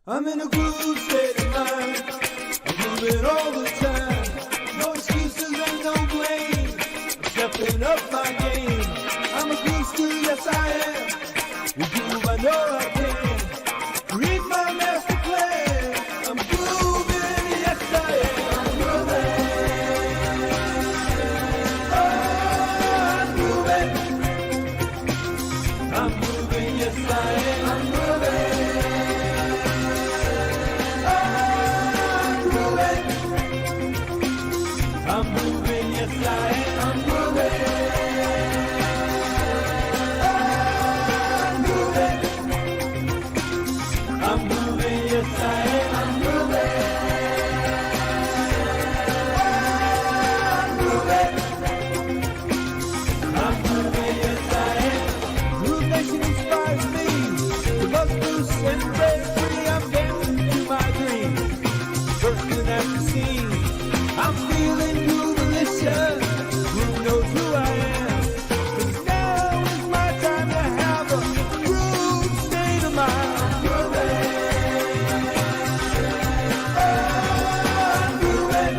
I'm in a groove state of mind. I'm moving all the time. No excuses and no blame. I'm stepping up my game. I'm a groove stew, yes I am. With groove I know I can. Read my master plan. I'm grooving, yes I am. I'm grooving. Oh, I'm grooving, yes I am. I'm grooving. I'm moving, yes I am. I'm moving. I'm moving, yes I am. I'm moving. I'm moving, yes I am. Groove Nation inspires me to bust loose and break free. I'm dancing to my dreams, bursting at the seams. I'm feeling groove-alicious. Who knows who I am? 'Cause now is my time to have a groove state of mind. I'm grooving. Oh, I'm grooving.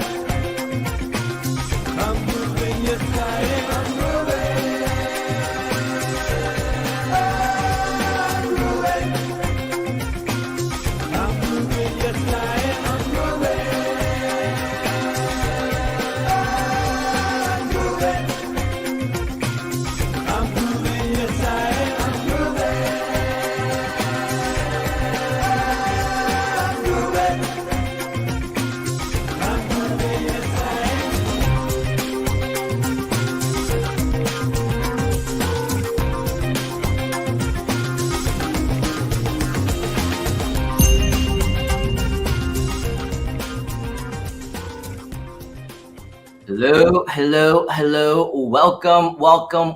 I'm moving, yes I am. I'm moving. Oh, I'm grooving. I'm moving, yes I am. I'm moving. I'm moving, yes I am. I'm moving. I'm moving. I'm moving, yes I am. Hello.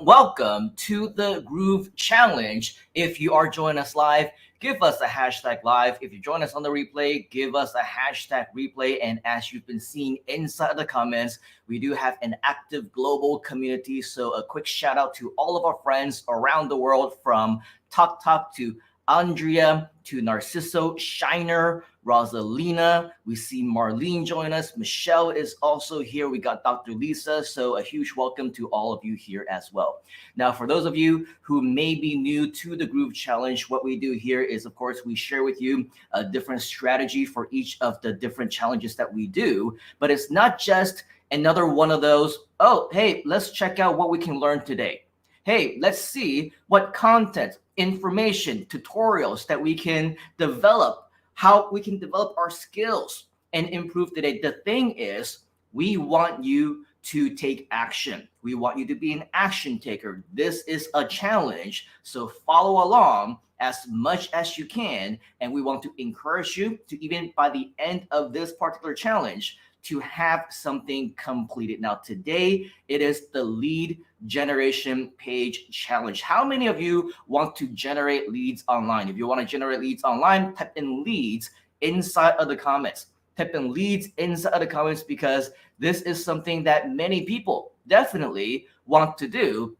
Welcome to the Groove Challenge. If you are joining us live, give us a hashtag live. If you join us on the replay, give us a hashtag replay. And as you've been seeing inside the comments, we do have an active global community. So a quick shout out to all of our friends around the world, from Tok to Andrea to Narciso, Shiner, Rosalina. We see Marlene join us. Michelle is also here. We got Dr. Lisa. So a huge welcome to all of you here as well. Now, for those of you who may be new to the Groove Challenge, what we do here is, of course, we share with you a different strategy for each of the different challenges that we do. But it's not just another one of those, oh, hey, let's check out what we can learn today. Hey, let's see what content, information, tutorials that we can develop, how we can develop our skills and improve today. The thing is, we want you to take action. We want you to be an action taker. This is a challenge, so follow along as much as you can. And we want to encourage you to, even by the end of this particular challenge, to have something completed. Now, today, it is the lead generation page challenge. How many of you want to generate leads online? If you want to generate leads online, type in leads inside of the comments. Type in leads inside of the comments, because this is something that many people definitely want to do.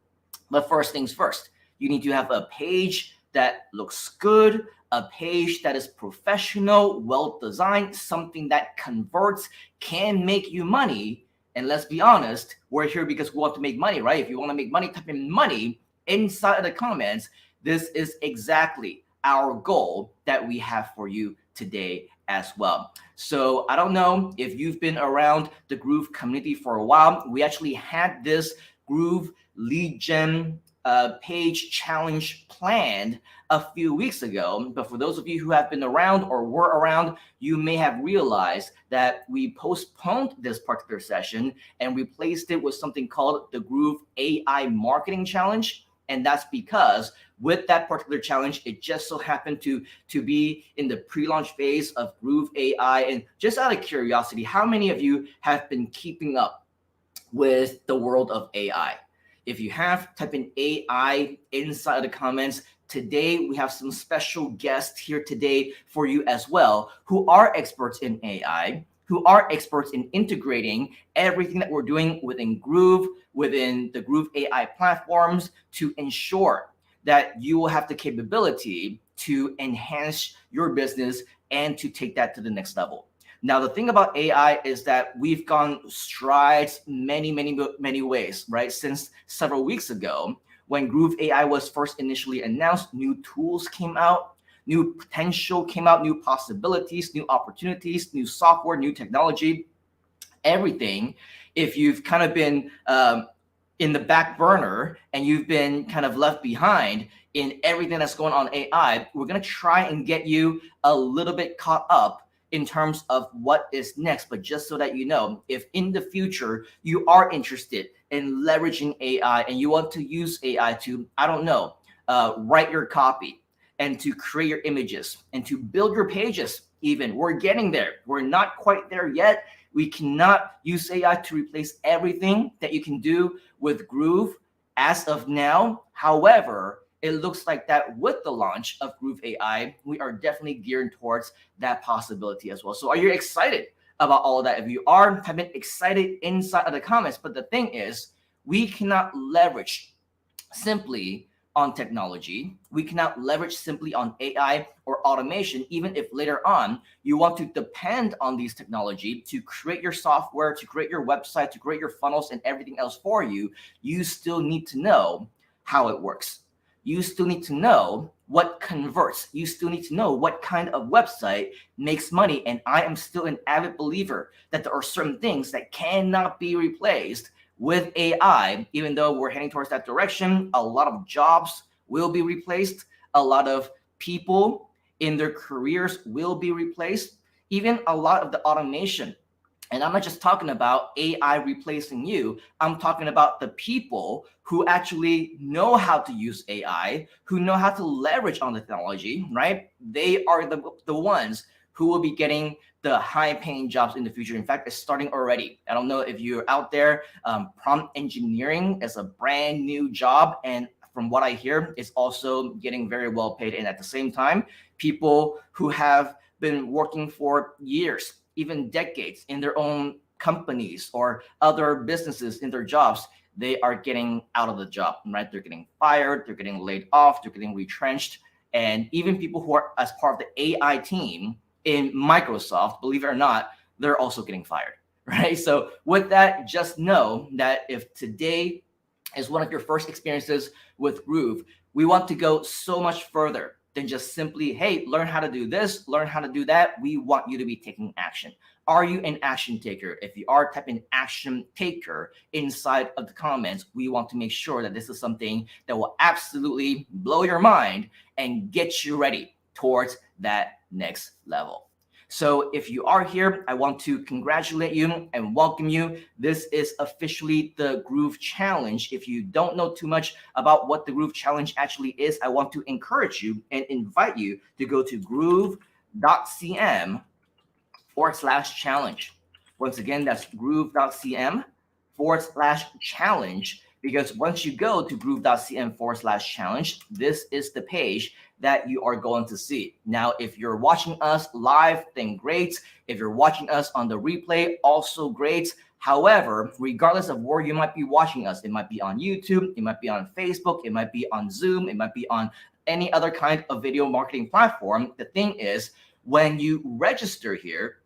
But first things first, you need to have a page that looks good, a page that is professional, well designed, something that converts, can make you money. And let's be honest, we're here because we want to make money, right? If you want to make money, type in money inside of the comments. This is exactly our goal that we have for you today as well. So I don't know if you've been around the Groove community for a while. We actually had this Groove lead gen page challenge planned a few weeks ago. But for those of you who have been around or were around, you may have realized that we postponed this particular session and replaced it with something called the Groove AI Marketing Challenge. And that's because with that particular challenge, it just so happened to be in the pre-launch phase of Groove AI. And just out of curiosity, how many of you have been keeping up with the world of AI? If you have, type in AI inside the comments. Today, we have some special guests here today for you as well, who are experts in AI, who are experts in integrating everything that we're doing within Groove, within the Groove AI platforms, to ensure that you will have the capability to enhance your business and to take that to the next level. Now, the thing about AI is that we've gone strides many ways, right? Since several weeks ago, when Groove AI was first initially announced, new tools came out, new potential came out, new possibilities, new opportunities, new software, new technology, everything. If you've kind of been in the back burner and you've been kind of left behind in everything that's going on in AI, we're going to try and get you a little bit caught up in terms of what is next. But just so that you know, if in the future you are interested in leveraging AI and you want to use AI to, I don't know, write your copy and to create your images and to build your pages, even, we're getting there. We're not quite there yet. We cannot use AI to replace everything that you can do with Groove as of now. However, it looks like that with the launch of Groove AI, we are definitely gearing towards that possibility as well. So are you excited about all of that? If you are, have been excited inside of the comments. But the thing is, we cannot leverage simply on technology. We cannot leverage simply on AI or automation, even if later on you want to depend on these technology to create your software, to create your website, to create your funnels and everything else for you. You still need to know how it works. You still need to know what converts. You still need to know what kind of website makes money. And I am still an avid believer that there are certain things that cannot be replaced with AI. Even though we're heading towards that direction, a lot of jobs will be replaced. A lot of people in their careers will be replaced. Even a lot of the automation. And I'm not just talking about AI replacing you. I'm talking about the people who actually know how to use AI, who know how to leverage on the technology, right? They are the ones who will be getting the high paying jobs in the future. In fact, it's starting already. I don't know if you're out there. Prompt engineering is a brand new job. And from what I hear, it's also getting very well paid. And at the same time, people who have been working for years, even decades in their own companies or other businesses in their jobs, they are getting out of the job, right? They're getting fired, they're getting laid off, they're getting retrenched. And even people who are as part of the AI team in Microsoft, believe it or not, they're also getting fired, right? So with that, just know that if today is one of your first experiences with Groove, we want to go so much further than just simply, hey, learn how to do this, learn how to do that. We want you to be taking action. Are you an action taker? If you are, type in action taker inside of the comments. We want to make sure that this is something that will absolutely blow your mind and get you ready towards that next level. So if you are here, I want to congratulate you and welcome you. This is officially the Groove Challenge. If you don't know too much about what the Groove Challenge actually is, I want to encourage you and invite you to go to groove.cm/challenge. Once again, that's groove.cm/challenge. Because once you go to groove.cm/challenge, this is the page that you are going to see. Now, if you're watching us live, then great. If you're watching us on the replay, also great. However, regardless of where you might be watching us, it might be on YouTube, it might be on Facebook, it might be on Zoom, it might be on any other kind of video marketing platform. The thing is, when you register here,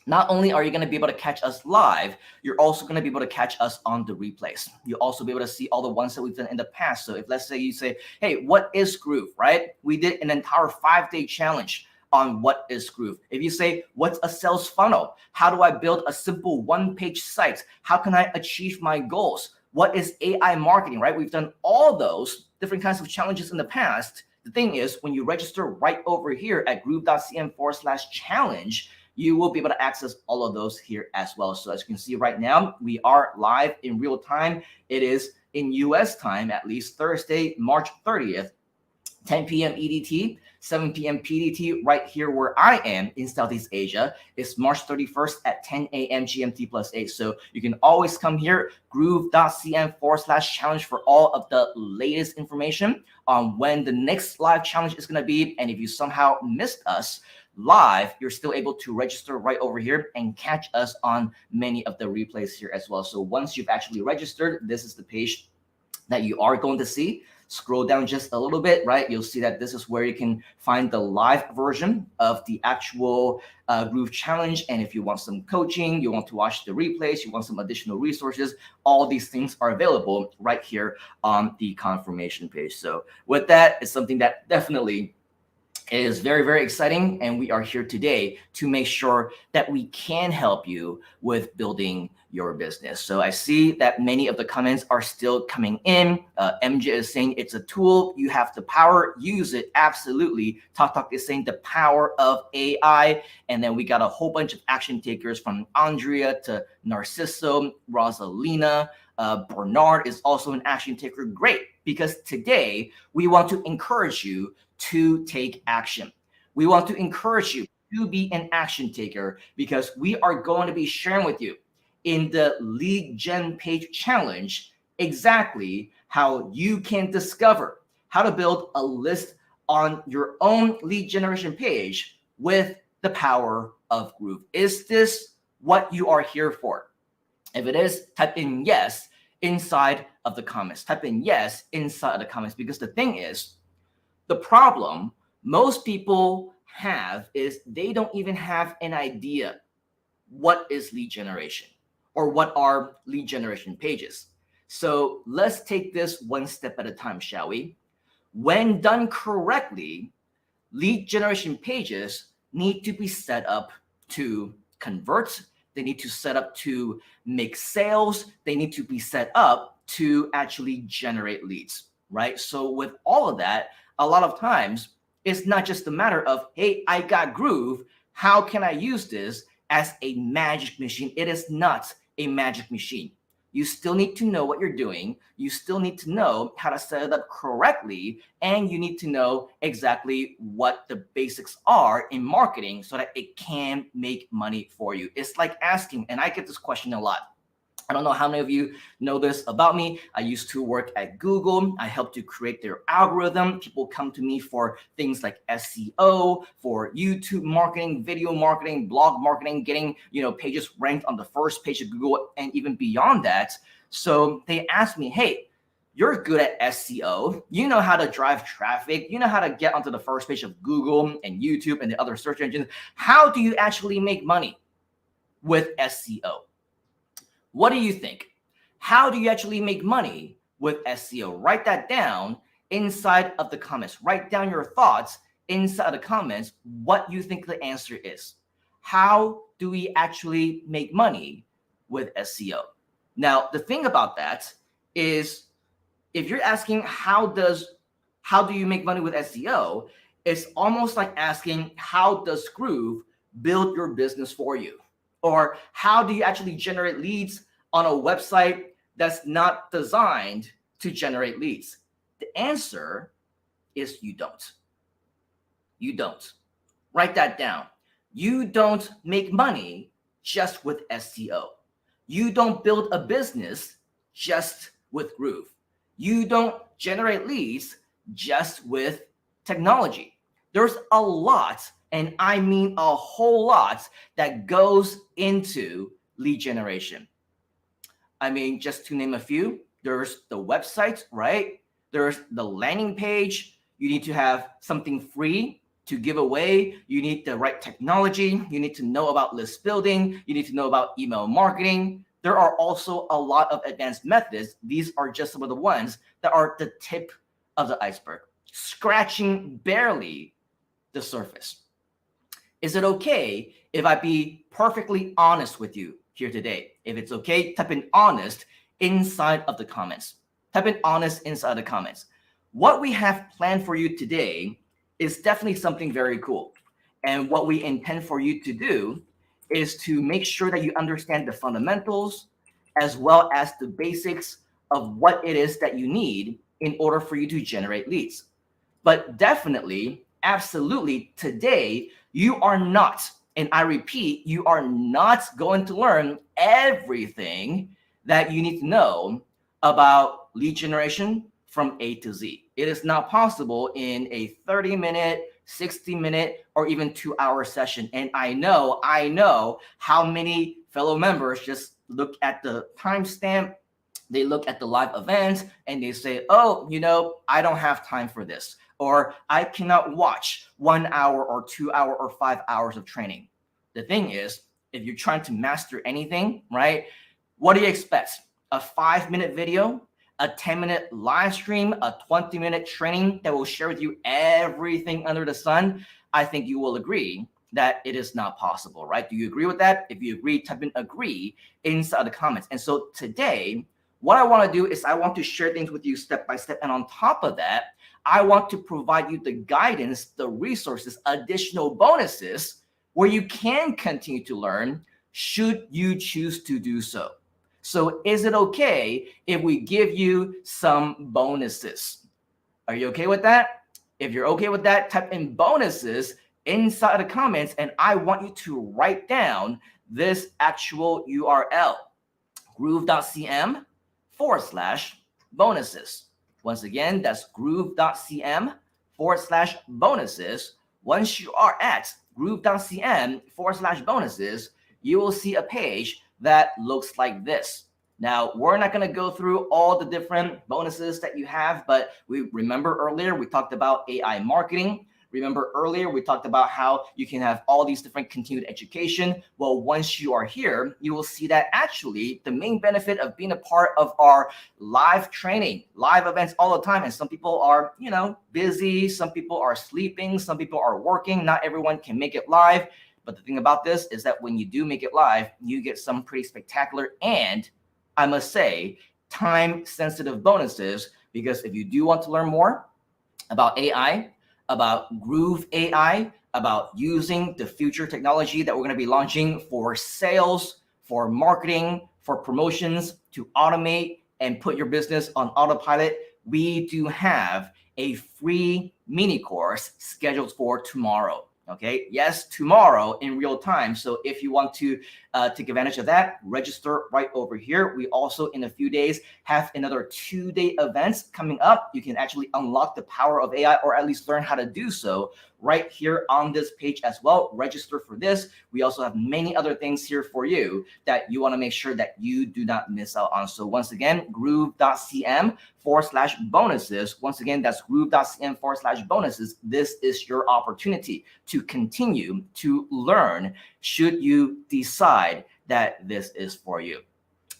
not only are you going to be able to catch us live, you're also going to be able to catch us on the replays. You'll also be able to see all the ones that we've done in the past. So if let's say you say, hey, what is Groove, right? We did an entire 5-day challenge on what is Groove. If you say, what's a sales funnel? How do I build a simple one-page site? How can I achieve my goals? What is AI marketing, right? We've done all those different kinds of challenges in the past. The thing is, when you register right over here at groove.cm/challenge, you will be able to access all of those here as well. So as you can see right now, we are live in real time. It is in US time, at least Thursday, March 30th, 10 p.m. EDT, 7 p.m. PDT, right here where I am in Southeast Asia. It's March 31st at 10 a.m. GMT +8. So you can always come here, groove.cm/challenge for all of the latest information on when the next live challenge is going to be. And if you somehow missed us live, you're still able to register right over here and catch us on many of the replays here as well. So once you've actually registered, this is the page that you are going to see. scroll down just a little bit, right, you'll see that this is where you can find the live version of the actual Groove Challenge. And if you want some coaching, you want to watch the replays, you want some additional resources, all these things are available right here on the confirmation page. So with that, it's something that definitely is very, very exciting. And we are here today to make sure that we can help you with building your business. So I see that many of the comments are still coming in. MJ is saying it's a tool. You have the power, use it. Absolutely. Talk is saying the power of AI. And then we got a whole bunch of action takers from Andrea to Narciso, Rosalina. Bernard is also an action taker. Great, because today we want to encourage you to take action. We want to encourage you to be an action taker, because we are going to be sharing with you in the Lead Gen Page Challenge exactly how you can discover how to build a list on your own lead generation page with the power of Groove. Is this what you are here for? If it is, type in yes inside of the comments. Type in yes inside of the comments, because the thing is, the problem most people have is they don't even have an idea what is lead generation or what are lead generation pages. So let's take this one step at a time, shall we? When done correctly, lead generation pages need to be set up to convert. They need to set up to make sales. They need to be set up to actually generate leads, right? So with all of that, a lot of times it's not just a matter of, hey, I got Groove, how can I use this as a magic machine? It is not a magic machine. You still need to know what you're doing. You still need to know how to set it up correctly. And you need to know exactly what the basics are in marketing so that it can make money for you. It's like asking, and I get this question a lot. I don't know how many of you know this about me. I used to work at Google. I helped to create their algorithm. People come to me for things like SEO, for YouTube marketing, video marketing, blog marketing, getting, pages ranked on the first page of Google and even beyond that. So they asked me, hey, you're good at SEO. You know how to drive traffic. You know how to get onto the first page of Google and YouTube and the other search engines. How do you actually make money with SEO? What do you think? How do you actually make money with SEO? Write that down inside of the comments. Write down your thoughts inside the comments, what you think the answer is. How do we actually make money with SEO? Now, the thing about that is, if you're asking how do you make money with SEO, it's almost like asking, how does Groove build your business for you? Or how do you actually generate leads on a website that's not designed to generate leads? The answer is you don't. You don't. Write that down. You don't make money just with SEO. You don't build a business just with Groove. You don't generate leads just with technology. There's a lot, and I mean a whole lot, that goes into lead generation. I mean, just to name a few, there's the website, right? There's the landing page. You need to have something free to give away. You need the right technology. You need to know about list building. You need to know about email marketing. There are also a lot of advanced methods. These are just some of the ones that are the tip of the iceberg, scratching barely the surface. Is it okay if I be perfectly honest with you here today? If it's okay, type in honest inside of the comments. Type in honest inside the comments. What we have planned for you today is definitely something very cool. And what we intend for you to do is to make sure that you understand the fundamentals as well as the basics of what it is that you need in order for you to generate leads. But definitely, absolutely, today, you are not, and I repeat, you are not going to learn everything that you need to know about lead generation from A to Z. It is not possible in a 30-minute, 60-minute, or even 2-hour session. And I know how many fellow members just look at the timestamp they look at the live event and they say, oh, I don't have time for this, or I cannot watch 1 hour or 2 hour or 5 hours of training. The thing is, if you're trying to master anything, right, what do you expect? A 5-minute video, a 10-minute live stream, a 20-minute training that will share with you everything under the sun? I think you will agree that it is not possible, right? Do you agree with that? If you agree, type in agree inside the comments. And so today, what I want to do is I want to share things with you step by step. And on top of that, I want to provide you the guidance, the resources, additional bonuses where you can continue to learn should you choose to do so. So is it okay if we give you some bonuses? Are you okay with that? If you're okay with that, type in bonuses inside the comments, and I want you to write down this actual URL, groove.cm/bonuses. Once again, that's groove.cm/bonuses. Once you are at groove.cm/bonuses, you will see a page that looks like this. Now, we're not going to go through all the different bonuses that you have, but we remember earlier we talked about AI marketing. Remember earlier we talked about how you can have all these different continued education. Well, once you are here, you will see that actually the main benefit of being a part of our live training, live events all the time, and some people are, busy, some people are sleeping, some people are working, not everyone can make it live. But the thing about this is that when you do make it live, you get some pretty spectacular and, I must say, time-sensitive bonuses, because if you do want to learn more about AI, about Groove AI, about using the future technology that we're going to be launching for sales, for marketing, for promotions, to automate and put your business on autopilot, we do have a free mini course scheduled for tomorrow. Okay, yes, tomorrow in real time. So if you want to take advantage of that, register right over here. We also, in a few days, have another 2-day events coming up. You can actually unlock the power of AI, or at least learn how to do so right here on this page as well. Register for this. We also have many other things here for you that you want to make sure that you do not miss out on. So once again, groove.cm/bonuses. Once again, that's groove.cm/bonuses. This is your opportunity to continue to learn should you decide that this is for you.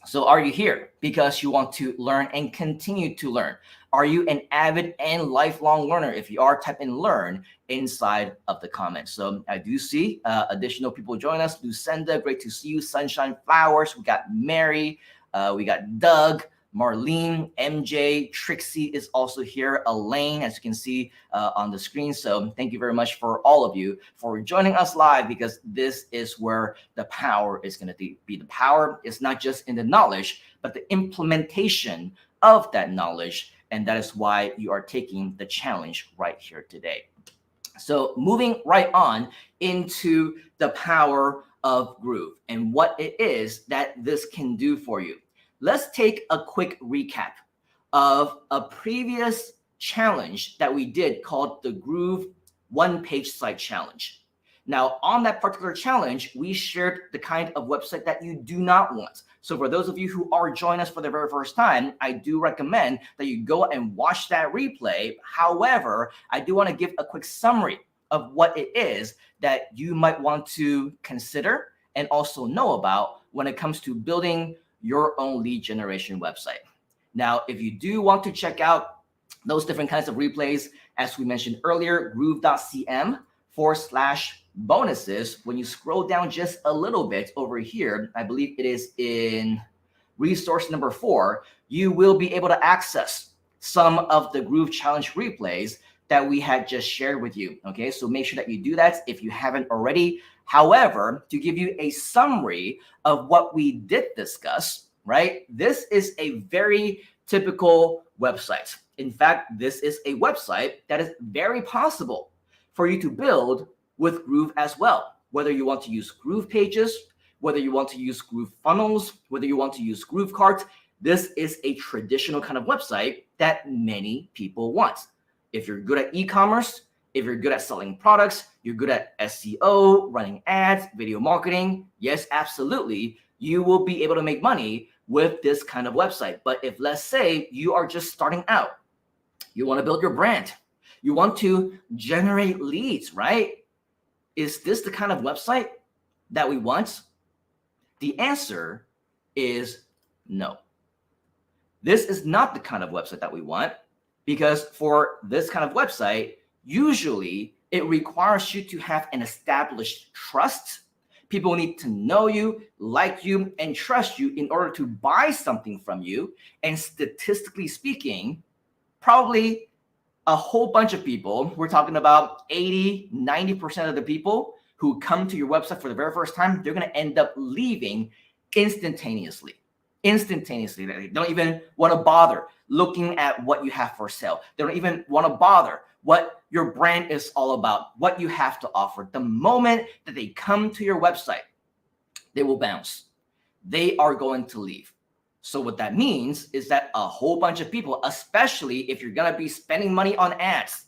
So are you here because you want to learn and continue to learn? Are you an avid and lifelong learner? If you are, type in learn inside of the comments. So I do see additional people join us. Lucinda, great to see you. Sunshine Flowers, we got Mary, we got Doug, Marlene, MJ, Trixie is also here, Elaine, as you can see on the screen. So thank you very much for all of you for joining us live, because this is where the power is going to be. The power is not just in the knowledge, but the implementation of that knowledge. And that is why you are taking the challenge right here today. So moving right on into the power of Groove and what it is that this can do for you. Let's take a quick recap of a previous challenge that we did called the Groove One-Page Site Challenge. Now, on that particular challenge, we shared the kind of website that you do not want. So for those of you who are joining us for the very first time, I do recommend that you go and watch that replay. However, I do want to give a quick summary of what it is that you might want to consider and also know about when it comes to building your own lead generation website. Now, if you do want to check out those different kinds of replays, as we mentioned earlier, groove.cm/bonuses. When you scroll down just a little bit over here, I believe it is in resource number 4, you will be able to access some of the Groove Challenge replays that we had just shared with you. Okay, so make sure that you do that if you haven't already. However, to give you a summary of what we did discuss, right? This is a very typical website. In fact, this is a website that is very possible for you to build with Groove as well. Whether you want to use Groove pages, whether you want to use Groove funnels, whether you want to use Groove carts, this is a traditional kind of website that many people want. If you're good at e-commerce, if you're good at selling products, you're good at SEO, running ads, video marketing, yes, absolutely, you will be able to make money with this kind of website. But if, let's say, you are just starting out, you want to build your brand, you want to generate leads, right? Is this the kind of website that we want? The answer is no. This is not the kind of website that we want, because for this kind of website, usually it requires you to have an established trust. People need to know you, like you, and trust you in order to buy something from you. And statistically speaking, probably a whole bunch of people, we're talking about 80, 90% of the people who come to your website for the very first time, they're going to end up leaving instantaneously. They don't even want to bother looking at what you have for sale. They don't even want to bother what your brand is all about, what you have to offer. The moment that they come to your website, they will bounce. They are going to leave. So what that means is that a whole bunch of people, especially if you're going to be spending money on ads,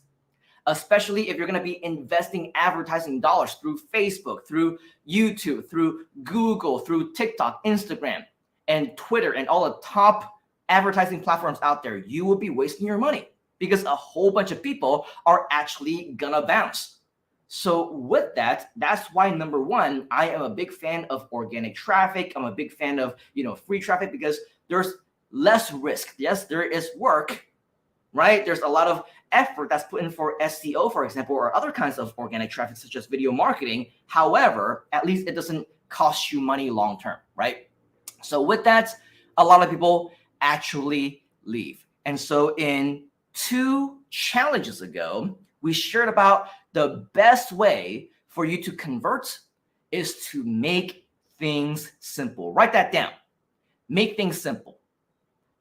especially if you're going to be investing advertising dollars through Facebook, through YouTube, through Google, through TikTok, Instagram, and Twitter, and all the top advertising platforms out there, you will be wasting your money because a whole bunch of people are actually gonna bounce. So with that, that's why number one, I am a big fan of organic traffic. I'm a big fan of, free traffic, because there's less risk. Yes, there is work, right? There's a lot of effort that's put in for SEO, for example, or other kinds of organic traffic, such as video marketing. However, at least it doesn't cost you money long-term, right? So with that, a lot of people actually leave. And so in 2 challenges ago, we shared about the best way for you to convert is to make things simple. Write that down. Make things simple.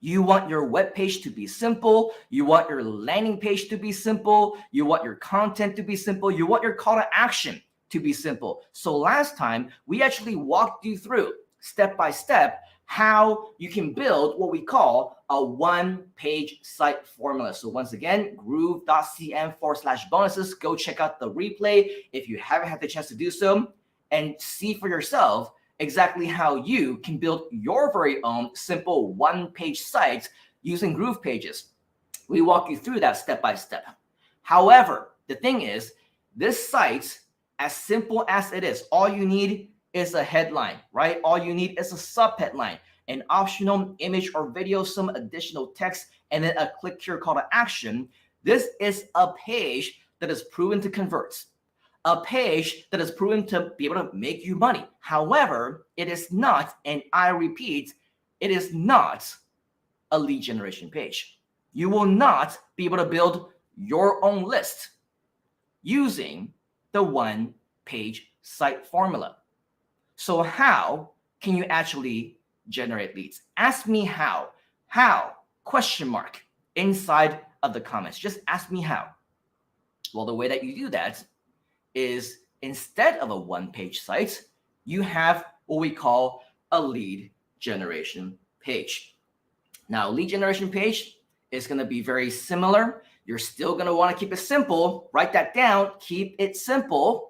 You want your web page to be simple. You want your landing page to be simple. You want your content to be simple. You want your call to action to be simple. So last time, we actually walked you through step by step how you can build what we call a one-page site formula. So once again, groove.cm/bonuses. Go check out the replay if you haven't had the chance to do so, and see for yourself exactly how you can build your very own simple one-page sites using Groove Pages. We walk you through that step by step. However, the thing is, this site, as simple as it is, all you need is a headline, right? All you need is a subheadline, an optional image or video, some additional text, and then a click here call to action. This is a page that is proven to convert, a page that is proven to be able to make you money. However, it is not, and I repeat, it is not a lead generation page. You will not be able to build your own list using the one-page site formula. So how can you actually generate leads? Ask me how. How? Question mark inside of the comments. Just ask me how. Well, the way that you do that is, instead of a one-page site, you have what we call a lead generation page. Now, lead generation page is going to be very similar. You're still going to want to keep it simple. Write that down. Keep it simple.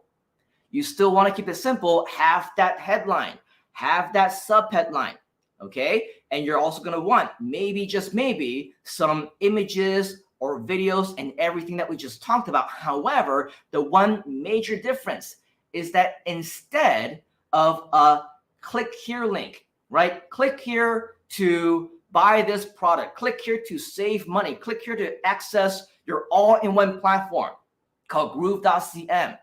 You still want to keep it simple. Have that headline. Have that subheadline. Okay? And you're also going to want, maybe, just maybe, some images or videos and everything that we just talked about. However, the one major difference is that instead of a click here link, right? Click here to buy this product. Click here to save money. Click here to access your all-in-one platform called groove.cm.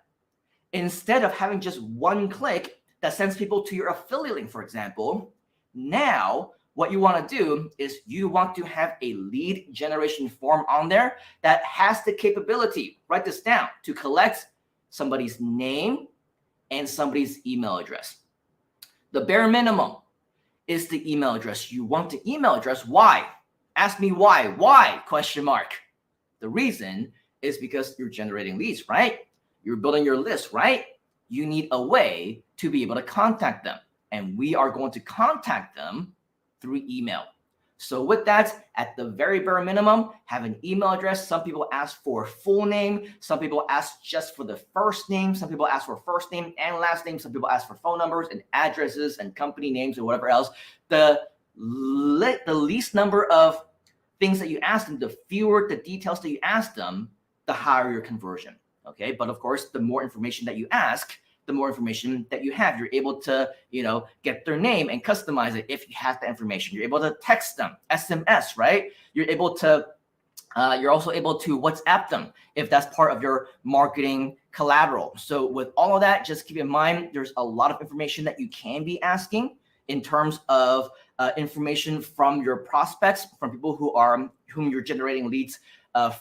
Instead of having just one click that sends people to your affiliate link, for example, now what you want to do is you want to have a lead generation form on there that has the capability, write this down, to collect somebody's name and somebody's email address. The bare minimum is the email address. You want the email address. Why? Ask me why. Why? Question mark. The reason is because you're generating leads, right? You're building your list, right? You need a way to be able to contact them. And we are going to contact them through email. So with that, at the very bare minimum, have an email address. Some people ask for full name. Some people ask just for the first name. Some people ask for first name and last name. Some people ask for phone numbers and addresses and company names or whatever else. The the least number of things that you ask them, the fewer the details that you ask them, the higher your conversion. Okay, but of course, the more information that you ask, the more information that you have. You're able to, get their name and customize it if you have the information. You're able to text them, SMS, right? You're also able to WhatsApp them if that's part of your marketing collateral. So with all of that, just keep in mind, there's a lot of information that you can be asking in terms of information from your prospects, from people whom you're generating leads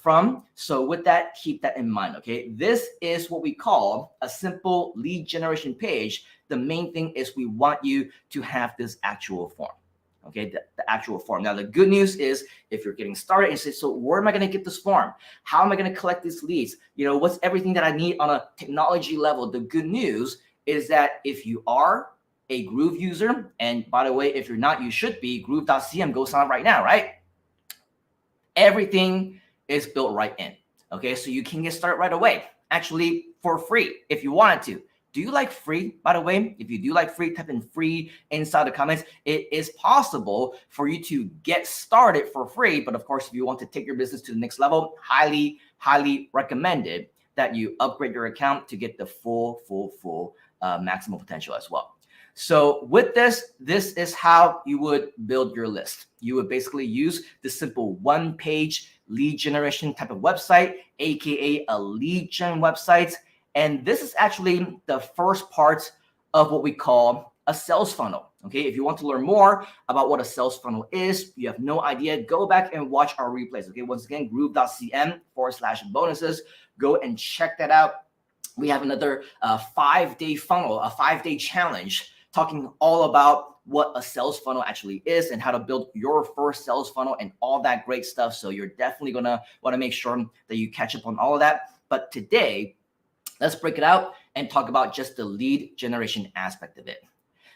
from. So with that, keep that in mind, okay? This is what we call a simple lead generation page. The main thing is we want you to have this actual form. Okay, the actual form. Now, the good news is if you're getting started and say, so where am I going to get this form? How am I going to collect these leads? What's everything that I need on a technology level? The good news is that if you are a Groove user, and by the way, if you're not, you should be, groove.cm, go sign up right now, right? Everything is built right in. Okay, so you can get started right away, actually for free if you wanted to. Do you like free? By the way, if you do like free, type in free inside the comments. It is possible for you to get started for free. But of course, if you want to take your business to the next level, highly, highly recommended that you upgrade your account to get the full maximum potential as well. So with this is how you would build your list. You would basically use the simple one-page lead generation type of website, aka a lead gen website. And this is actually the first part of what we call a sales funnel. Okay, if you want to learn more about what a sales funnel is, you have no idea, go back and watch our replays. Okay, once again, groove.cm/bonuses. Go and check that out. We have another 5-day funnel, a 5-day challenge, talking all about what a sales funnel actually is and how to build your first sales funnel and all that great stuff. So you're definitely gonna want to make sure that you catch up on all of that. But today, let's break it out and talk about just the lead generation aspect of it.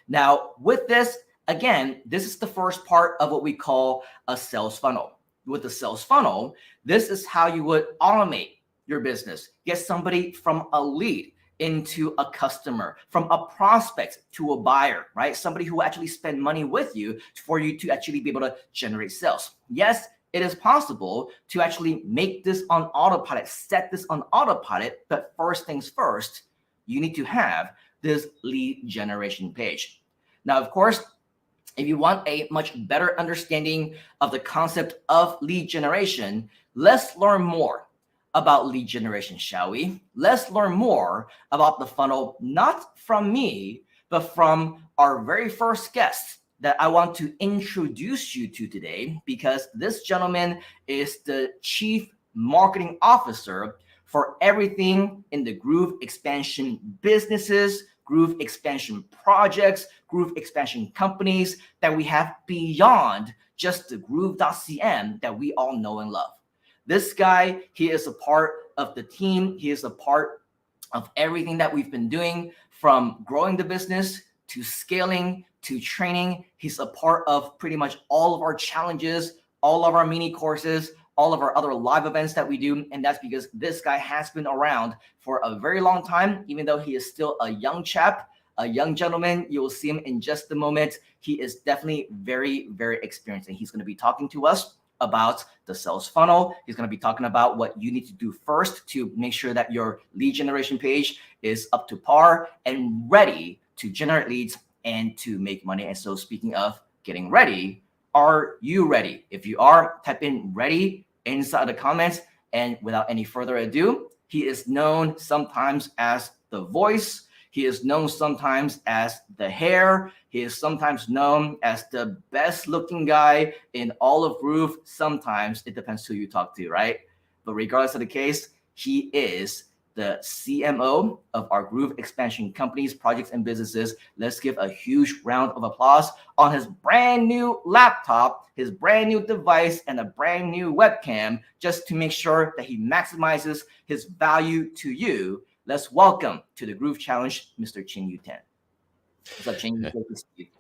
Now, with this, again, this is the first part of what we call a sales funnel. With the sales funnel, this is how you would automate your business. Get somebody from a lead into a customer, from a prospect to a buyer, right? Somebody who will actually spend money with you for you to actually be able to generate sales. Yes, it is possible to actually make this on autopilot, set this on autopilot, but first things first, you need to have this lead generation page. Now, of course, if you want a much better understanding of the concept of lead generation, let's learn more about lead generation, shall we? Let's learn more about the funnel, not from me, but from our very first guest that I want to introduce you to today, because this gentleman is the Chief Marketing Officer for everything in the Groove expansion businesses, Groove expansion projects, Groove expansion companies that we have beyond just the Groove.cm that we all know and love. This guy, he is a part of the team. He is a part of everything that we've been doing, from growing the business to scaling to training. He's a part of pretty much all of our challenges, all of our mini courses, all of our other live events that we do. And that's because this guy has been around for a very long time, even though he is still a young chap, a young gentleman. You will see him in just a moment. He is definitely very, very experienced. And he's going to be talking to us about the sales funnel. He's going to be talking about what you need to do first to make sure that your lead generation page is up to par and ready to generate leads and to make money. And so, speaking of getting ready, are you ready? If you are, type in ready inside the comments. And without any further ado, he is known sometimes as the voice. He is known sometimes as the hair. He is sometimes known as the best looking guy in all of Groove. Sometimes it depends who you talk to, right? But regardless of the case, he is the CMO of our Groove expansion companies, projects, and businesses. Let's give a huge round of applause on his brand new laptop, his brand new device, and a brand new webcam, just to make sure that he maximizes his value to you. Let's welcome to the Groove Challenge, Mr. Chin Yu Tan. What's up, Chin? Hey.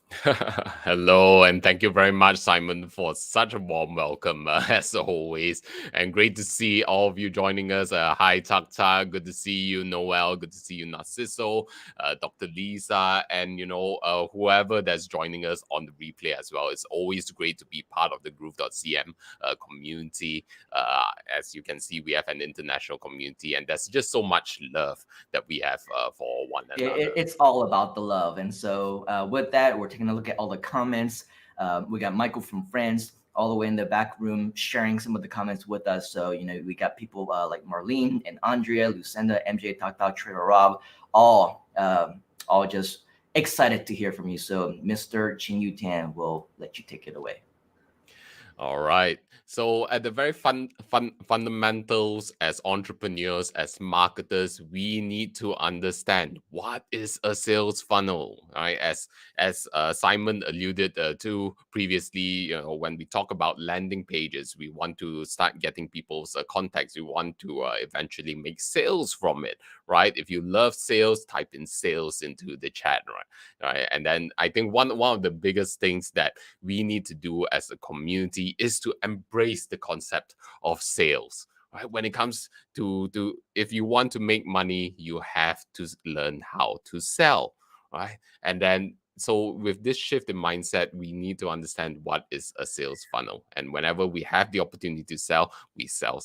Hello, and thank you very much, Simon, for such a warm welcome, as always. And great to see all of you joining us. Hi, Takta. Good to see you, Noel. Good to see you, Narciso, Dr. Lisa, and whoever that's joining us on the replay as well. It's always great to be part of the Groove.cm community. As you can see, we have an international community, and there's just so much love that we have for one another. It's all about the love. And so, with that, we're taking a look at all the comments. We got Michael from France all the way in the back room sharing some of the comments with us. So, we got people like Marlene and Andrea, Lucinda, MJ, Talk, Trader Rob, all just excited to hear from you. So, Mr. Chin Yu Tan will let you take it away. All right. So at the very fundamentals as entrepreneurs, as marketers, we need to understand what is a sales funnel, right? As Simon alluded to previously, when we talk about landing pages, we want to start getting people's contacts. We want to eventually make sales from it, right? If you love sales, type in sales into the chat, right? Right. And then I think one of the biggest things that we need to do as a community is to embrace the concept of sales, right? When it comes to if you want to make money, you have to learn how to sell, right? And then so with this shift in mindset, we need to understand what is a sales funnel, and whenever we have the opportunity to sell, we sell,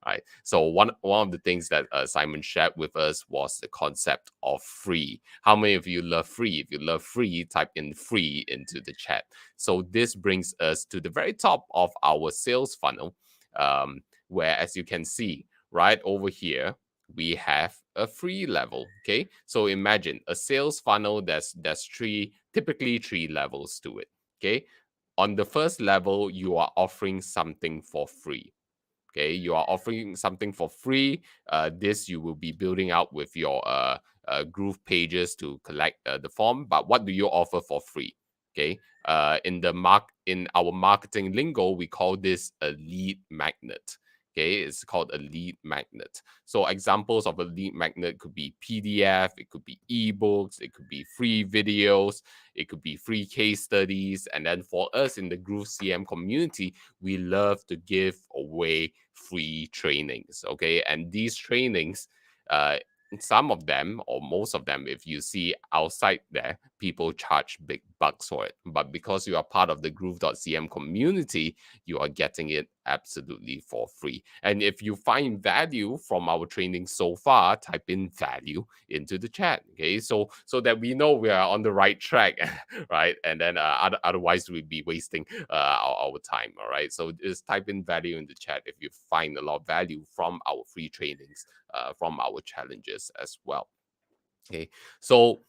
right? So one of the things that Simon shared with us was the concept of free. How many of you love free? If you love free, type in free into the chat. So this brings us to the very top of our sales funnel, where, as you can see right over here, we have a free level. Okay, so imagine a sales funnel that's typically three levels to it. Okay, on the first level, you are offering something for free. Okay, you are offering something for free. This you will be building out with your Groove pages to collect the form. But what do you offer for free? Okay, in our marketing lingo, we call this a lead magnet. Okay, it's called a lead magnet. So examples of a lead magnet could be PDF, it could be ebooks, it could be free videos, it could be free case studies. And then for us in the Groove CM community, we love to give away free trainings. Okay, and these trainings, uh, some of them or most of them, if you see outside there, people charge big bucks for it. But because you are part of the Groove.cm community, you are getting it absolutely for free. And if you find value from our training so far, type in value into the chat. Okay, so that we know we are on the right track, right? And then otherwise we'd be wasting our time. All right, so just type in value in the chat if you find a lot of value from our free trainings, from our challenges as well. Okay, so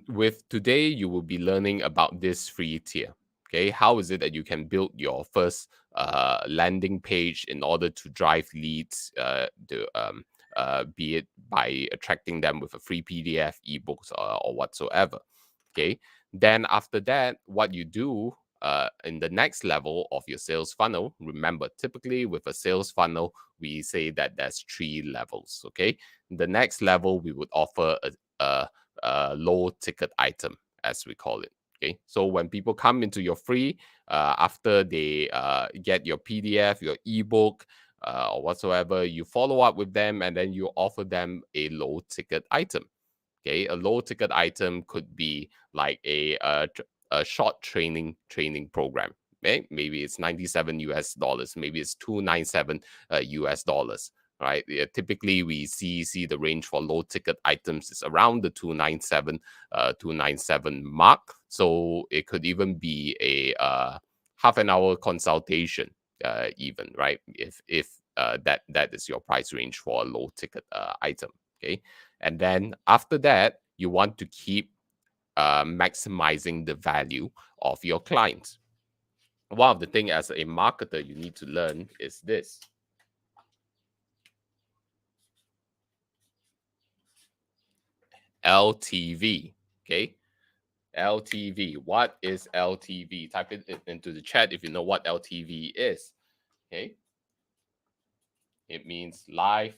with today, you will be learning about this free tier. Okay, how is it that you can build your first landing page in order to drive leads, be it by attracting them with a free PDF, ebooks, or whatsoever. Okay, then after that, what you do in the next level of your sales funnel, remember, typically with a sales funnel, we say that there's three levels. Okay, the next level we would offer a low ticket item, as we call it. Okay, so when people come into your free, after they get your PDF, your ebook, or whatsoever, you follow up with them and then you offer them a low ticket item. Okay, a low ticket item could be like a short training program. Okay? Maybe it's 97 US dollars, maybe it's 297 US dollars. Right. Yeah, typically we see the range for low ticket items is around the 297 mark. So it could even be a half an hour consultation, even, right? If that is your price range for a low ticket item. Okay, and then after that, you want to keep maximizing the value of your clients. One of the things as a marketer you need to learn is this: LTV. Okay, LTV. What is LTV? Type it into the chat if you know what LTV is. Okay, it means lifetime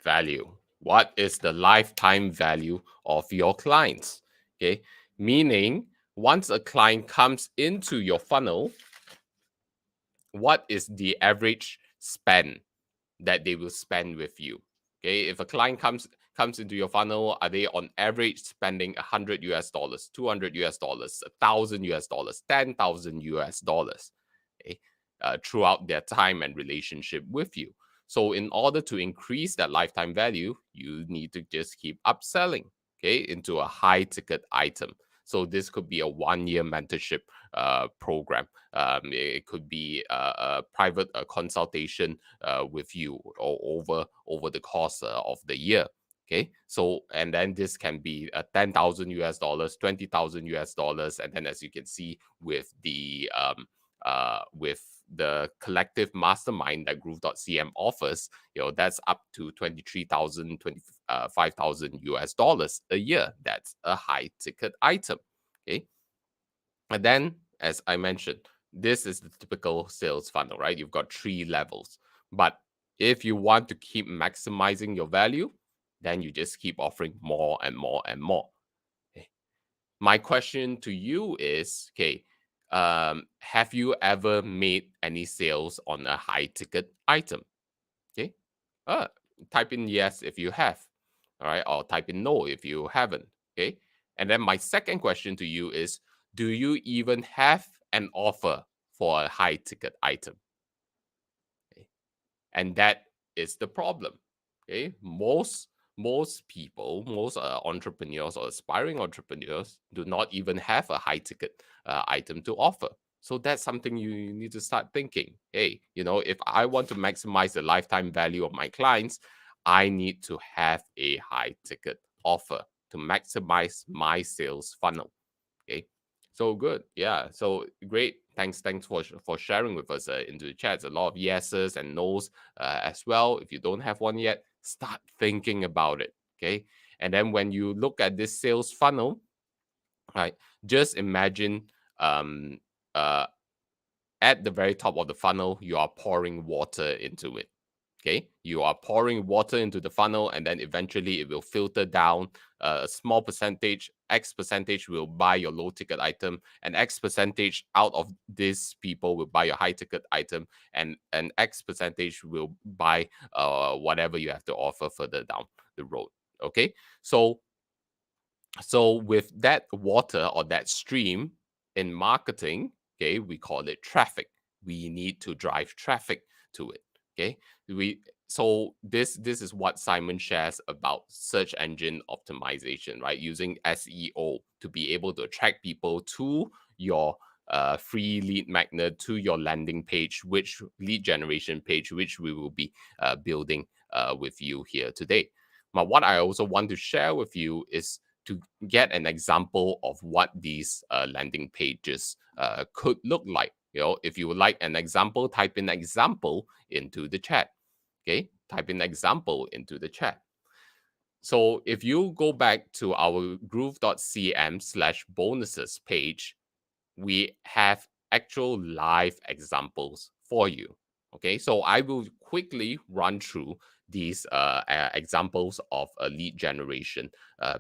value. What is the lifetime value of your clients? Okay, meaning once a client comes into your funnel, what is the average spend that they will spend with you? Okay, if a client comes into your funnel, are they on average spending $100, $200, $1,000, $10,000? Okay, throughout their time and relationship with you. So in order to increase that lifetime value, you need to just keep upselling, okay, into a high ticket item. So this could be a 1 year mentorship program. It could be a private consultation with you or over the course of the year. Okay, so and then this can be $10,000, $20,000, and then as you can see with the collective mastermind that Groove.cm offers, that's up to 23,000, 25,000 US dollars a year. That's a high ticket item. Okay, and then, as I mentioned, this is the typical sales funnel, right? You've got 3 levels. But if you want to keep maximizing your value, then you just keep offering more and more and more. Okay. My question to you is, okay, have you ever made any sales on a high ticket item? Okay. Uh, Type in yes if you have. All right. Or type in no if you haven't. Okay. And then my second question to you is, do you even have an offer for a high ticket item? Okay. And that is the problem. Okay. Most people, most entrepreneurs or aspiring entrepreneurs do not even have a high ticket item to offer. So that's something you need to start thinking. Hey, if I want to maximize the lifetime value of my clients, I need to have a high ticket offer to maximize my sales funnel. Okay, so good. Yeah, so great. Thanks for sharing with us into the chats. A lot of yeses and nos as well. If you don't have one yet, start thinking about it. Okay, and then when you look at this sales funnel, right, just imagine um uh at the very top of the funnel, you are pouring water into it. Okay, you are pouring water into the funnel, and then eventually it will filter down. A small percentage, X percentage, will buy your low ticket item, and X percentage out of these people will buy your high ticket item, and an X percentage will buy whatever you have to offer further down the road. Okay, so with that water or that stream in marketing, okay, we call it traffic. We need to drive traffic to it. Okay. This is what Simon shares about search engine optimization, right? Using SEO to be able to attract people to your free lead magnet, to your landing page, which lead generation page, which we will be building with you here today. But what I also want to share with you is to get an example of what these landing pages could look like. If you would like an example, type in example into the chat. Okay, type in example into the chat. So if you go back to our groove.cm/bonuses page, we have actual live examples for you. Okay, so I will quickly run through these examples of lead generation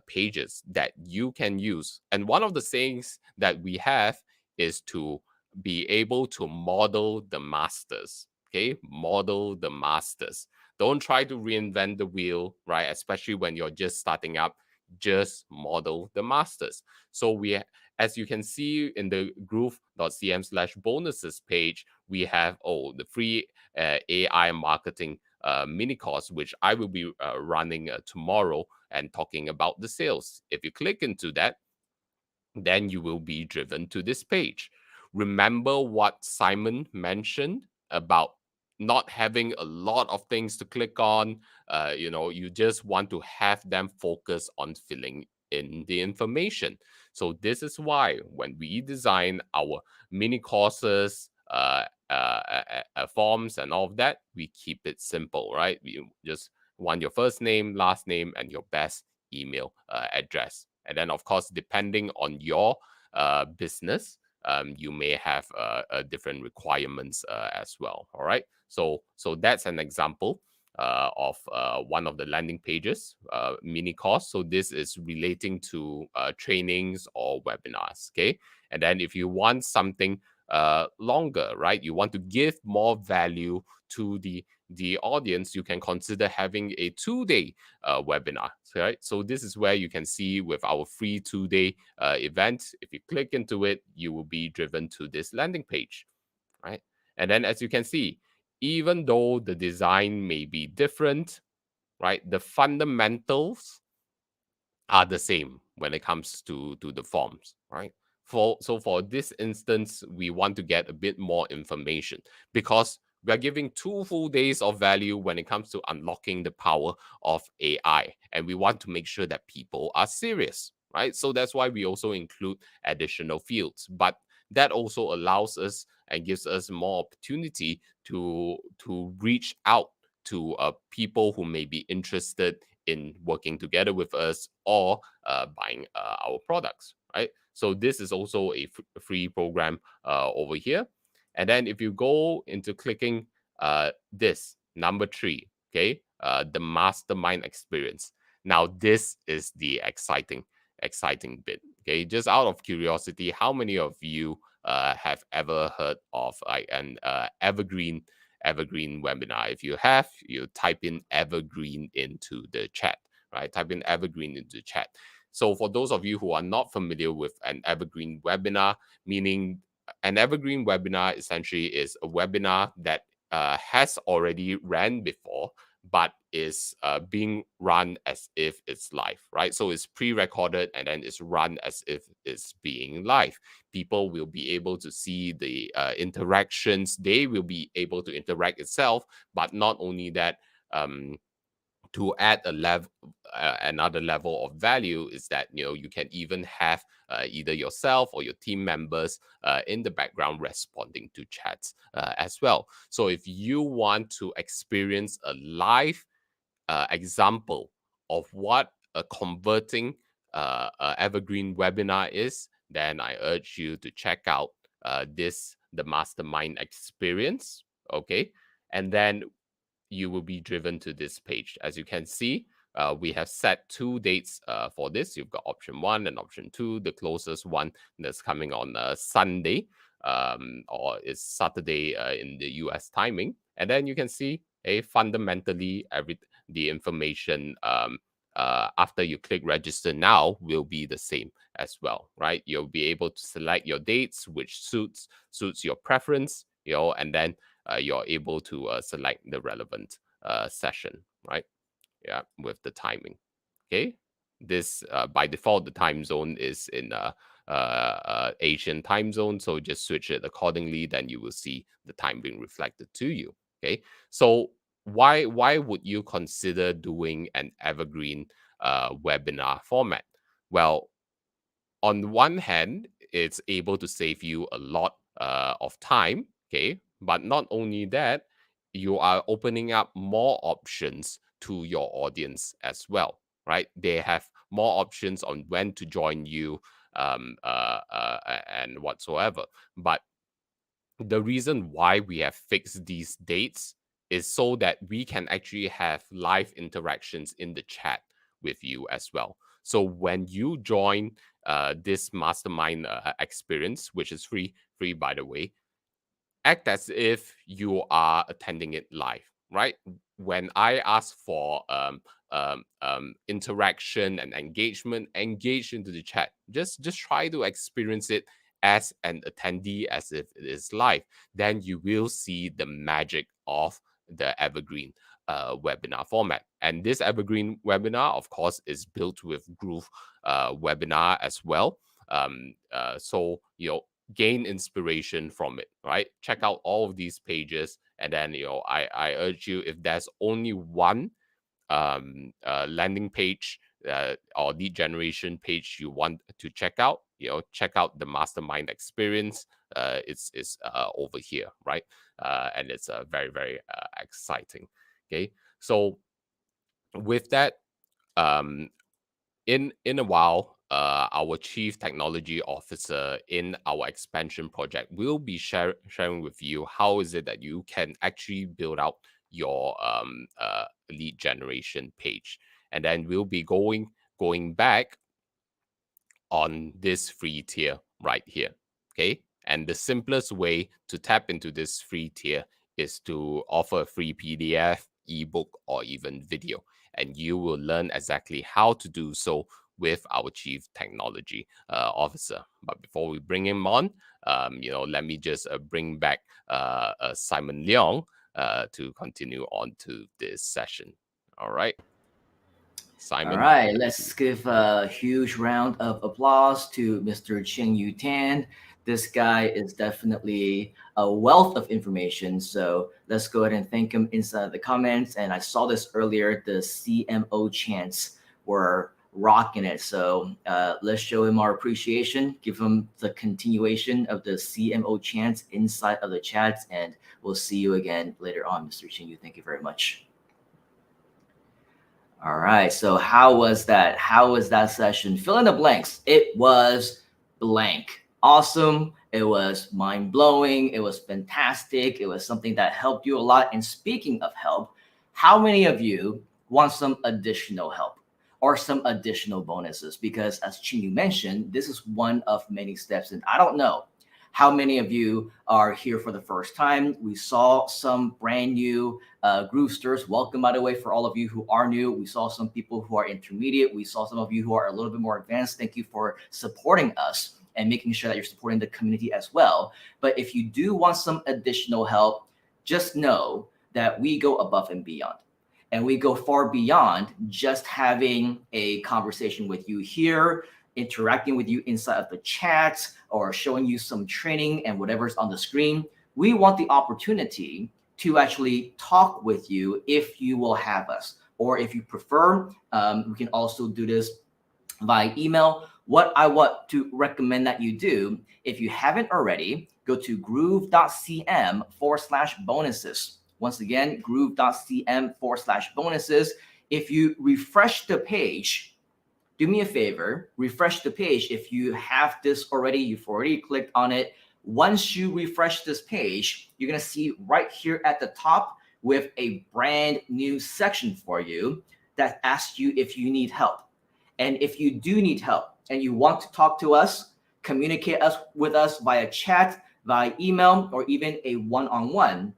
pages that you can use. And one of the things that we have is to be able to model the masters. Okay, model the masters. Don't try to reinvent the wheel, right? Especially when you're just starting up, just model the masters. So as you can see in the groove.cm/bonuses page, we have the free AI marketing mini course, which I will be running tomorrow and talking about the sales. If you click into that, then you will be driven to this page. Remember what Simon mentioned about not having a lot of things to click on. You just want to have them focus on filling in the information. So this is why when we design our mini courses, forms and all of that, we keep it simple, right? We just want your first name, last name, and your best email address. And then, of course, depending on your business, you may have different requirements as well. All right. So that's an example. one of the landing pages, mini course. So this is relating to trainings or webinars. Okay, and then if you want something longer, right, you want to give more value to the audience, you can consider having a 2-day webinar, right? So this is where you can see with our free 2-day event. If you click into it, you will be driven to this landing page, right? And then as you can see, even though the design may be different, right, the fundamentals are the same when it comes to the forms, right? For this instance, we want to get a bit more information because we are giving 2 full days of value when it comes to unlocking the power of AI, and we want to make sure that people are serious, right? So that's why we also include additional fields, but that also allows us and gives us more opportunity to reach out to people who may be interested in working together with us or buying our products, right? So this is also a free program over here. And then if you go into clicking this number 3, okay, the mastermind experience. Now this is the exciting bit. Okay, just out of curiosity, how many of you have ever heard of like an evergreen webinar? If you have, you type in evergreen into the chat, right? Type in evergreen into the chat. So for those of you who are not familiar with an evergreen webinar, meaning an evergreen webinar essentially is a webinar that has already ran before, but is being run as if it's live, right? So it's pre-recorded and then it's run as if it's being live. People will be able to see the interactions. They will be able to interact itself, but not only that, to add a level another level of value is that you can even have either yourself or your team members in the background responding to chats as well. So if you want to experience a live example of what a converting evergreen webinar is, then I urge you to check out the mastermind experience. Okay, and then you will be driven to this page. As you can see, we have set 2 dates for this. You've got option 1 and option 2. The closest one that's coming on Sunday, or is Saturday in the US timing. And then you can see fundamentally the information after you click register now will be the same as well, right? You'll be able to select your dates which suits your preference, and then you're able to select the relevant session, right? Yeah, with the timing. Okay, this by default the time zone is in Asian time zone, so just switch it accordingly. Then you will see the time being reflected to you. Okay, so why would you consider doing an evergreen webinar format? Well, on one hand, it's able to save you a lot of time, okay? But not only that, you are opening up more options to your audience as well, right? They have more options on when to join you, and whatsoever. But the reason why we have fixed these dates is so that we can actually have live interactions in the chat with you as well. So when you join this mastermind experience, which is free by the way, act as if you are attending it live, right? When I ask for interaction and engagement, engage into the chat. Just try to experience it as an attendee, as if it is live. Then you will see the magic of the evergreen webinar format. And this evergreen webinar, of course, is built with Groove webinar as well. So gain inspiration from it, right? Check out all of these pages, and then I urge you, if there's only one landing page or lead generation page you want to check out, check out the mastermind experience. It's over here, right? And it's very very exciting. Okay, so with that, um in a while, our chief technology officer in our expansion project will be sharing with you how is it that you can actually build out your lead generation page. And then we'll be going back on this free tier right here. Okay. And the simplest way to tap into this free tier is to offer a free PDF, ebook, or even video. And you will learn exactly how to do so with our Chief Technology Officer. But before we bring him on, let me just bring back Simon Leong to continue on to this session. All right. All Simon. right, let's give a huge round of applause to Mr. Cheng Yu Tan. This guy is definitely a wealth of information. So let's go ahead and thank him inside the comments. And I saw this earlier, the CMO chants were rocking it. So let's show him our appreciation, give him the continuation of the CMO chants inside of the chats. And we'll see you again later on, Mr. Cheng Yu. Thank you very much. All right. So how was that? How was that session? Fill in the blanks. It was blank. Awesome. It was mind blowing. It was fantastic. It was something that helped you a lot. And speaking of help, how many of you want some additional help or some additional bonuses? Because as Chinyu mentioned, this is one of many steps. And I don't know how many of you are here for the first time. We saw some brand new Groovesters. Welcome, by the way, for all of you who are new. We saw some people who are intermediate. We saw some of you who are a little bit more advanced. Thank you for supporting us and making sure that you're supporting the community as well. But if you do want some additional help, just know that we go above and beyond. And we go far beyond just having a conversation with you here, interacting with you inside of the chat, or showing you some training and whatever's on the screen. We want the opportunity to actually talk with you if you will have us. Or if you prefer, we can also do this via email. What I want to recommend that you do, if you haven't already, go to groove.cm/bonuses. Once again, groove.cm/bonuses. If you refresh the page, do me a favor, refresh the page. If you have this already, you've already clicked on it. Once you refresh this page, you're going to see right here at the top with a brand new section for you that asks you if you need help. And if you do need help and you want to talk to us, communicate with us via chat, via email, or even a one-on-one,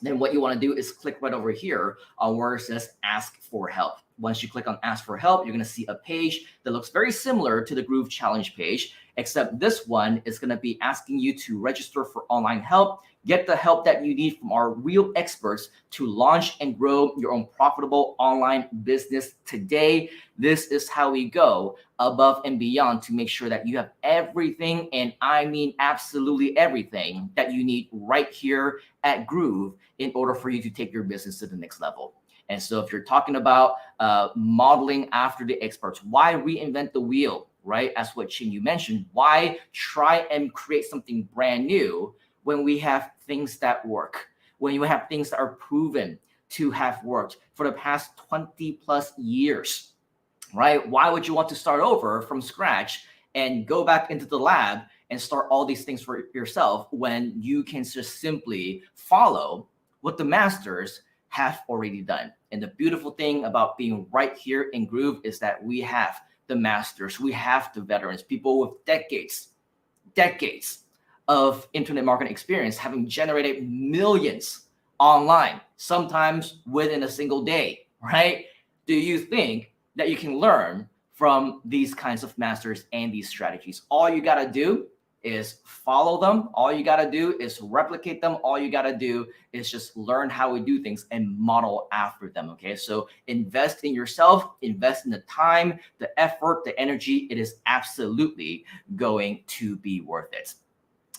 then what you want to do is click right over here on where it says ask for help. Once you click on ask for help, you're going to see a page that looks very similar to the Groove Challenge page, except this one is going to be asking you to register for online help, get the help that you need from our real experts to launch and grow your own profitable online business today. This is how we go above and beyond to make sure that you have everything, and I mean absolutely everything that you need right here at Groove in order for you to take your business to the next level. And so if you're talking about modeling after the experts, why reinvent the wheel, right? As what Chin you mentioned, why try and create something brand new when we have things that work, when you have things that are proven to have worked for the past 20 plus years, right? Why would you want to start over from scratch and go back into the lab and start all these things for yourself when you can just simply follow what the masters have already done? And the beautiful thing about being right here in Groove is that we have the masters, we have the veterans, people with decades of internet marketing experience, having generated millions online, sometimes within a single day, right? Do you think that you can learn from these kinds of masters and these strategies? All you got to do is follow them. All you got to do is replicate them. All you got to do is just learn how we do things and model after them. Okay. So invest in yourself, invest in the time, the effort, the energy. It is absolutely going to be worth it.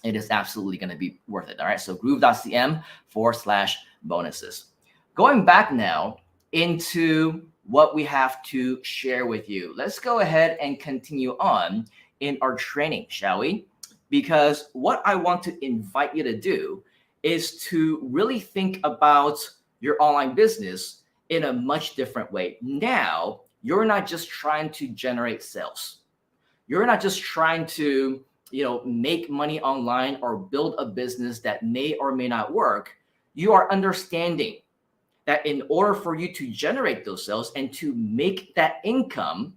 It is absolutely going to be worth it. All right. So groove.cm/bonuses. Going back now into what we have to share with you. Let's go ahead and continue on in our training, shall we? Because what I want to invite you to do is to really think about your online business in a much different way. Now, you're not just trying to generate sales. You're not just trying to, make money online or build a business that may or may not work. You are understanding that in order for you to generate those sales and to make that income,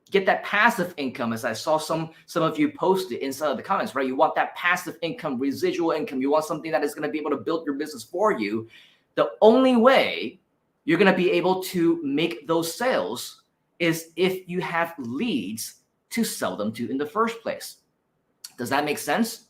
get that passive income, as I saw some of you posted inside of the comments, right? You want that passive income, residual income. You want something that is going to be able to build your business for you. The only way you're going to be able to make those sales is if you have leads to sell them to in the first place. Does that make sense?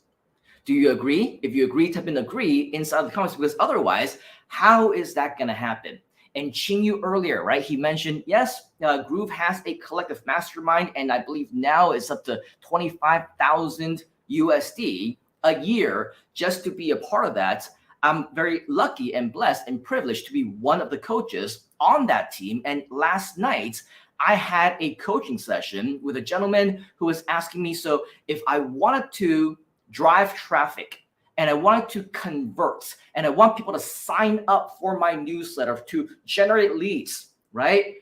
Do you agree? If you agree, type in agree inside the comments, because otherwise, how is that going to happen? And Chinyu earlier, right? He mentioned, yes, Groove has a collective mastermind, and I believe now it's up to 25,000 USD a year just to be a part of that. I'm very lucky and blessed and privileged to be one of the coaches on that team. And last night, I had a coaching session with a gentleman who was asking me, so if I wanted to drive traffic and I wanted to convert and I want people to sign up for my newsletter to generate leads, right?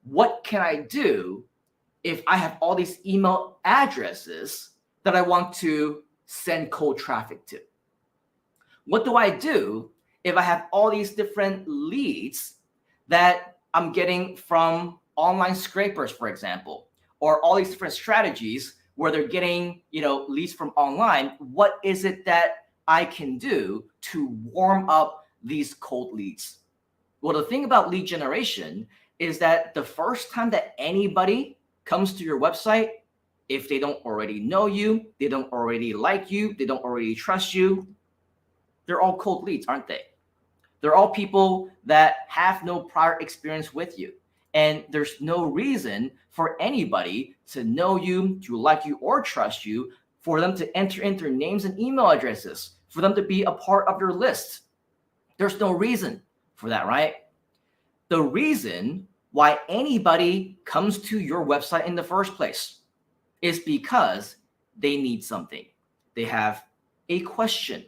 What can I do if I have all these email addresses that I want to send cold traffic to? What do I do if I have all these different leads that I'm getting from online scrapers, for example, or all these different strategies where they're getting, leads from online? What is it that I can do to warm up these cold leads? Well, the thing about lead generation is that the first time that anybody comes to your website, if they don't already know you, they don't already like you, they don't already trust you, they're all cold leads, aren't they? They're all people that have no prior experience with you. And there's no reason for anybody to know you, to like you, or trust you, for them to enter in their names and email addresses, for them to be a part of your list. There's no reason for that, right? The reason why anybody comes to your website in the first place is because they need something. They have a question.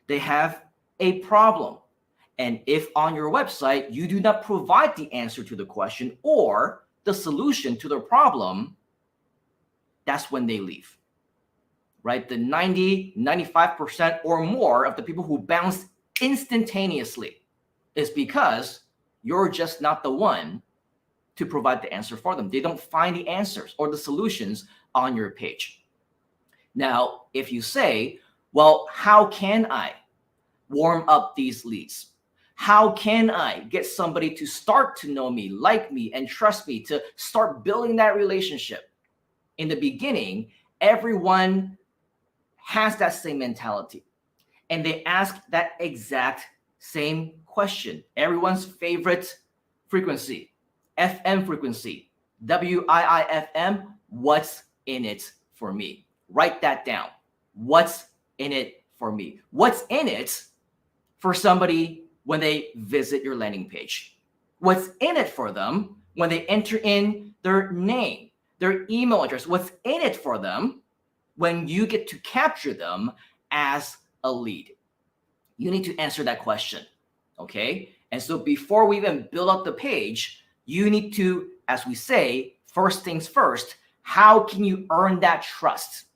They have a problem. And if on your website you do not provide the answer to the question or the solution to their problem, that's when they leave, right? The 90, 95% or more of the people who bounce instantaneously is because you're just not the one to provide the answer for them. They don't find the answers or the solutions on your page. Now, if you say, well, how can I warm up these leads? How can I get somebody to start to know me, like me, and trust me, to start building that relationship? In the beginning, everyone has that same mentality, and they ask that exact same question. Everyone's favorite frequency, FM frequency, WIIFM, what's in it for me? Write that down. What's in it for me? What's in it for somebody when they visit your landing page? What's in it for them when they enter in their name, their email address? What's in it for them when you get to capture them as a lead? You need to answer that question, okay? And so before we even build up the page, you need to, as we say, first things first, how can you earn that trust?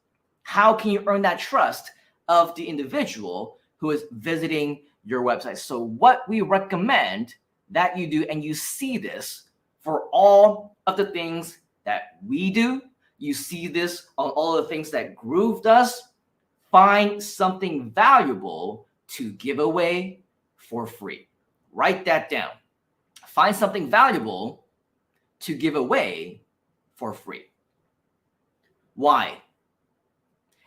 How can you earn that trust of the individual who is visiting your website? So what we recommend that you do, and you see this for all of the things that we do, you see this on all the things that Groove does, find something valuable to give away for free. Write that down. Find something valuable to give away for free. Why?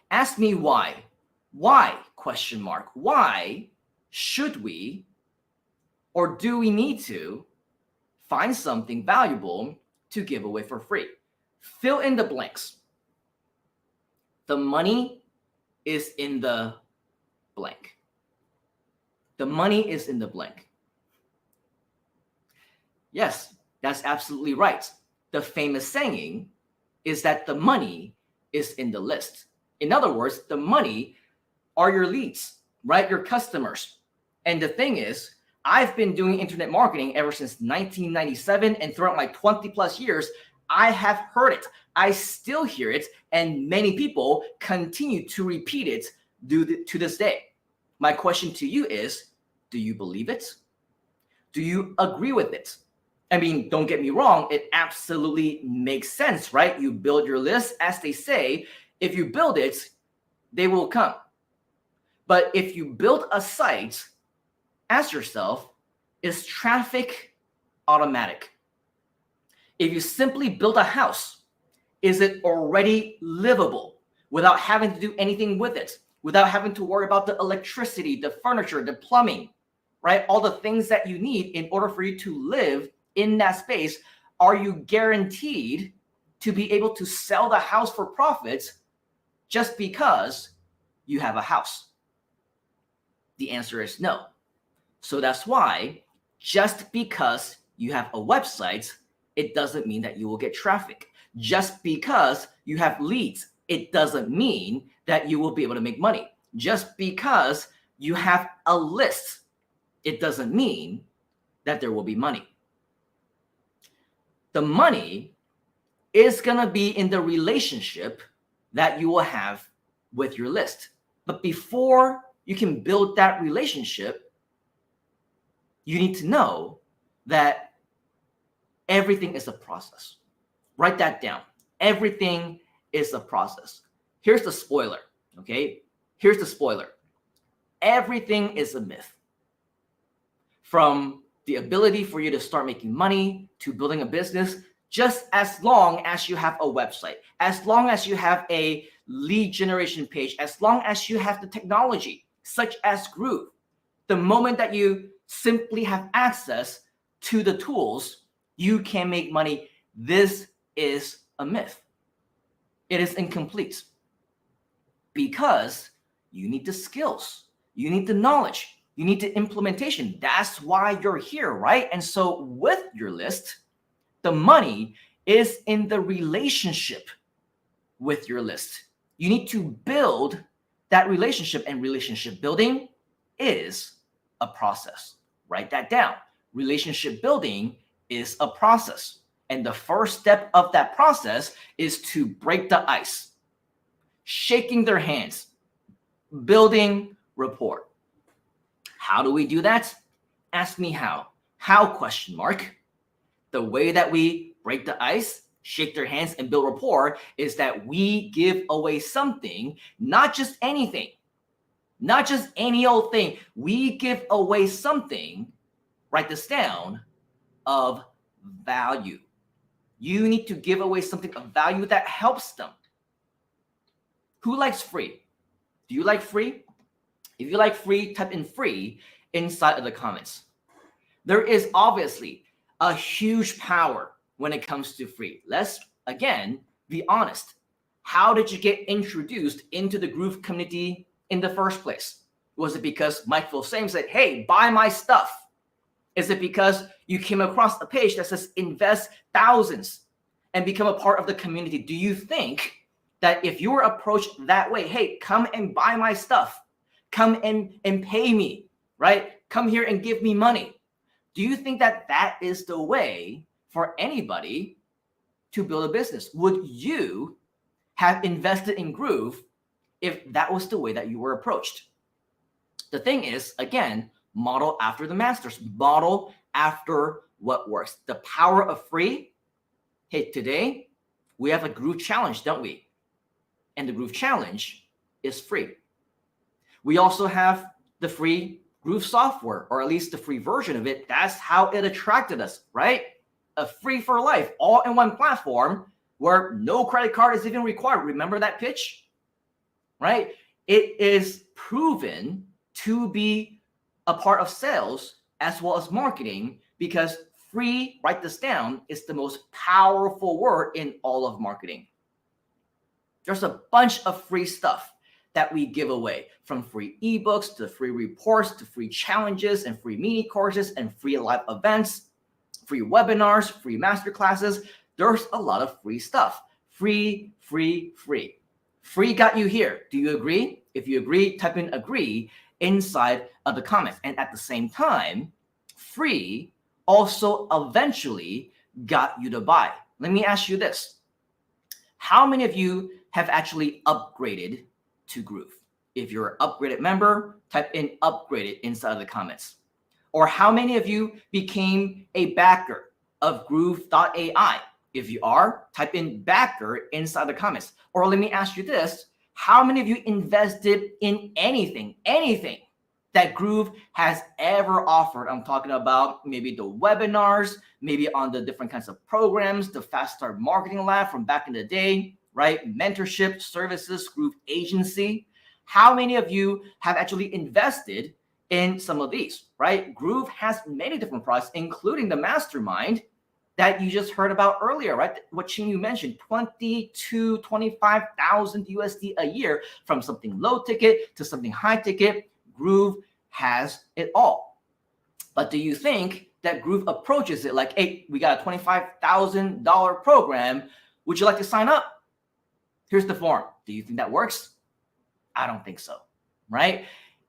Ask me why. Why? Question mark. Why should we, or do we need to, find something valuable to give away for free? Fill in the blanks. The money is in the blank. The money is in the blank. Yes, that's absolutely right. The famous saying is that the money is in the list. In other words, the money are your leads, right? Your customers. And the thing is, I've been doing internet marketing ever since 1997, and throughout my 20 plus years, I have heard it. I still hear it, and many people continue to repeat it to this day. My question to you is, do you believe it? Do you agree with it? I mean, don't get me wrong, it absolutely makes sense, right? You build your list, as they say, if you build it, they will come. But if you build a site, ask yourself, is traffic automatic? If you simply build a house, is it already livable without having to do anything with it, without having to worry about the electricity, the furniture, the plumbing, right? All the things that you need in order for you to live in that space? Are you guaranteed to be able to sell the house for profits just because you have a house? The answer is no. So that's why just because you have a website, it doesn't mean that you will get traffic. Just because you have leads, it doesn't mean that you will be able to make money. Just because you have a list, it doesn't mean that there will be money. The money is going to be in the relationship that you will have with your list. But before you can build that relationship, you need to know that everything is a process. Write that down. Everything is a process. Here's the spoiler, okay? Here's the spoiler. Everything is a myth. From the ability for you to start making money to building a business, just as long as you have a website, as long as you have a lead generation page, as long as you have the technology, such as Groove, the moment that you simply have access to the tools, you can make money. This is a myth. It is incomplete because you need the skills, you need the knowledge, you need the implementation. That's why you're here, right? And so with your list, the money is in the relationship with your list. You need to build that relationship, and relationship building is a process. Write that down. Relationship building is a process. And the first step of that process is to break the ice, shaking their hands, building rapport. How do we do that? Ask me how. How question mark? The way that we break the ice, shake their hands, and build rapport is that we give away something, not just anything, not just any old thing. We give away something, write this down, of value. You need to give away something of value that helps them. Who likes free? Do you like free? If you like free, type in free inside of the comments. There is obviously a huge power when it comes to free. Let's, again, be honest. How did you get introduced into the Groove community in the first place? Was it because Mike Filsame said, hey, buy my stuff? Is it because you came across a page that says invest thousands and become a part of the community? Do you think that if you were approached that way, hey, come and buy my stuff, come and pay me, right? Come here and give me money. Do you think that that is the way for anybody to build a business? Would you have invested in Groove if that was the way that you were approached? The thing is, again, model after the masters, model after what works. The power of free. Hey, today we have a Groove challenge, don't we? And the Groove challenge is free. We also have the free Groove software, or at least the free version of it. That's how it attracted us, right? A free for life, all in one platform where no credit card is even required. Remember that pitch, right? It is proven to be a part of sales as well as marketing, because free, write this down, is the most powerful word in all of marketing. There's a bunch of free stuff that we give away, from free ebooks to free reports to free challenges and free mini courses and free live events, free webinars, free masterclasses. There's a lot of free stuff. Free, free, free. Free got you here. Do you agree? If you agree, type in agree inside of the comments. And at the same time, free also eventually got you to buy. Let me ask you this. How many of you have actually upgraded to Groove? If you're an upgraded member, type in upgraded inside of the comments. Or how many of you became a backer of Groove.ai? If you are, type in backer inside the comments. Or let me ask you this. How many of you invested in anything that Groove has ever offered? I'm talking about maybe the webinars, maybe on the different kinds of programs, the Fast Start Marketing Lab from back in the day, right? Mentorship services, Groove agency. How many of you have actually invested in some of these, right? Groove has many different products, including the mastermind that you just heard about earlier, right? What Qingyu mentioned, 25,000 USD a year, from something low ticket to something high ticket. Groove has it all. But do you think that Groove approaches it like, hey, we got a $25,000 program. Would you like to sign up? Here's the form. Do you think that works? I don't think so, right?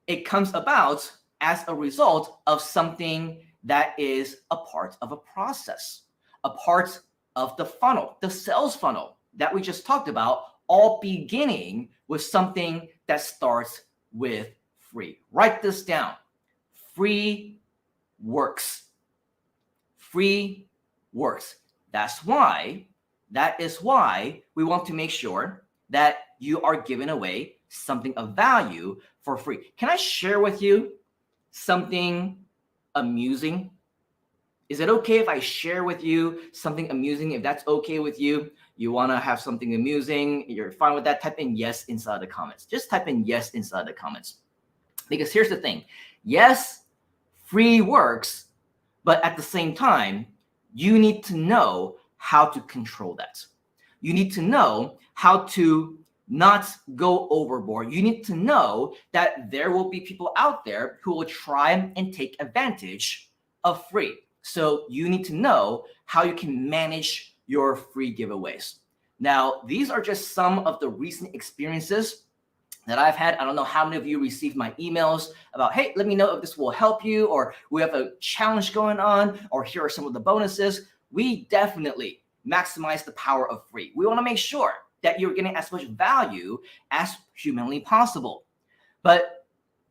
It comes about as a result of something that is a part of a process, a part of the funnel, the sales funnel that we just talked about, all beginning with something that starts with free. Write this down. Free works. Free works. That is why we want to make sure that you are giving away something of value for free. Can I share with you something amusing? Is it okay if I share with you something amusing? If that's okay with you, you want to have something amusing, you're fine with that, type in yes inside the comments. Just type in yes inside the comments. Because here's the thing. Yes, free works, but at the same time, you need to know how to control that. You need to know how to not go overboard. You need to know that there will be people out there who will try and take advantage of free. So you need to know how you can manage your free giveaways. Now, these are just some of the recent experiences that I've had. I don't know how many of you received my emails about, hey, let me know if this will help you, or we have a challenge going on, or here are some of the bonuses. We definitely maximize the power of free. We want to make sure that you're getting as much value as humanly possible. But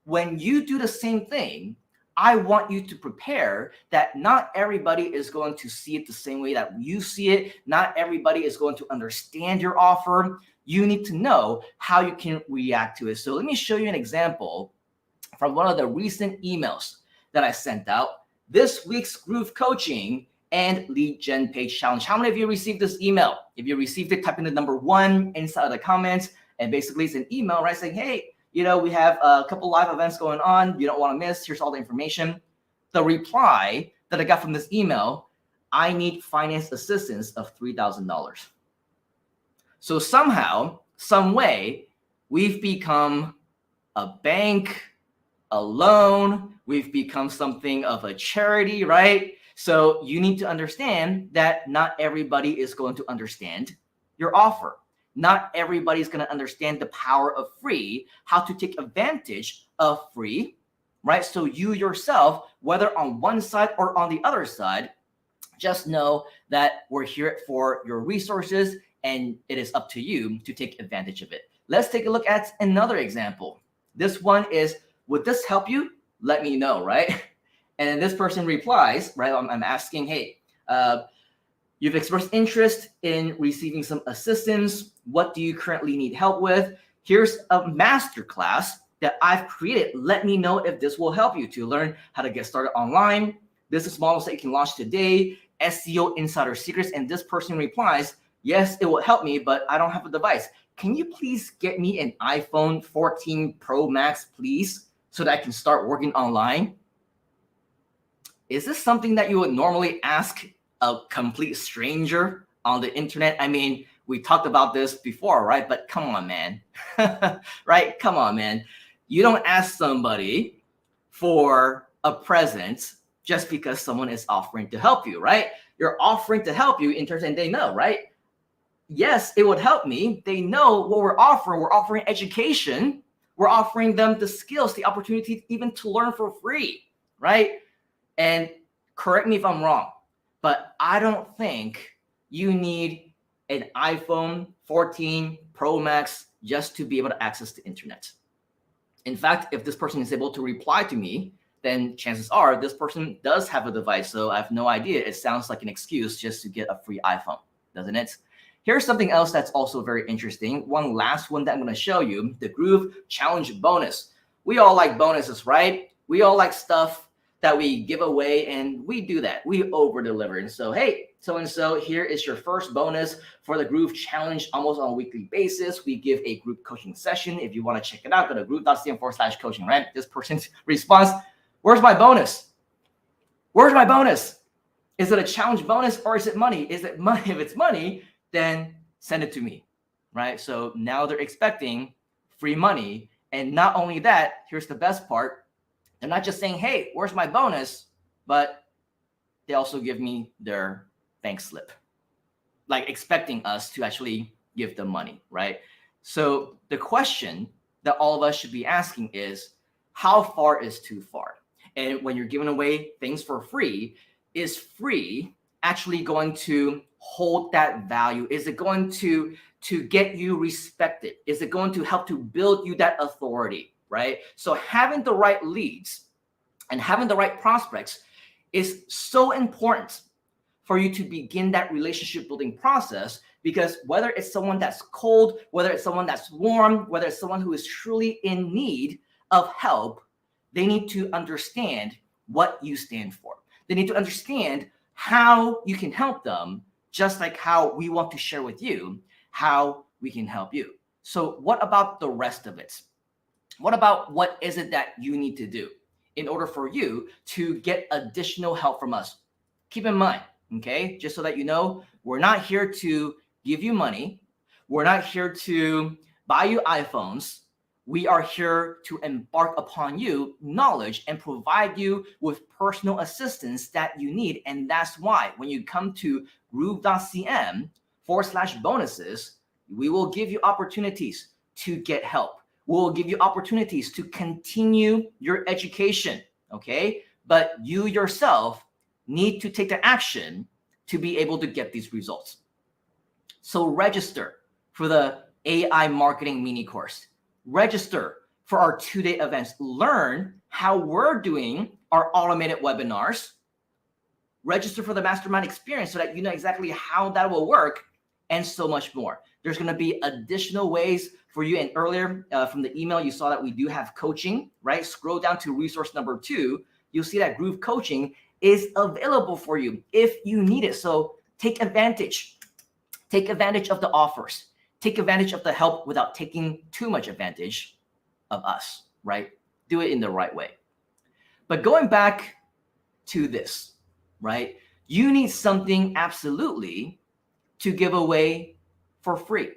when you do the same thing, I want you to prepare that not everybody is going to see it the same way that you see it. Not everybody is going to understand your offer. You need to know how you can react to it. So let me show you an example from one of the recent emails that I sent out. This week's Groove Coaching and Lead Gen Page Challenge. How many of you received this email? If you received it, type in the number 1 inside of the comments. And basically it's an email, right, saying, hey, you know, we have a couple live events going on. You don't want to miss. Here's all the information. The reply that I got from this email, I need finance assistance of $3,000. So somehow, some way, we've become a bank, a loan. We've become something of a charity, right? So you need to understand that not everybody is going to understand your offer. Not everybody's going to understand the power of free, how to take advantage of free, right? So you yourself, whether on one side or on the other side, just know that we're here for your resources and it is up to you to take advantage of it. Let's take a look at another example. This one is, would this help you? Let me know, right? And then this person replies, right? I'm asking, hey, you've expressed interest in receiving some assistance. What do you currently need help with? Here's a masterclass that I've created. Let me know if this will help you to learn how to get started online, business models that you can launch today, SEO insider secrets. And this person replies, yes, it will help me, but I don't have a device. Can you please get me an iPhone 14 Pro Max, please, so that I can start working online? Is this something that you would normally ask a complete stranger on the internet? I mean, we talked about this before, right? But come on, man, right? Come on, man. You don't ask somebody for a present just because someone is offering to help you, right? You're offering to help you in terms, and they know, right? Yes, it would help me. They know what we're offering. We're offering education. We're offering them the skills, the opportunity even to learn for free, right? And correct me if I'm wrong, but I don't think you need an iPhone 14 Pro Max just to be able to access the internet. In fact, if this person is able to reply to me then chances are this person does have a device. So I have no idea. It sounds like an excuse just to get a free iPhone, doesn't it? Here's something else that's also very interesting. One last one that I'm going to show you, the Groove Challenge bonus. We all like bonuses, right? We all like stuff that we give away, and we do that. We over deliver. And so, hey, so-and-so, here is your first bonus for the Groove Challenge almost on a weekly basis. We give a group coaching session. If you want to check it out, go to groove.cm/coaching, right? This person's response, where's my bonus? Where's my bonus? Is it a challenge bonus or is it money? Is it money? If it's money, then send it to me, right? So now they're expecting free money. And not only that, here's the best part. They're not just saying, hey, where's my bonus? But they also give me their bank slip, like expecting us to actually give them money, right? So the question that all of us should be asking is, how far is too far? And when you're giving away things for free, is free actually going to hold that value? Is it going to get you respected? Is it going to help to build you that authority, right? So having the right leads and having the right prospects is so important for you to begin that relationship building process, because whether it's someone that's cold, whether it's someone that's warm, whether it's someone who is truly in need of help, they need to understand what you stand for. They need to understand how you can help them, just like how we want to share with you how we can help you. So what about the rest of it? What about what is it that you need to do in order for you to get additional help from us? Keep in mind, okay, just so that you know, we're not here to give you money. We're not here to buy you iPhones. We are here to embark upon you knowledge and provide you with personal assistance that you need. And that's why when you come to groove.cm/bonuses, we will give you opportunities to get help. We'll give you opportunities to continue your education, okay? But you yourself need to take the action to be able to get these results. So register for the AI marketing mini course. Register for our 2-day events. Learn how we're doing our automated webinars. Register for the mastermind experience so that you know exactly how that will work, and so much more. There's going to be additional ways for you. And earlier from the email, you saw that we do have coaching, right? Scroll down to resource number 2. You'll see that Groove Coaching is available for you if you need it. So take advantage. Take advantage of the offers. Take advantage of the help without taking too much advantage of us, right? Do it in the right way. But going back to this, right? You need something absolutely to give away for free.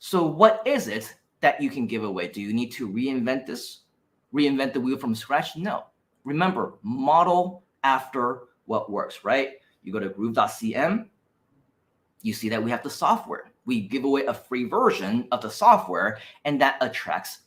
So what is it that you can give away? Do you need to reinvent this? Reinvent the wheel from scratch? No. Remember, model after what works, right? You go to groove.cm, you see that we have the software. We give away a free version of the software, and that attracts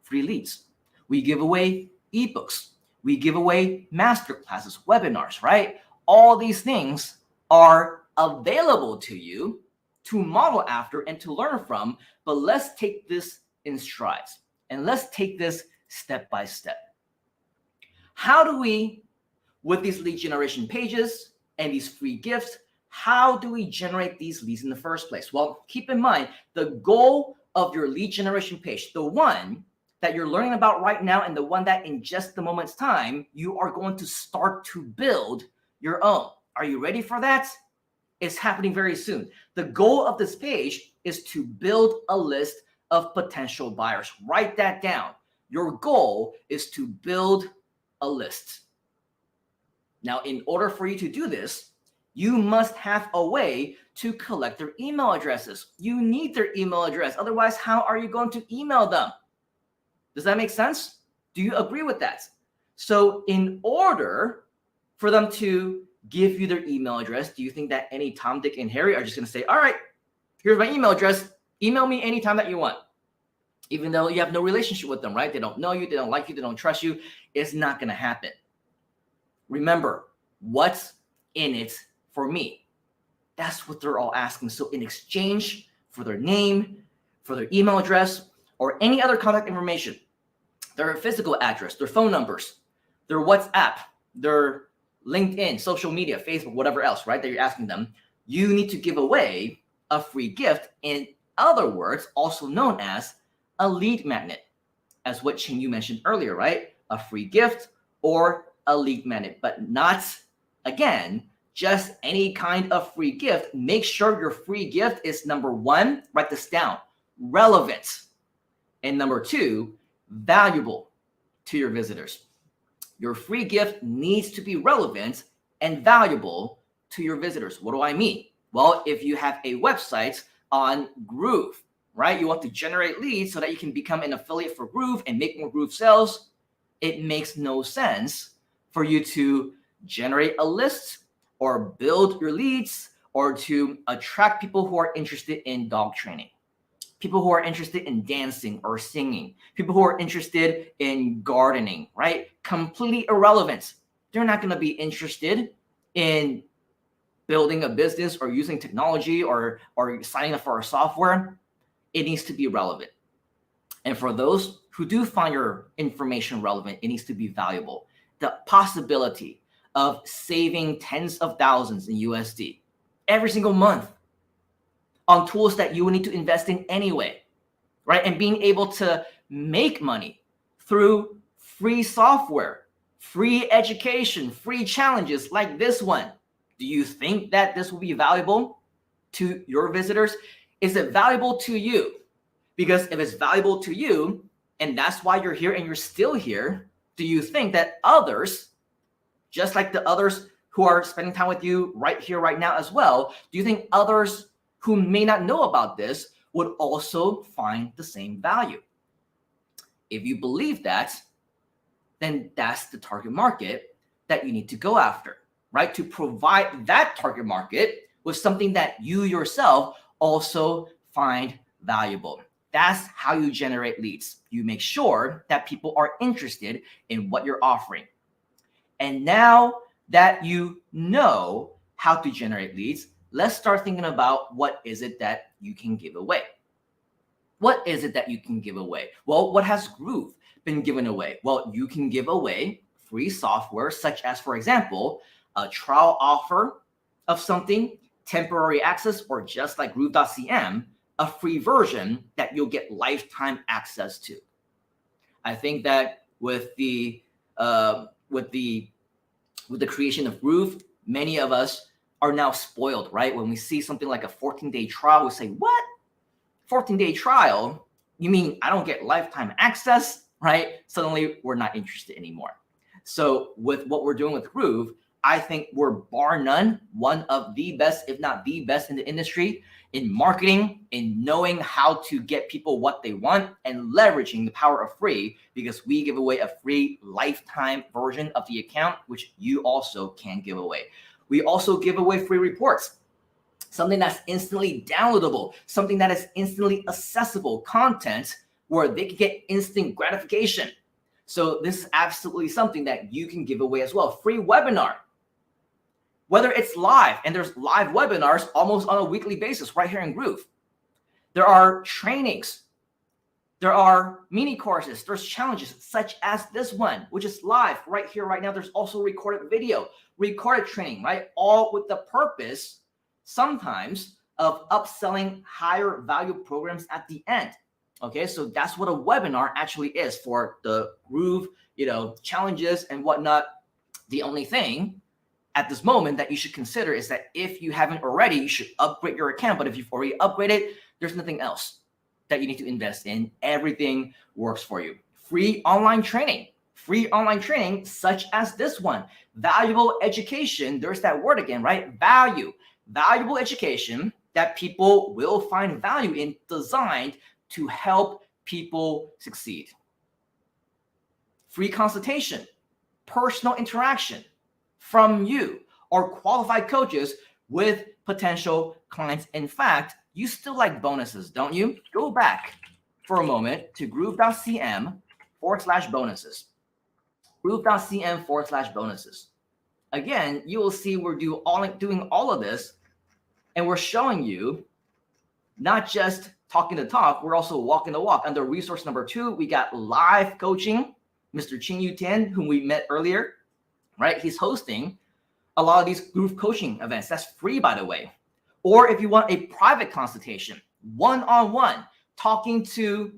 free leads. We give away ebooks. We give away masterclasses, webinars, right? All these things are available to you to model after and to learn from, but let's take this in strides and let's take this step by step. How do we, with these lead generation pages and these free gifts, how do we generate these leads in the first place? Well, keep in mind, the goal of your lead generation page, the one that you're learning about right now and the one that in just a moment's time, you are going to start to build your own. Are you ready for that? It's happening very soon. The goal of this page is to build a list of potential buyers. Write that down. Your goal is to build a list. Now, in order for you to do this, you must have a way to collect their email addresses. You need their email address. Otherwise, how are you going to email them? Does that make sense? Do you agree with that? So in order for them to give you their email address, do you think that any Tom, Dick, and Harry are just going to say, all right, here's my email address. Email me anytime that you want. Even though you have no relationship with them, right? They don't know you, they don't like you, they don't trust you. It's not going to happen. Remember, what's in it for me? That's what they're all asking. So in exchange for their name, for their email address, or any other contact information, their physical address, their phone numbers, their WhatsApp, their LinkedIn, social media, Facebook, whatever else, right, that you're asking them, you need to give away a free gift. In other words, also known as a lead magnet, as what Ching Yu mentioned earlier, right? A free gift or a lead magnet, but not, again, just any kind of free gift. Make sure your free gift is, number one, write this down, relevant. And number two, valuable to your visitors. Your free gift needs to be relevant and valuable to your visitors. What do I mean? Well, if you have a website on Groove, right, you want to generate leads so that you can become an affiliate for Groove and make more Groove sales, it makes no sense for you to generate a list or build your leads or to attract people who are interested in dog training, people who are interested in dancing or singing, people who are interested in gardening, right? Completely irrelevant. They're not going to be interested in building a business or using technology or signing up for our software. It needs to be relevant. And for those who do find your information relevant, it needs to be valuable. The possibility of saving tens of thousands in USD every single month on tools that you will need to invest in anyway, right? And being able to make money through free software, free education, free challenges like this one. Do you think that this will be valuable to your visitors? Is it valuable to you? Because if it's valuable to you, and that's why you're here and you're still here, do you think that others, just like the others who are spending time with you right here, right now as well, do you think others who may not know about this would also find the same value? If you believe that, then that's the target market that you need to go after, right? To provide that target market with something that you yourself also find valuable. That's how you generate leads. You make sure that people are interested in what you're offering. And now that you know how to generate leads, let's start thinking about what is it that you can give away. What is it that you can give away? Well, what has Groove been given away? Well, you can give away free software such as, for example, a trial offer of something, temporary access, or just like Groove.cm, a free version that you'll get lifetime access to. I think that with the creation of Groove, many of us are now spoiled, right? When we see something like a 14-day trial, we say, what? 14-day trial? You mean I don't get lifetime access, right? Suddenly we're not interested anymore. So with what we're doing with Groove, I think we're bar none, one of the best, if not the best in the industry in marketing, in knowing how to get people what they want and leveraging the power of free, because we give away a free lifetime version of the account, which you also can give away. We also give away free reports, something that's instantly downloadable, something that is instantly accessible content where they can get instant gratification. So this is absolutely something that you can give away as well. Free webinar, whether it's live, and there's live webinars almost on a weekly basis right here in Groove. There are trainings, there are mini courses, there's challenges such as this one, which is live right here, right now. There's also recorded video, recorded training, right? All with the purpose sometimes of upselling higher value programs at the end. Okay, so that's what a webinar actually is for the Groove, challenges and whatnot. The only thing at this moment that you should consider is that if you haven't already, you should upgrade your account. But if you've already upgraded, there's nothing else that you need to invest in. Everything works for you. Free online training such as this one. Valuable education. There's that word again, right? Valuable education that people will find value in, designed to help people succeed. Free consultation, personal interaction from you or qualified coaches with potential clients. In fact, you still like bonuses, don't you? Go back for a moment to groove.cm/bonuses. Groove.cm/bonuses. Again, you will see we're doing all of this, and we're showing you not just talking the talk, we're also walking the walk. Under resource number 2, we got live coaching. Mr. Chin Yu Tian, whom we met earlier, right? He's hosting a lot of these group coaching events. That's free, by the way. Or if you want a private consultation, one-on-one, talking to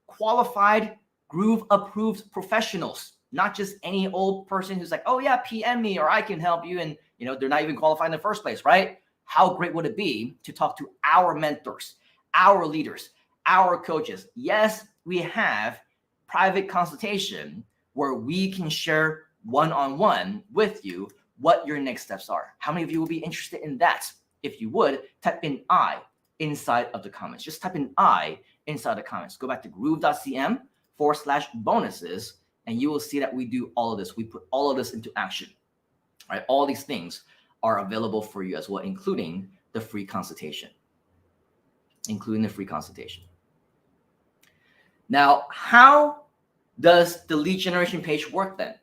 qualified, Groove-approved professionals, not just any old person who's like, oh yeah, PM me or I can help you. And they're not even qualified in the first place, right? How great would it be to talk to our mentors, our leaders, our coaches? Yes, we have private consultation where we can share one-on-one with you what your next steps are. How many of you will be interested in that? If you would, type in I inside of the comments. Just type in I inside the comments. Go back to groove.cm/bonuses, and you will see that we do all of this. We put all of this into action, right? All these things are available for you as well, including the free consultation. Now, how does the lead generation page work then?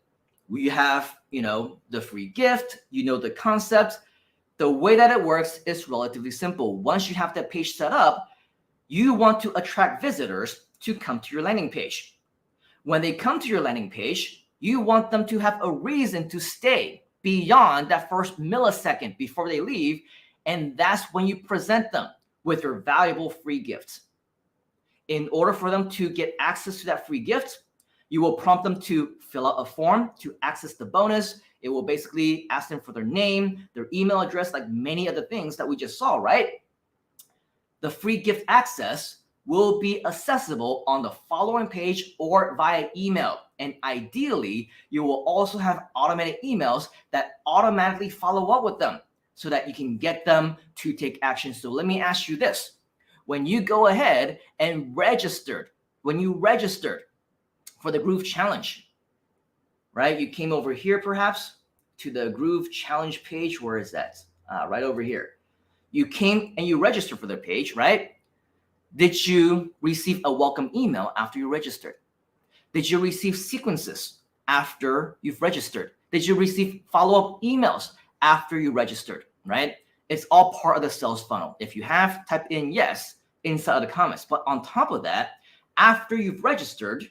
We have, the free gift, the concept. The way that it works is relatively simple. Once you have that page set up, you want to attract visitors to come to your landing page. When they come to your landing page, you want them to have a reason to stay beyond that first millisecond before they leave. And that's when you present them with your valuable free gifts. In order for them to get access to that free gift, you will prompt them to fill out a form to access the bonus. It will basically ask them for their name, their email address, like many of the things that we just saw, right? The free gift access will be accessible on the following page or via email. And ideally, you will also have automated emails that automatically follow up with them so that you can get them to take action. So let me ask you this. When you go ahead and registered for the Groove Challenge, right? You came over here perhaps to the Groove Challenge page. Where is that? Right over here. You came and you registered for the page, right? Did you receive a welcome email after you registered? Did you receive sequences after you've registered? Did you receive follow-up emails after you registered, right? It's all part of the sales funnel. If you have, type in yes inside of the comments. But on top of that, after you've registered,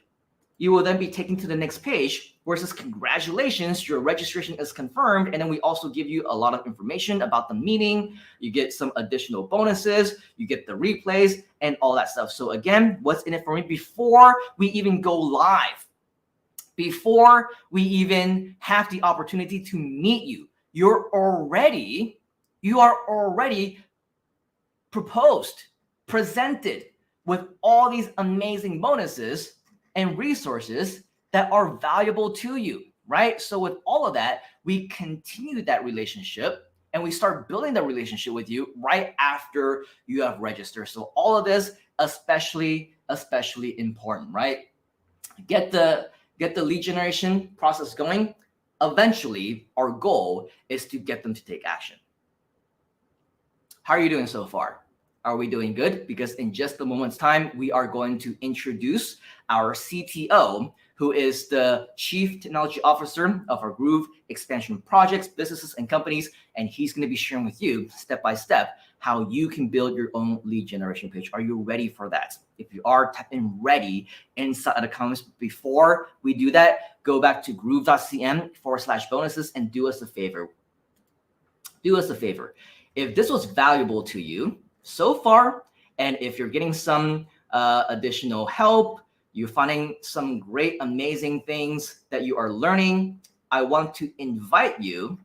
you will then be taken to the next page where it says, congratulations, your registration is confirmed. And then we also give you a lot of information about the meeting. You get some additional bonuses, you get the replays and all that stuff. So again, what's in it for me? Before we even go live, before we even have the opportunity to meet you, you are already presented with all these amazing bonuses and resources that are valuable to you, right? So with all of that, we continue that relationship and we start building the relationship with you right after you have registered. So all of this, especially important, right? Get the lead generation process going. Eventually, our goal is to get them to take action. How are you doing so far? Are we doing good? Because in just a moment's time, we are going to introduce our CTO, who is the Chief Technology Officer of our Groove expansion projects, businesses, and companies. And he's going to be sharing with you step by step how you can build your own lead generation page. Are you ready for that? If you are, type in ready inside the comments. Before we do that, go back to groove.cm/bonuses and do us a favor. If this was valuable to you so far, and if you're getting some additional help, you're finding some great, amazing things that you are learning, I want to invite you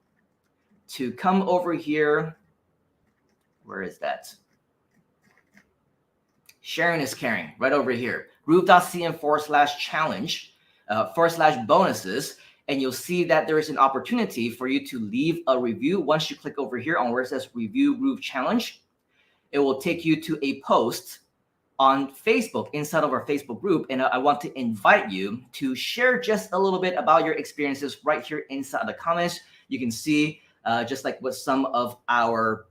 to come over here. Where is that? Sharing is caring, right over here. groove.cm/challenge/bonuses. And you'll see that there is an opportunity for you to leave a review. Once you click over here on where it says Review Groove Challenge, it will take you to a post on Facebook inside of our Facebook group. And I want to invite you to share just a little bit about your experiences right here inside the comments. You can see just like what some of our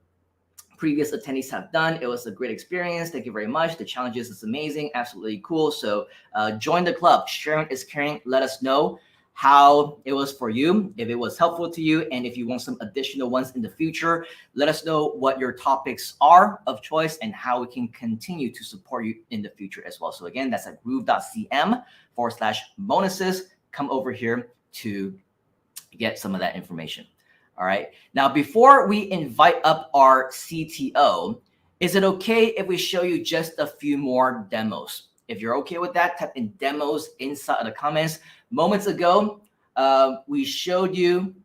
previous attendees have done. It was a great experience. Thank you very much. The challenges is amazing. Absolutely cool. So join the club. Sharing is caring. Let us know how it was for you, if it was helpful to you, and if you want some additional ones in the future, let us know what your topics are of choice and how we can continue to support you in the future as well. So again, that's at groove.cm/bonuses. Come over here to get some of that information. All right. Now, before we invite up our CTO, is it okay if we show you just a few more demos? If you're okay with that, type in demos inside of the comments. Moments ago, we showed you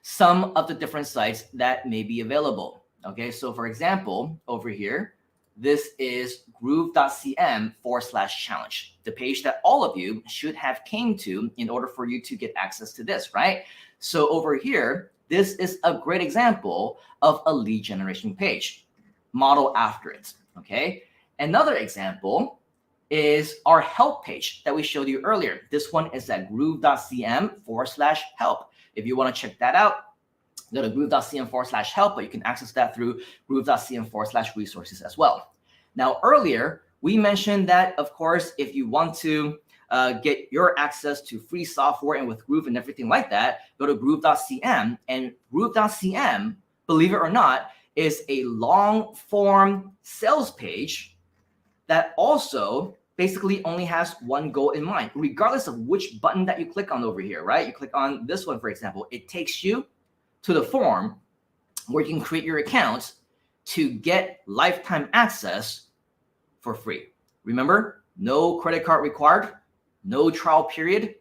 some of the different sites that may be available. Okay, so for example, over here, this is groove.cm/challenge, the page that all of you should have came to in order for you to get access to this, right? So over here, this is a great example of a lead generation page, model after it, okay? Another example is our help page that we showed you earlier. This one is at groove.cm/help. If you want to check that out, go to groove.cm/help, but you can access that through groove.cm/resources as well. Now, earlier, we mentioned that, of course, if you want to get your access to free software and with Groove and everything like that, go to groove.cm. And groove.cm, believe it or not, is a long form sales page that also basically only has one goal in mind, regardless of which button that you click on over here, right? You click on this one, for example, it takes you to the form where you can create your accounts to get lifetime access for free. Remember, no credit card required, no trial period.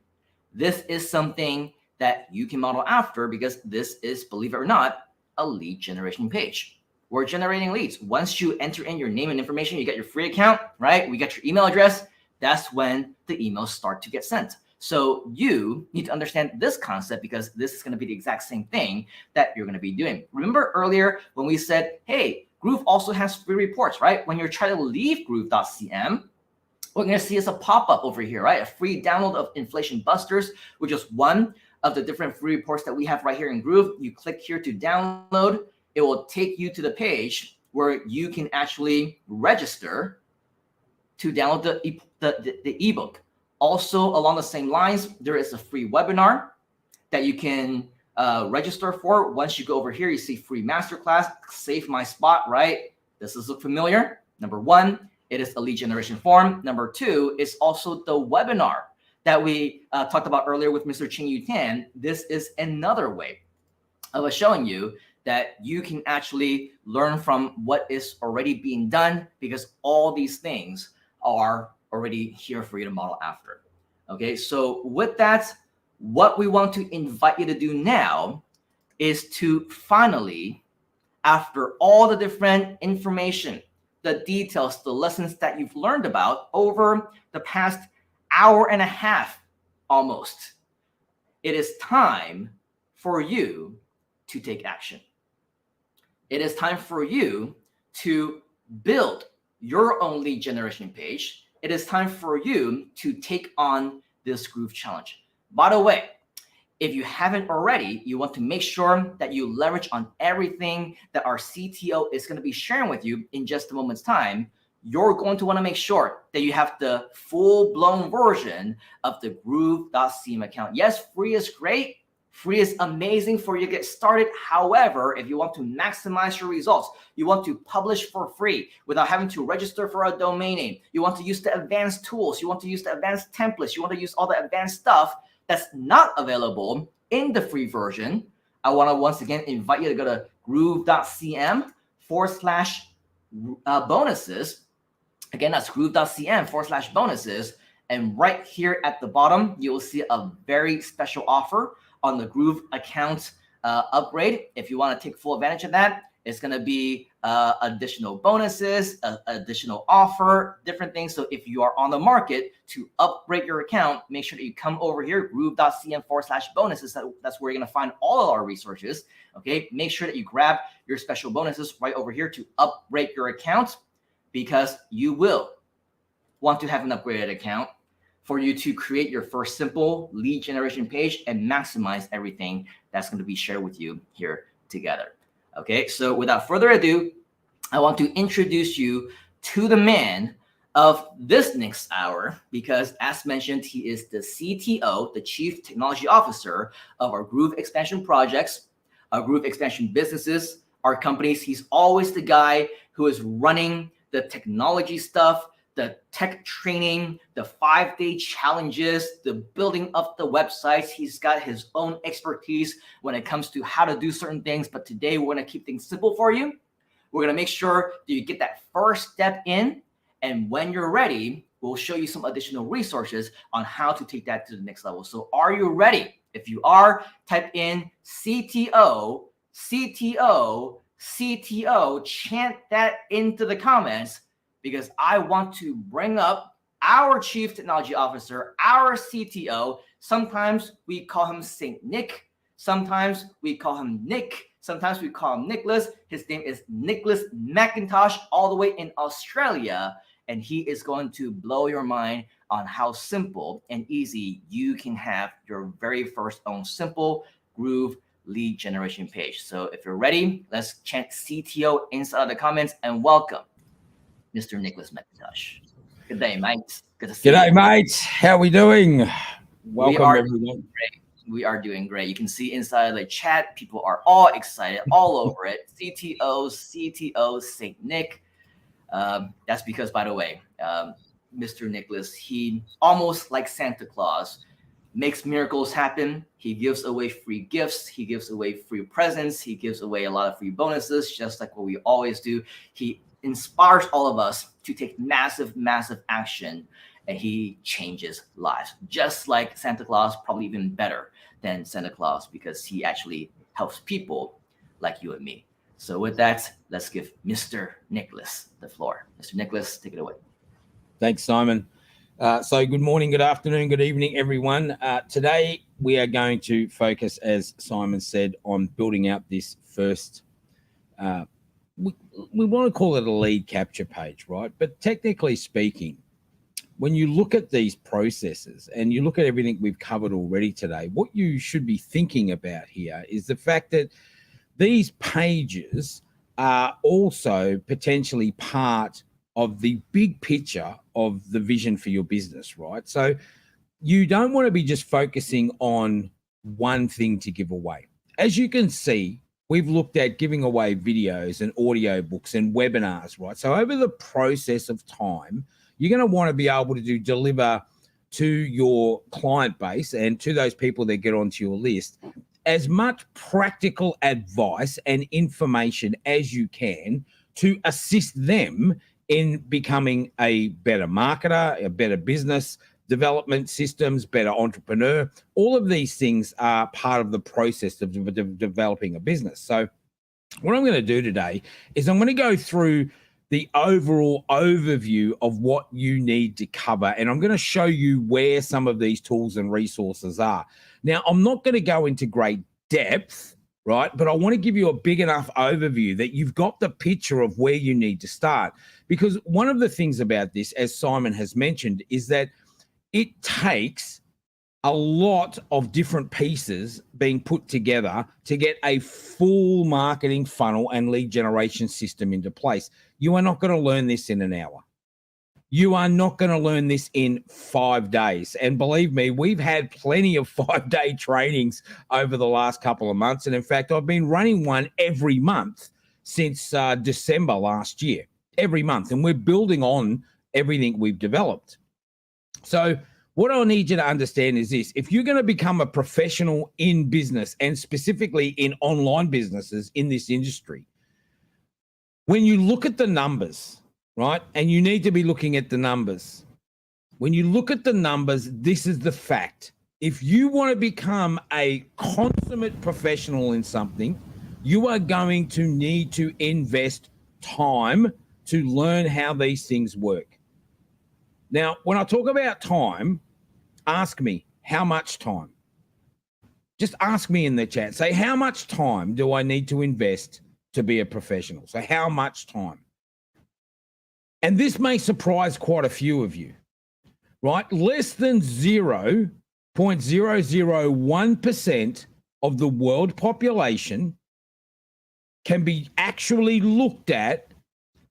This is something that you can model after because this is, believe it or not, a lead generation page. We're generating leads. Once you enter in your name and information, you get your free account, right? We get your email address. That's when the emails start to get sent. So you need to understand this concept because this is going to be the exact same thing that you're going to be doing. Remember earlier when we said, hey, Groove also has free reports, right? When you're trying to leave groove.cm, what you're going to see is a pop-up over here, right? A free download of Inflation Busters, which is one of the different free reports that we have right here in Groove. You click here to download. It will take you to the page where you can actually register to download the ebook. Also, along the same lines, there is a free webinar that you can register for. Once you go over here, you see free masterclass, save my spot, right? Does this look familiar? Number one, it is a lead generation form. Number two, it's also the webinar that we talked about earlier with Mr. Ching Yu Tan. This is another way of showing you that you can actually learn from what is already being done because all these things are already here for you to model after. Okay, so with that, what we want to invite you to do now is to finally, after all the different information, the details, the lessons that you've learned about over the past hour and a half almost, it is time for you to take action. It is time for you to build your own lead generation page. It is time for you to take on this Groove Challenge. By the way, if you haven't already, you want to make sure that you leverage on everything that our CTO is going to be sharing with you in just a moment's time. You're going to want to make sure that you have the full-blown version of the groove.cm account. Yes, free is great. Free is amazing for you to get started. However, if you want to maximize your results, you want to publish for free without having to register for a domain name, you want to use the advanced tools, you want to use the advanced templates, you want to use all the advanced stuff that's not available in the free version, I want to once again invite you to go to groove.cm/bonuses. Again, that's groove.cm/bonuses. And right here at the bottom, you will see a very special offer on the Groove account upgrade. If you want to take full advantage of that, it's going to be additional bonuses, additional offer, different things. So if you are on the market to upgrade your account, make sure that you come over here, groove.cm/bonuses. That's where you're going to find all of our resources. Okay, make sure that you grab your special bonuses right over here to upgrade your account because you will want to have an upgraded account for you to create your first simple lead generation page and maximize everything that's going to be shared with you here together. Okay, so without further ado, I want to introduce you to the man of this next hour because, as mentioned, he is the CTO, the Chief Technology Officer of our Groove Expansion projects, our Groove Expansion businesses, our companies. He's always the guy who is running the technology stuff, the tech training, the 5-day challenges, the building up the websites. He's got his own expertise when it comes to how to do certain things. But today we're going to keep things simple for you. We're going to make sure that you get that first step in. And when you're ready, we'll show you some additional resources on how to take that to the next level. So are you ready? If you are, type in CTO, CTO, CTO, chant that into the comments because I want to bring up our Chief Technology Officer, our CTO. Sometimes we call him Saint Nick. Sometimes we call him Nick. Sometimes we call him Nicholas. His name is Nicholas McIntosh, all the way in Australia. And he is going to blow your mind on how simple and easy you can have your very first own simple Groove lead generation page. So if you're ready, let's chant CTO inside of the comments and welcome Mr. Nicholas McIntosh. Good day, mate. Good to see you. G'day, mates. How we doing? Welcome, everyone. Great. We are doing great. You can see inside the chat, people are all excited, all over it. CTO, Saint Nick. That's because, by the way, Mr. Nicholas, he almost like Santa Claus, makes miracles happen. He gives away free gifts. He gives away free presents. He gives away a lot of free bonuses, just like what we always do. He inspires all of us to take massive, massive action, and he changes lives, just like Santa Claus, probably even better than Santa Claus because he actually helps people like you and me. So with that, let's give Mr. Nicholas the floor. Mr. Nicholas, take it away. Thanks, Simon. So good morning, good afternoon, good evening, everyone. Today, we are going to focus, as Simon said, on building out this first, we want to call it a lead capture page, right? But technically speaking, when you look at these processes and you look at everything we've covered already today, what you should be thinking about here is the fact that these pages are also potentially part of the big picture of the vision for your business, right? So you don't want to be just focusing on one thing to give away. As you can see, we've looked at giving away videos and audio books and webinars, right? So over the process of time, you're going to want to be able to deliver to your client base and to those people that get onto your list as much practical advice and information as you can to assist them in becoming a better marketer, a better business development systems, better entrepreneur. All of these things are part of the process of developing a business. So what I'm going to do today is I'm going to go through the overall overview of what you need to cover. And I'm going to show you where some of these tools and resources are. Now, I'm not going to go into great depth, right? But I want to give you a big enough overview that you've got the picture of where you need to start. Because one of the things about this, as Simon has mentioned, is that it takes a lot of different pieces being put together to get a full marketing funnel and lead generation system into place. You are not going to learn this in an hour. You are not going to learn this in 5 days. And believe me, we've had plenty of 5-day trainings over the last couple of months. And in fact, I've been running one every month since December last year, every month. And we're building on everything we've developed. So what I need you to understand is this: if you're going to become a professional in business and specifically in online businesses in this industry, when you look at the numbers, right, and you need to be looking at the numbers, when you look at the numbers, this is the fact. If you want to become a consummate professional in something, you are going to need to invest time to learn how these things work. Now, when I talk about time, ask me, how much time? Just ask me in the chat. Say, how much time do I need to invest to be a professional? So how much time? And this may surprise quite a few of you, right? Less than 0.001% of the world population can be actually looked at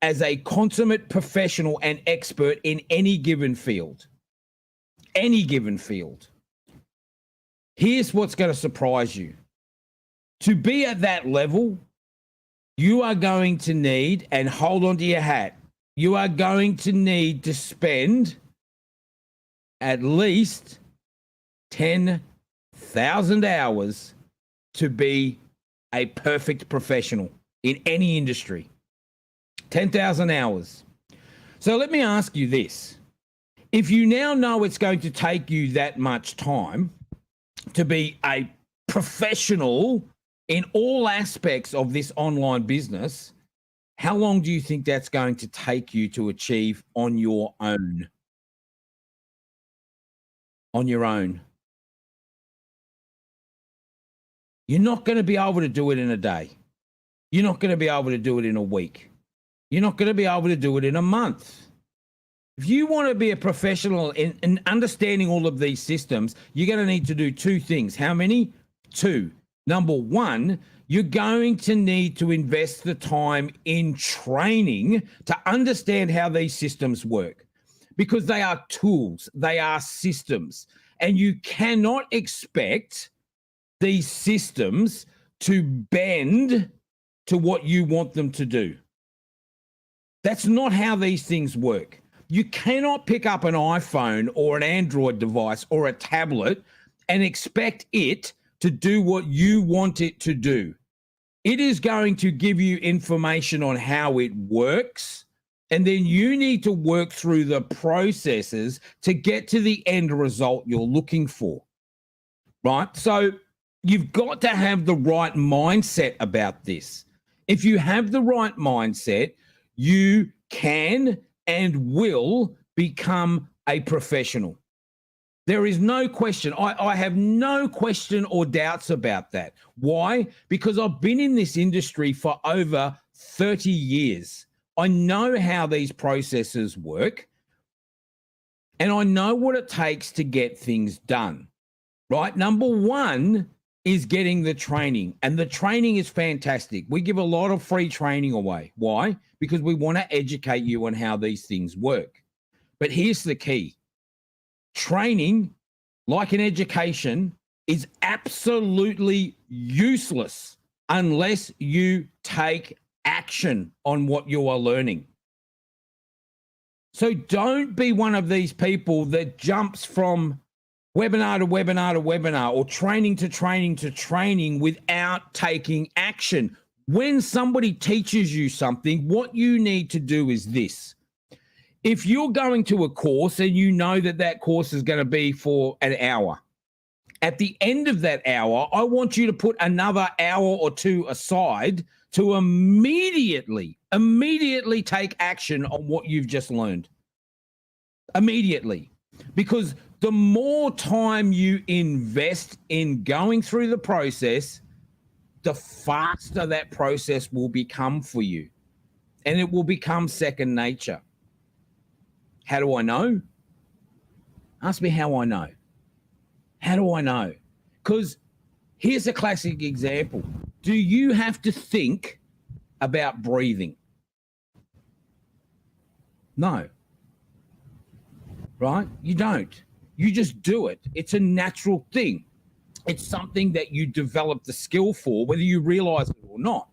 as a consummate professional and expert in any given field. Any given field. Here's what's going to surprise you. To be at that level, you are going to need, and hold on to your hat, you are going to need to spend at least 10,000 hours to be a perfect professional in any industry. 10,000 hours. So let me ask you this. If you now know it's going to take you that much time to be a professional in all aspects of this online business, how long do you think that's going to take you to achieve on your own? On your own. You're not going to be able to do it in a day. You're not going to be able to do it in a week. You're not going to be able to do it in a month. If you want to be a professional in understanding all of these systems, you're going to need to do two things. How many? Two. Number one, you're going to need to invest the time in training to understand how these systems work, because they are tools, they are systems, and you cannot expect these systems to bend to what you want them to do. That's not how these things work. You cannot pick up an iPhone or an Android device or a tablet and expect it to do what you want it to do. It is going to give you information on how it works, and then you need to work through the processes to get to the end result you're looking for, right? So you've got to have the right mindset about this. If you have the right mindset, you can and will become a professional. There is no question. I have no question or doubts about that. Why? Because I've been in this industry for over 30 years. I know how these processes work, and I know what it takes to get things done, right? Number one is getting the training, and the training is fantastic. We give a lot of free training away. Why? Because we want to educate you on how these things work. But here's the key. Training, like an education, is absolutely useless unless you take action on what you are learning. So don't be one of these people that jumps from webinar to webinar to webinar, or training to training to training without taking action. When somebody teaches you something, what you need to do is this. If you're going to a course and you know that that course is going to be for an hour, at the end of that hour, I want you to put another hour or two aside to immediately take action on what you've just learned. Immediately. Because the more time you invest in going through the process, the faster that process will become for you. And it will become second nature. How do I know? Ask me how I know. How do I know? Because here's a classic example. Do you have to think about breathing? No. Right? You don't. You just do it. It's a natural thing. It's something that you develop the skill for, whether you realize it or not.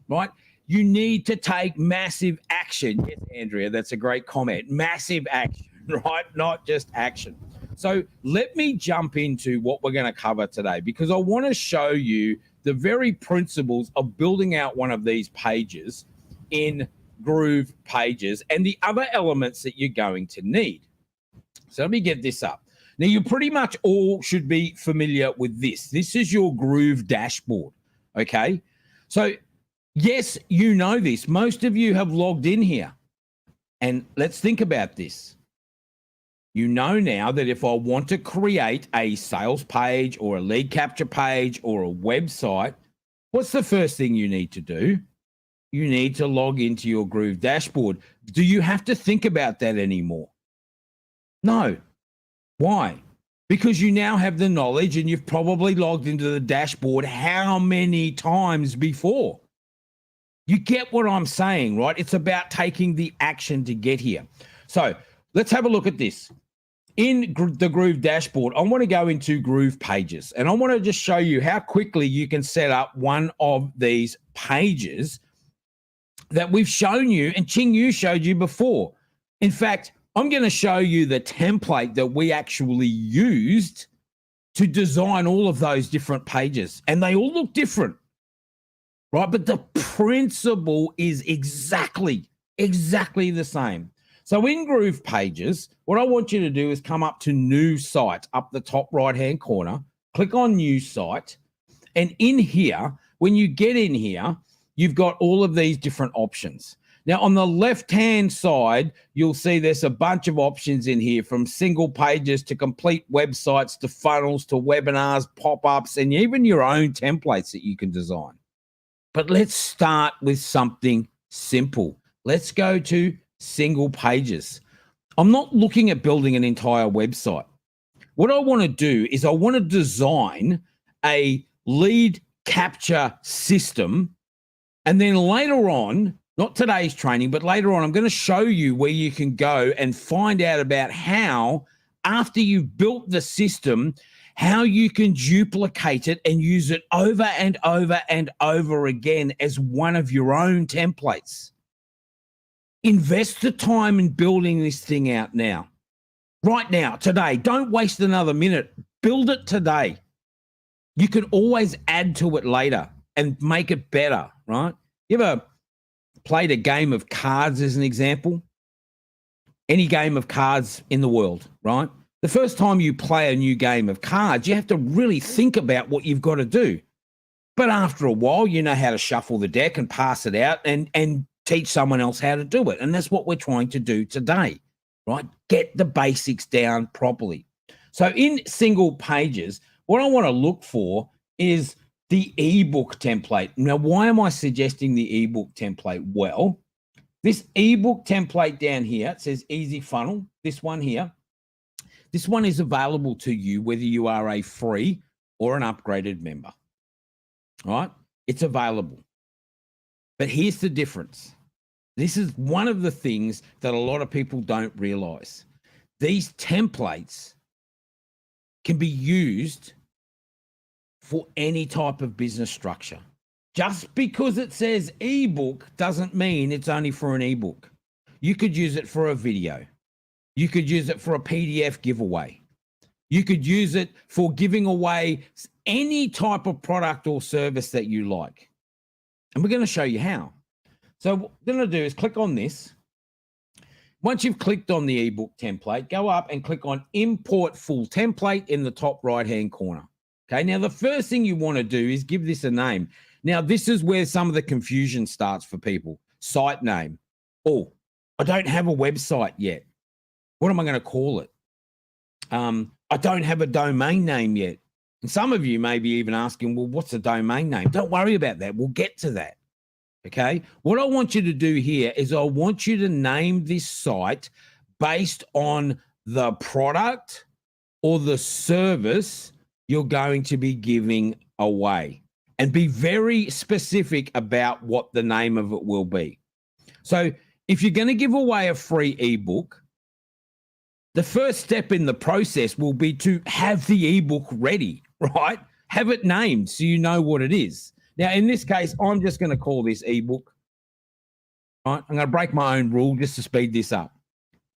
Right? You need to take massive action. Yes, Andrea, that's a great comment. Massive action, right? Not just action. So let me jump into what we're going to cover today, because I want to show you the very principles of building out one of these pages in Groove Pages and the other elements that you're going to need. So let me get this up. Now, you pretty much all should be familiar with this. This is your Groove dashboard, okay? So yes, you know this. Most of you have logged in here. And let's think about this. You know now that if I want to create a sales page or a lead capture page or a website, what's the first thing you need to do? You need to log into your Groove dashboard. Do you have to think about that anymore? No. Why? Because you now have the knowledge and you've probably logged into the dashboard how many times before? You get what I'm saying, right? It's about taking the action to get here. So let's have a look at this. In the Groove dashboard, I want to go into Groove pages, and I want to just show you how quickly you can set up one of these pages that we've shown you and Ching Yu showed you before. In fact, I'm going to show you the template that we actually used to design all of those different pages, and they all look different, right? But the principle is exactly the same. So in Groove pages, what I want you to do is come up to New Site up the top right-hand corner, click on New Site, and in here, when you get in here, you've got all of these different options. Now, on the left-hand side, you'll see there's a bunch of options in here, from single pages to complete websites to funnels to webinars, pop-ups, and even your own templates that you can design. But let's start with something simple. Let's go to single pages. I'm not looking at building an entire website. What I want to do is I want to design a lead capture system, and then later on, not today's training, but later on, I'm going to show you where you can go and find out about how, after you've built the system, how you can duplicate it and use it over and over and over again as one of your own templates. Invest the time in building this thing out now. Right now, today. Don't waste another minute. Build it today. You can always add to it later and make it better, right? You ever played a game of cards as an example? Any game of cards in the world, right? The first time you play a new game of cards, you have to really think about what you've got to do. But after a while, you know how to shuffle the deck and pass it out and teach someone else how to do it. And that's what we're trying to do today, right? Get the basics down properly. So in single pages, what I want to look for is the ebook template. Now, why am I suggesting the ebook template? Well, this ebook template down here, it says Easy Funnel, this one here. This one is available to you whether you are a free or an upgraded member. All right? It's available. But here's the difference. This is one of the things that a lot of people don't realize. These templates can be used for any type of business structure. Just because it says ebook doesn't mean it's only for an ebook. You could use it for a video. You could use it for a PDF giveaway. You could use it for giving away any type of product or service that you like. And we're going to show you how. So what we're going to do is click on this. Once you've clicked on the ebook template, go up and click on Import Full Template in the top right-hand corner. Okay, now the first thing you want to do is give this a name. Now, this is where some of the confusion starts for people. Site name. Oh, I don't have a website yet. What am I going to call it? I don't have a domain name yet. And some of you may be even asking, well, what's a domain name? Don't worry about that. We'll get to that. Okay. What I want you to do here is I want you to name this site based on the product or the service you're going to be giving away, and be very specific about what the name of it will be. So if you're going to give away a free ebook, the first step in the process will be to have the ebook ready, right? Have it named so you know what it is. Now, in this case, I'm just going to call this ebook. Right? I'm going to break my own rule just to speed this up.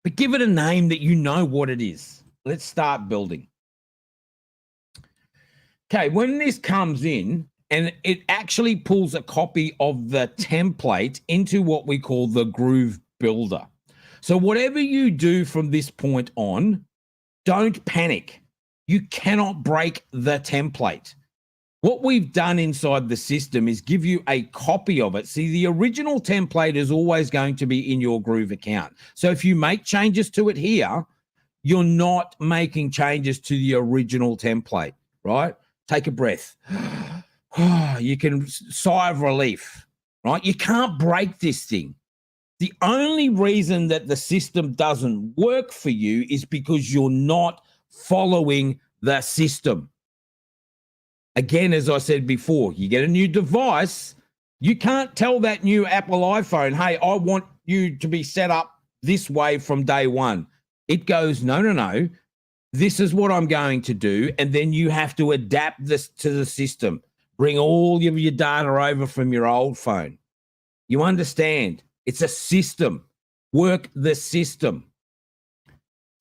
But give it a name that you know what it is. Let's start building. Okay, when this comes in, and it actually pulls a copy of the template into what we call the Groove Builder. So whatever you do from this point on, don't panic. You cannot break the template. What we've done inside the system is give you a copy of it. See, the original template is always going to be in your Groove account. So if you make changes to it here, you're not making changes to the original template, right? Take a breath. You can sigh of relief, right? You can't break this thing. The only reason that the system doesn't work for you is because you're not following the system. Again, as I said before, you get a new device, You can't tell that new Apple iPhone, hey, I want you to be set up this way from day one. It goes, no. This is what I'm going to do. And then you have to adapt this to the system. Bring all of your data over from your old phone. You understand? It's a system. Work the system.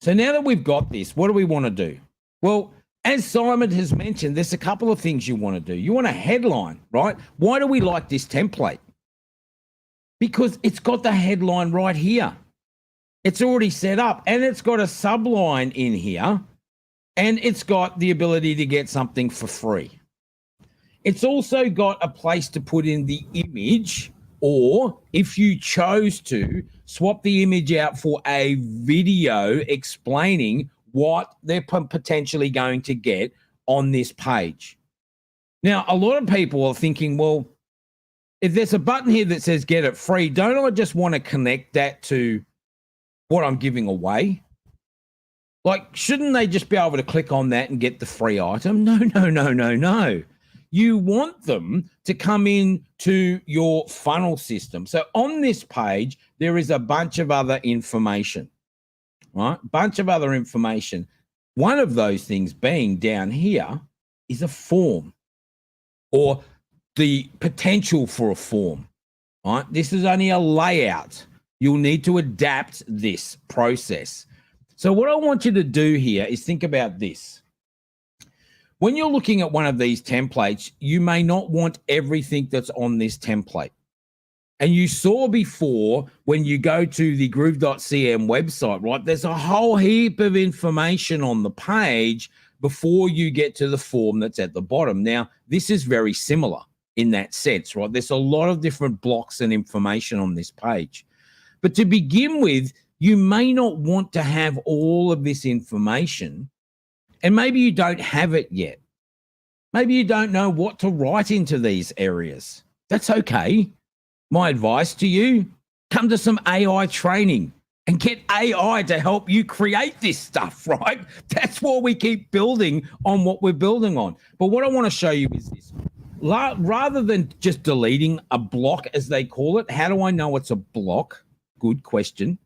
So now that we've got this, what do we want to do? Well, as Simon has mentioned, there's a couple of things you want to do. You want a headline, right? Why do we like this template? Because it's got the headline right here. It's already set up, and it's got a subline in here, and it's got the ability to get something for free. It's also got a place to put in the image, or if you chose to, swap the image out for a video explaining what they're potentially going to get on this page. Now, a lot of people are thinking, well, if there's a button here that says get it free, don't I just want to connect that to what I'm giving away? Like, shouldn't they just be able to click on that and get the free item? No. You want them to come in to your funnel system. So on this page, there is a bunch of other information, right? Bunch of other information. One of those things being down here is a form, or the potential for a form, right? This is only a layout. You'll need to adapt this process. So what I want you to do here is think about this. When you're looking at one of these templates, you may not want everything that's on this template. And you saw before when you go to the groove.cm website, right? There's a whole heap of information on the page before you get to the form that's at the bottom. Now, this is very similar in that sense, right? There's a lot of different blocks and information on this page. But to begin with, you may not want to have all of this information, and maybe you don't have it yet. Maybe you don't know what to write into these areas. That's okay. My advice to you, come to some AI training and get AI to help you create this stuff, right? That's what we keep building on what we're building on. But what I want to show you is this. Rather than just deleting a block, as they call it, how do I know it's a block? Good question.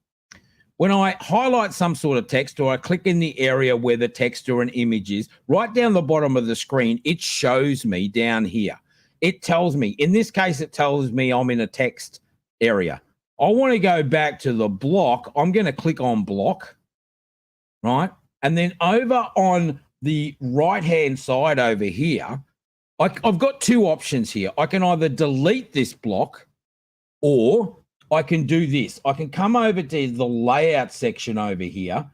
When I highlight some sort of text, or I click in the area where the text or an image is, right down the bottom of the screen, it shows me down here. It tells me, in this case, it tells me I'm in a text area. I want to go back to the block. I'm going to click on block, right? And then over on the right-hand side over here, I've got two options here. I can either delete this block, or I can do this. I can come over to the layout section over here,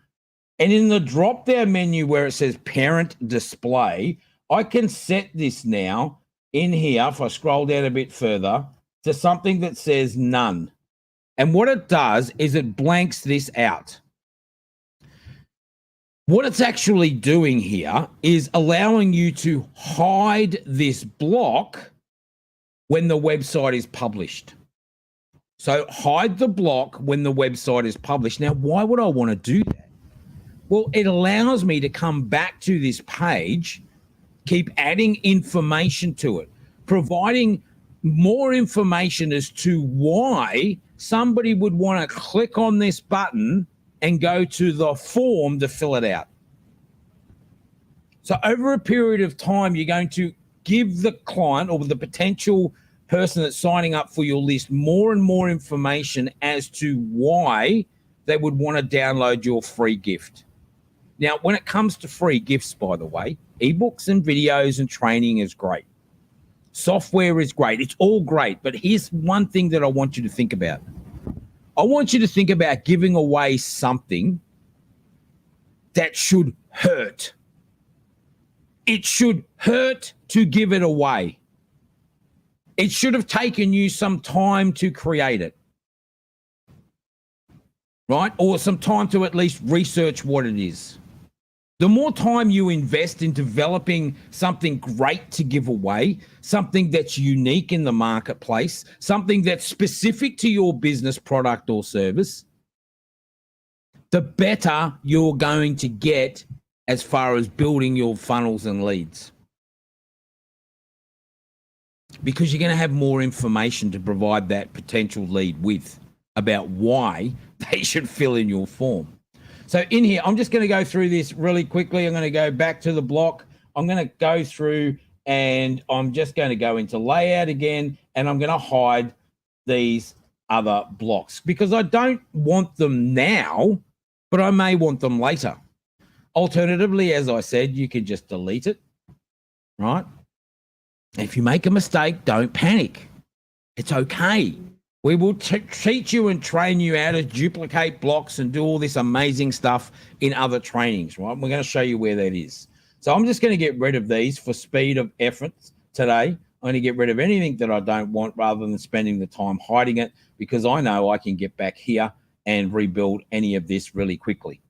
and in the drop-down menu where it says parent display, I can set this now in here, if I scroll down a bit further, to something that says none. And what it does is it blanks this out. What it's actually doing here is allowing you to hide this block when the website is published. So hide the block when the website is published. Now, why would I want to do that? Well, it allows me to come back to this page, keep adding information to it, providing more information as to why somebody would want to click on this button and go to the form to fill it out. So over a period of time, you're going to give the client or the potential person that's signing up for your list more and more information as to why they would want to download your free gift. Now, when it comes to free gifts, by the way, ebooks and videos and training is great. Software is great. It's all great. But here's one thing that I want you to think about. I want you to think about giving away something that should hurt. It should hurt to give it away. It should have taken you some time to create it, right? Or some time to at least research what it is. The more time you invest in developing something great to give away, something that's unique in the marketplace, something that's specific to your business, product, or service, the better you're going to get as far as building your funnels and leads. because you're going to have more information to provide that potential lead with about why they should fill in your form. So in here, I'm just going to go through this really quickly. I'm going to go back to the block. I'm going to go through and I'm just going to go into layout again, and I'm going to hide these other blocks because I don't want them now, but I may want them later. Alternatively, as I said, you could just delete it, right? If you make a mistake, don't panic. It's okay. We will teach you and train you how to duplicate blocks and do all this amazing stuff in other trainings, right? We're going to show you where that is. So I'm just going to get rid of these for speed of effort today. I'm going to get rid of anything that I don't want rather than spending the time hiding it, because I know I can get back here and rebuild any of this really quickly.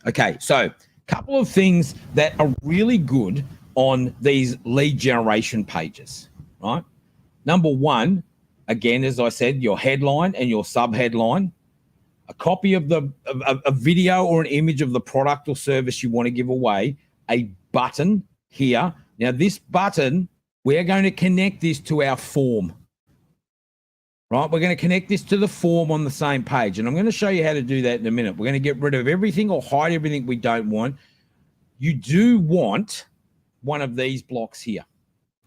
Okay, so a couple of things that are really good on these lead generation pages, right? Number one, again, as I said, your headline and your sub-headline, a copy of a video or an image of the product or service you want to give away, a button here. Now, this button, we are going to connect this to our form, right? We're going to connect this to the form on the same page, and I'm going to show you how to do that in a minute. We're going to get rid of everything or hide everything we don't want. You do want one of these blocks here.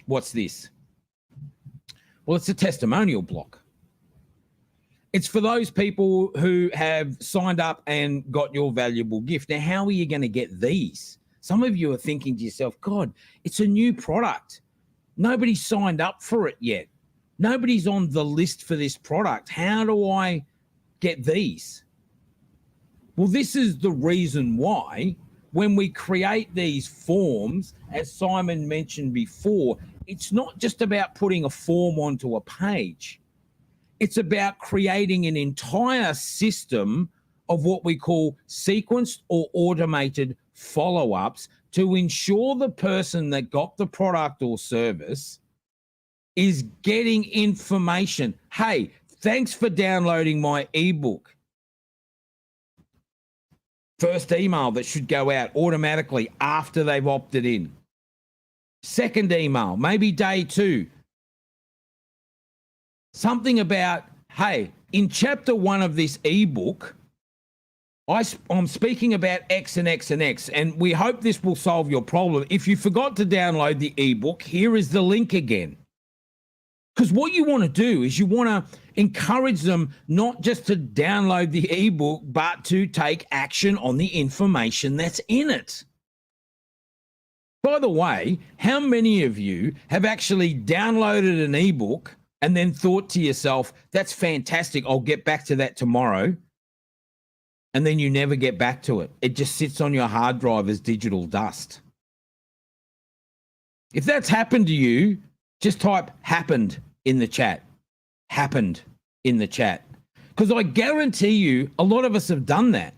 What's this? Well, it's a testimonial block. It's for those people who have signed up and got your valuable gift. Now, how are you going to get these? Some of you are thinking to yourself, God, it's a new product. Nobody's signed up for it yet. Nobody's on the list for this product. How do I get these? Well, this is the reason why when we create these forms, as Simon mentioned before, it's not just about putting a form onto a page. It's about creating an entire system of what we call sequenced or automated follow-ups to ensure the person that got the product or service is getting information. Hey, thanks for downloading my ebook. First email that should go out automatically after they've opted in. Second email, maybe day 2. Something about, hey, in chapter 1 of this ebook, I'm speaking about X and X and X, and we hope this will solve your problem. If you forgot to download the ebook, here is the link again. Because what you want to do is you want to encourage them not just to download the ebook, but to take action on the information that's in it. By the way, how many of you have actually downloaded an ebook and then thought to yourself, that's fantastic, I'll get back to that tomorrow, and then you never get back to it? It just sits on your hard drive as digital dust. If that's happened to you, just type happened in the chat. Happened in the chat. Because I guarantee you, a lot of us have done that.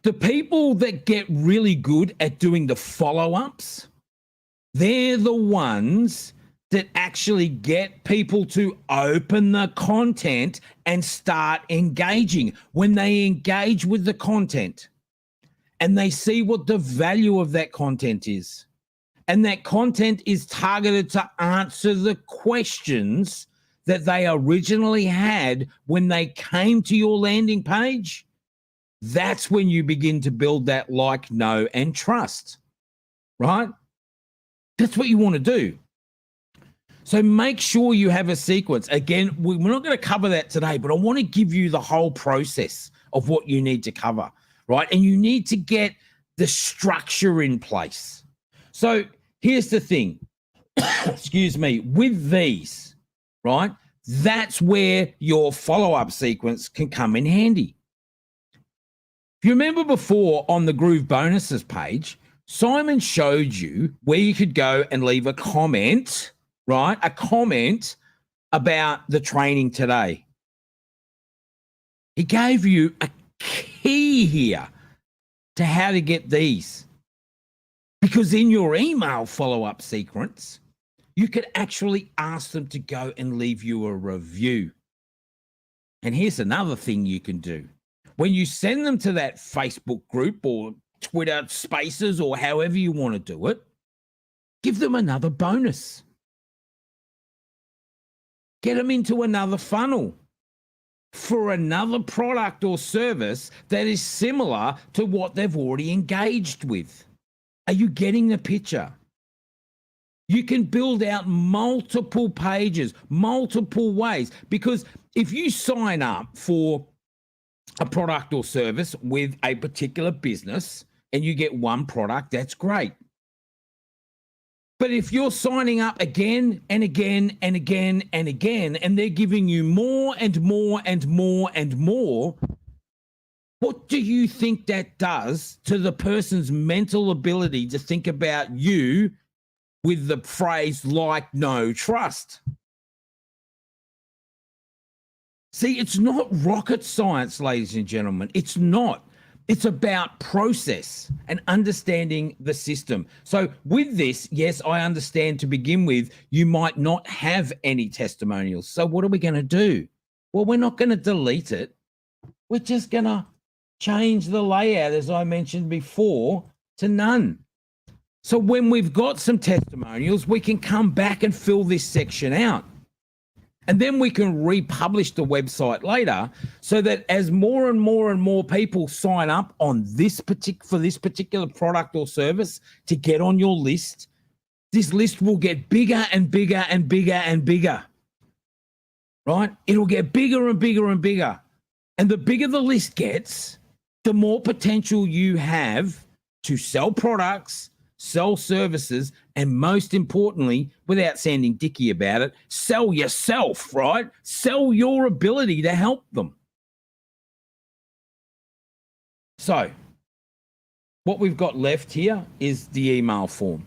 The people that get really good at doing the follow-ups, they're the ones that actually get people to open the content and start engaging. When they engage with the content and they see what the value of that content is, and that content is targeted to answer the questions that they originally had when they came to your landing page, that's when you begin to build that like, know, and trust, right? That's what you want to do. So make sure you have a sequence. Again, we're not going to cover that today, but I want to give you the whole process of what you need to cover, right? And you need to get the structure in place. So here's the thing, excuse me, with these, right? That's where your follow-up sequence can come in handy. If you remember before on the Groove Bonuses page, Simon showed you where you could go and leave a comment, right? A comment about the training today. He gave you a key here to how to get these. Because in your email follow-up sequence, you could actually ask them to go and leave you a review. And here's another thing you can do. When you send them to that Facebook group or Twitter Spaces or however you want to do it, give them another bonus. Get them into another funnel for another product or service that is similar to what they've already engaged with. Are you getting the picture? You can build out multiple pages, multiple ways, because if you sign up for a product or service with a particular business and you get one product, that's great. But if you're signing up again and again and again and again, and they're giving you more and more and more and more, what do you think that does to the person's mental ability to think about you with the phrase like, no trust? See, it's not rocket science, ladies and gentlemen. It's not. It's about process and understanding the system. So with this, yes, I understand to begin with, you might not have any testimonials. So what are we going to do? Well, we're not going to delete it. We're just going to change the layout, as I mentioned before, to none. So when we've got some testimonials, we can come back and fill this section out. And then we can republish the website later so that as more and more and more people sign up on for this particular product or service to get on your list, this list will get bigger and bigger and bigger and bigger, right? It'll get bigger and bigger and bigger. And the bigger the list gets, the more potential you have to sell products, sell services, and most importantly, without sounding dicky about it, sell yourself, right? Sell your ability to help them. So what we've got left here is the email form.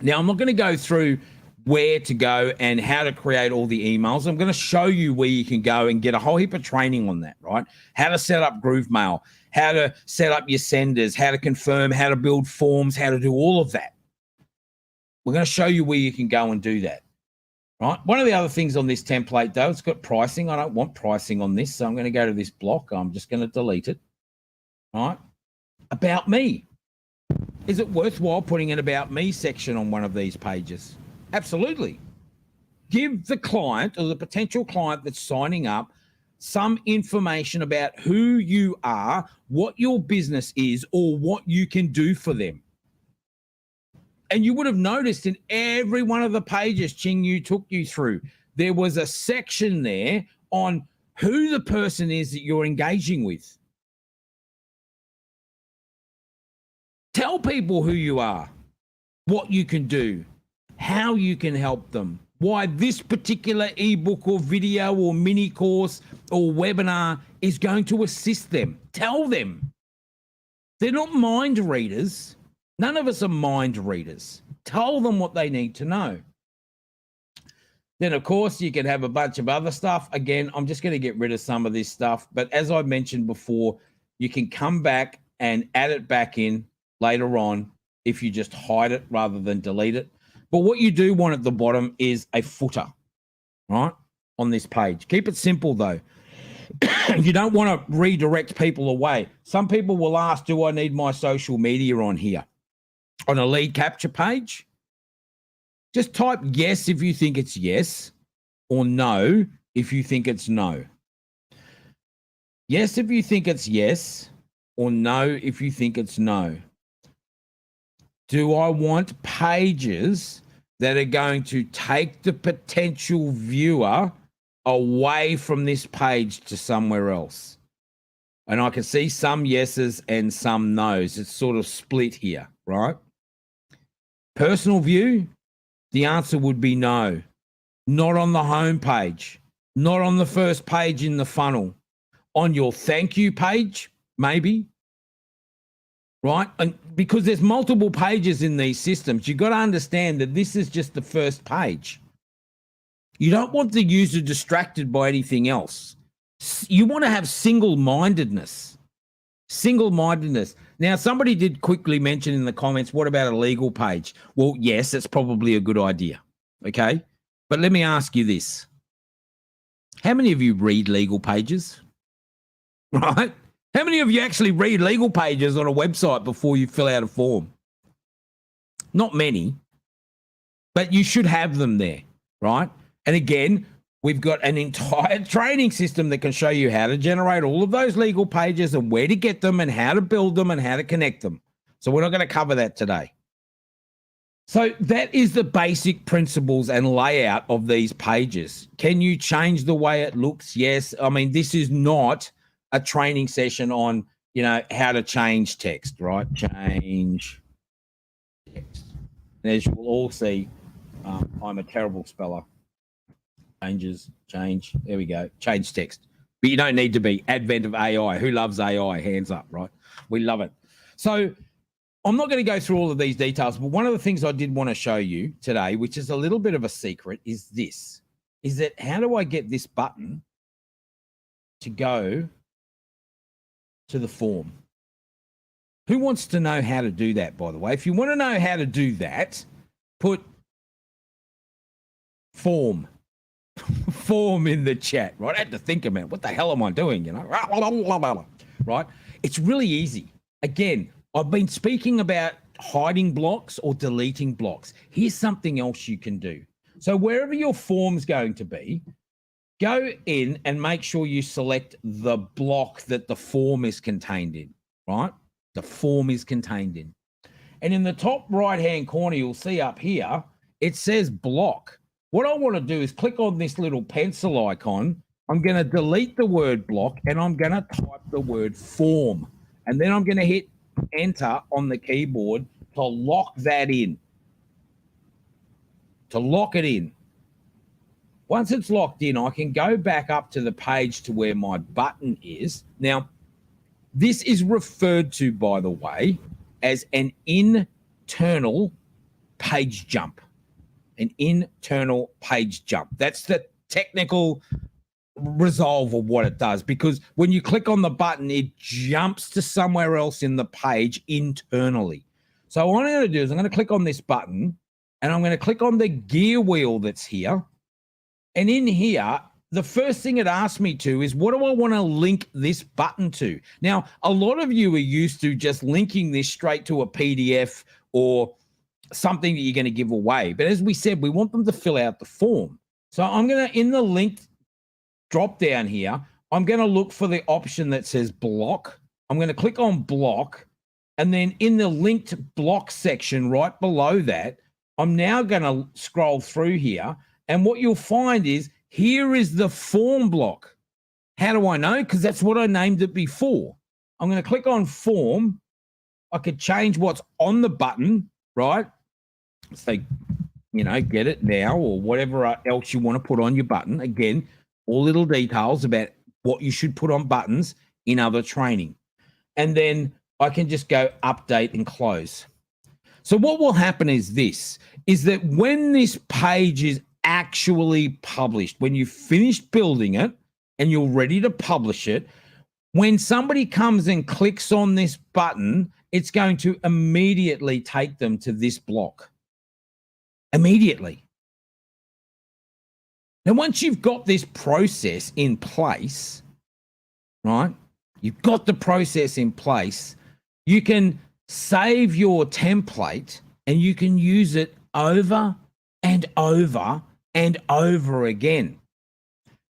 Now, I'm not going to go through where to go and how to create all the emails. I'm going to show you where you can go and get a whole heap of training on that, right? How to set up GrooveMail, how to set up your senders, how to confirm, how to build forms, how to do all of that. We're going to show you where you can go and do that, right? One of the other things on this template, though, it's got pricing. I don't want pricing on this, so I'm going to go to this block. I'm just going to delete it, right? About me. Is it worthwhile putting an About Me section on one of these pages? Absolutely. Give the client or the potential client that's signing up some information about who you are, what your business is, or what you can do for them. And you would have noticed in every one of the pages Ching Yu took you through, there was a section there on who the person is that you're engaging with. Tell people who you are, what you can do, how you can help them, why this particular ebook or video or mini course or webinar is going to assist them. Tell them. They're not mind readers. None of us are mind readers. Tell them what they need to know. Then, of course, you can have a bunch of other stuff. Again, I'm just going to get rid of some of this stuff. But as I mentioned before, you can come back and add it back in later on if you just hide it rather than delete it. But what you do want at the bottom is a footer, right, on this page. Keep it simple, though. You don't want to redirect people away. Some people will ask, do I need my social media on here? On a lead capture page? Just type yes if you think it's yes, or no if you think it's no. Yes if you think it's yes, or no if you think it's no. Do I want pages that are going to take the potential viewer away from this page to somewhere else? And I can see some yeses and some nos. It's sort of split here, right? Personal view, the answer would be no. Not on the home page, not on the first page in the funnel. On your thank you page, maybe. Right? And because there's multiple pages in these systems, you've got to understand that this is just the first page. You don't want the user distracted by anything else. You want to have single-mindedness. Single-mindedness. Now, somebody did quickly mention in the comments, what about a legal page? Well, yes, it's probably a good idea. Okay? But let me ask you this. How many of you read legal pages? Right? How many of you actually read legal pages on a website before you fill out a form? Not many, but you should have them there, right? And again, We've got an entire training system that can show you how to generate all of those legal pages and where to get them and how to build them and how to connect them. So we're not going to cover that today. So that is the basic principles and layout of these pages. Can you change the way it looks? Yes. I mean, this is not a training session on, you know, how to change text, right? Change text. And as you will all see, I'm a terrible speller. Change. There we go. Change text. But you don't need to be. Advent of AI. Who loves AI? Hands up, right? We love it. So I'm not going to go through all of these details, but one of the things I did want to show you today, which is a little bit of a secret, is this. Is that how do I get this button to go to the form? Who wants to know how to do that, by the way? If you want to know how to do that, put form in the chat, right? I had to think about what the hell am I doing, you know? Right? It's really easy. Again, I've been speaking about hiding blocks or deleting blocks. Here's something else you can do. So wherever your form's going to be, go in and make sure you select the block that the form is contained in, right? The form is contained in. And in the top right-hand corner, you'll see up here, it says block. What I want to do is click on this little pencil icon. I'm going to delete the word block and I'm going to type the word form. And then I'm going to hit enter on the keyboard to lock that in. To lock it in. Once it's locked in, I can go back up to the page to where my button is. Now, this is referred to, by the way, as an internal page jump. An internal page jump. That's the technical resolve of what it does, because when you click on the button, it jumps to somewhere else in the page internally. So what I'm going to do is I'm going to click on this button and I'm going to click on the gear wheel that's here. And in here, the first thing it asks me to is, what do I want to link this button to? Now, a lot of you are used to just linking this straight to a PDF or something that you're going to give away. But as we said, we want them to fill out the form. So I'm going to, in the link drop down here, I'm going to look for the option that says block. I'm going to click on block. And then in the linked block section right below that, I'm now going to scroll through here. And what you'll find is here is the form block. How do I know? Because that's what I named it before. I'm going to click on form. I could change what's on the button, right? Say, you know, get it now or whatever else you want to put on your button. Again, all little details about what you should put on buttons in other training. And then I can just go update and close. So what will happen is this, is that when this page is actually published, when you've finished building it and you're ready to publish it, when somebody comes and clicks on this button, it's going to immediately take them to this block. Immediately. Now, once you've got this process in place, right, you've got the process in place, you can save your template and you can use it over and over and over again.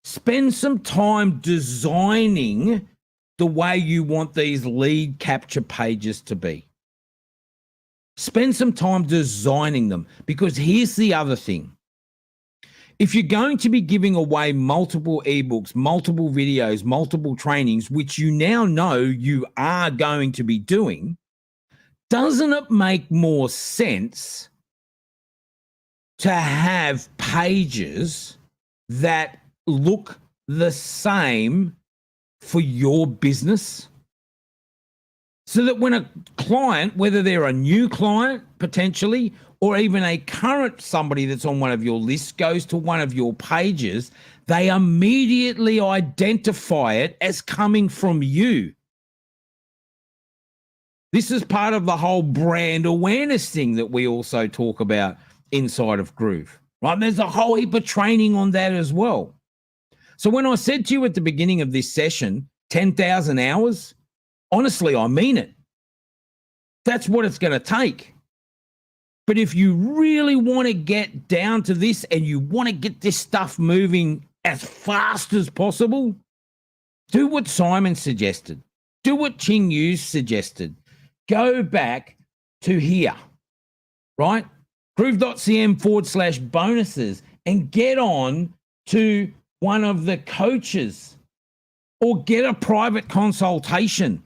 Spend some time designing the way you want these lead capture pages to be. Spend some time designing them, because here's the other thing. If you're going to be giving away multiple ebooks, multiple videos, multiple trainings, which you now know you are going to be doing, doesn't it make more sense to have pages that look the same for your business? So that when a client, whether they're a new client potentially, or even a current somebody that's on one of your lists, goes to one of your pages, they immediately identify it as coming from you. This is part of the whole brand awareness thing that we also talk about inside of Groove, right? And there's a whole heap of training on that as well. So when I said to you at the beginning of this session, 10,000 hours, honestly, I mean it. That's what it's going to take. But if you really want to get down to this and you want to get this stuff moving as fast as possible, do what Simon suggested. Do what Ching Yu suggested. Go back to here, right? Groove.cm/bonuses and get on to one of the coaches or get a private consultation